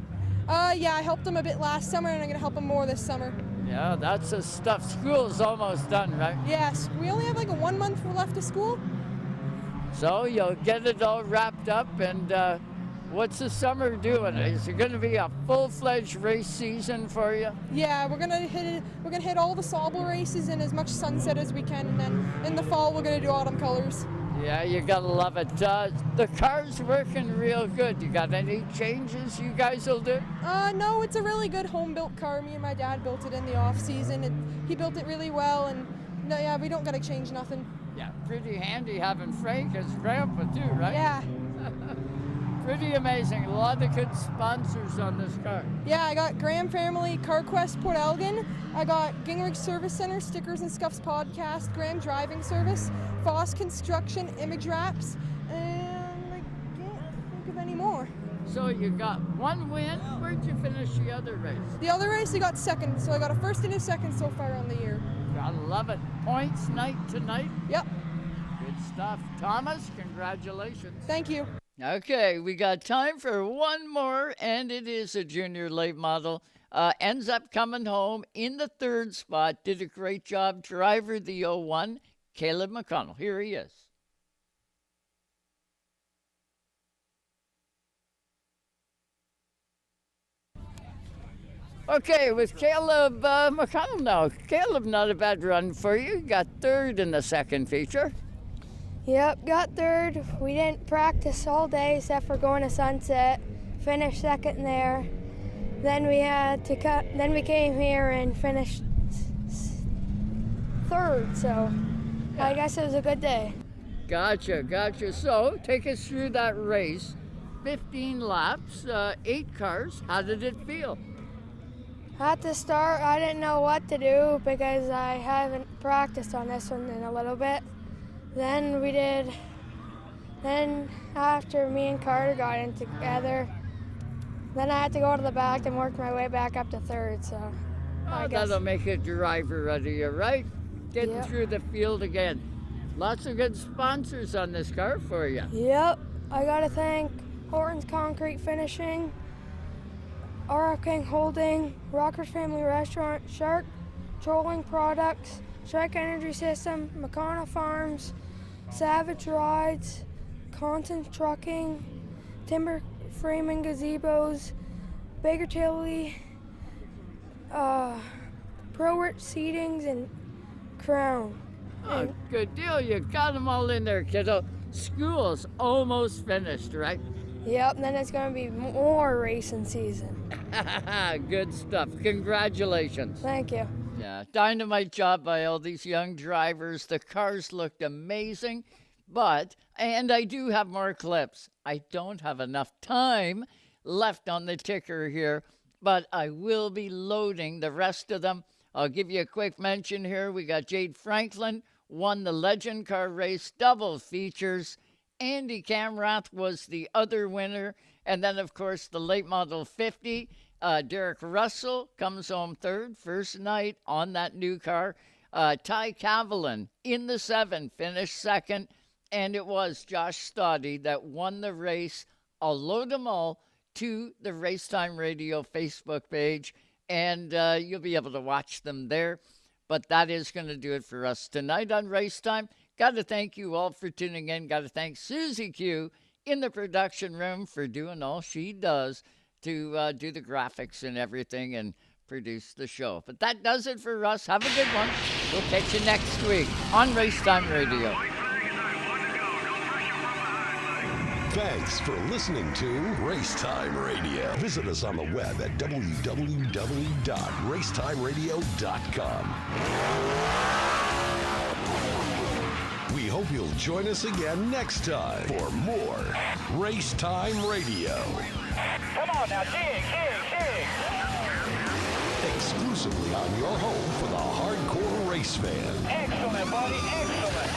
Yeah, I helped him a bit last summer, and I'm going to help him more this summer. Yeah, that's the stuff. School's almost done, right? Yes, we only have like a 1 month left of school. So you'll get it all wrapped up, and what's the summer doing? Is it going to be a full-fledged race season for you? Yeah, we're gonna hit all the Sauble races in as much Sunset as we can, and then in the fall we're gonna do autumn colors. Yeah, you gotta love it. The car's working real good. You got any changes you guys will do? No, it's a really good home-built car. Me and my dad built it in the off-season, and he built it really well, and no, yeah, we don't gotta change nothing. Yeah, pretty handy having Frank as grandpa too, right? Yeah. Pretty amazing. A lot of good sponsors on this car. Yeah, I got Graham Family, CarQuest Port Elgin. I got Gingrich Service Center, Stickers and Scuffs Podcast, Graham Driving Service, Foss Construction, Image Wraps, and I can't think of any more. So you got one win. Where'd you finish the other race? The other race, I got second. So I got a first and a second so far on the year. Gotta love it. Points night tonight. Yep. Good stuff. Thomas, congratulations. Thank you. Okay, we got time for one more, and it is a junior late model. Ends up coming home in the third spot. Did a great job. Driver the 01, Caleb McConnell. Here he is. Okay, with Caleb McConnell now. Caleb, not a bad run for you. Got third in the second feature. Yep, got third. We didn't practice all day except for going to Sunset. Finished second there. Then we had to cut. Then we came here and finished third. So yeah. I guess it was a good day. Gotcha. So take us through that race. 15 laps, 8 cars. How did it feel? At the start, I didn't know what to do because I haven't practiced on this one in a little bit. Then after me and Carter got in together, then I had to go to the back and work my way back up to third, so I guess. That'll make a driver out of you, right? Getting through the field again. Lots of good sponsors on this car for you. Yep, I gotta thank Horton's Concrete Finishing, R.F. King Holding, Rockers Family Restaurant, Shark, Trolling Products, Strike Energy System, McConnell Farms, Savage Rides, Content Trucking, Timber Framing Gazebos, Baker Tilly, ProRich Seatings, and Crown. Oh, good deal. You got them all in there, kiddo. School's almost finished, right? Yep, and then it's going to be more racing season. Good stuff. Congratulations. Thank you. Yeah, dynamite job by all these young drivers. The cars looked amazing, and I do have more clips. I don't have enough time left on the ticker here, but I will be loading the rest of them. I'll give you a quick mention here. We got Jade Franklin won the Legend Car race, double features. Andy Camrath was the other winner. And then, of course, the late model 50. Derek Russell comes home third, first night on that new car. Ty Cavalin in the 7 finished second. And it was Josh Stoddy that won the race. I'll load them all to the Racetime Radio Facebook page. And you'll be able to watch them there. But that is going to do it for us tonight on Racetime. Got to thank you all for tuning in. Got to thank Susie Q in the production room for doing all she does to do the graphics and everything and produce the show. But that does it for us. Have a good one. We'll catch you next week on Racetime Radio. Thanks for listening to Racetime Radio. Visit us on the web at www.racetimeradio.com. We hope you'll join us again next time for more Racetime Radio. Come on now, dig. Exclusively on your home for the hardcore race fan. Excellent, buddy, excellent.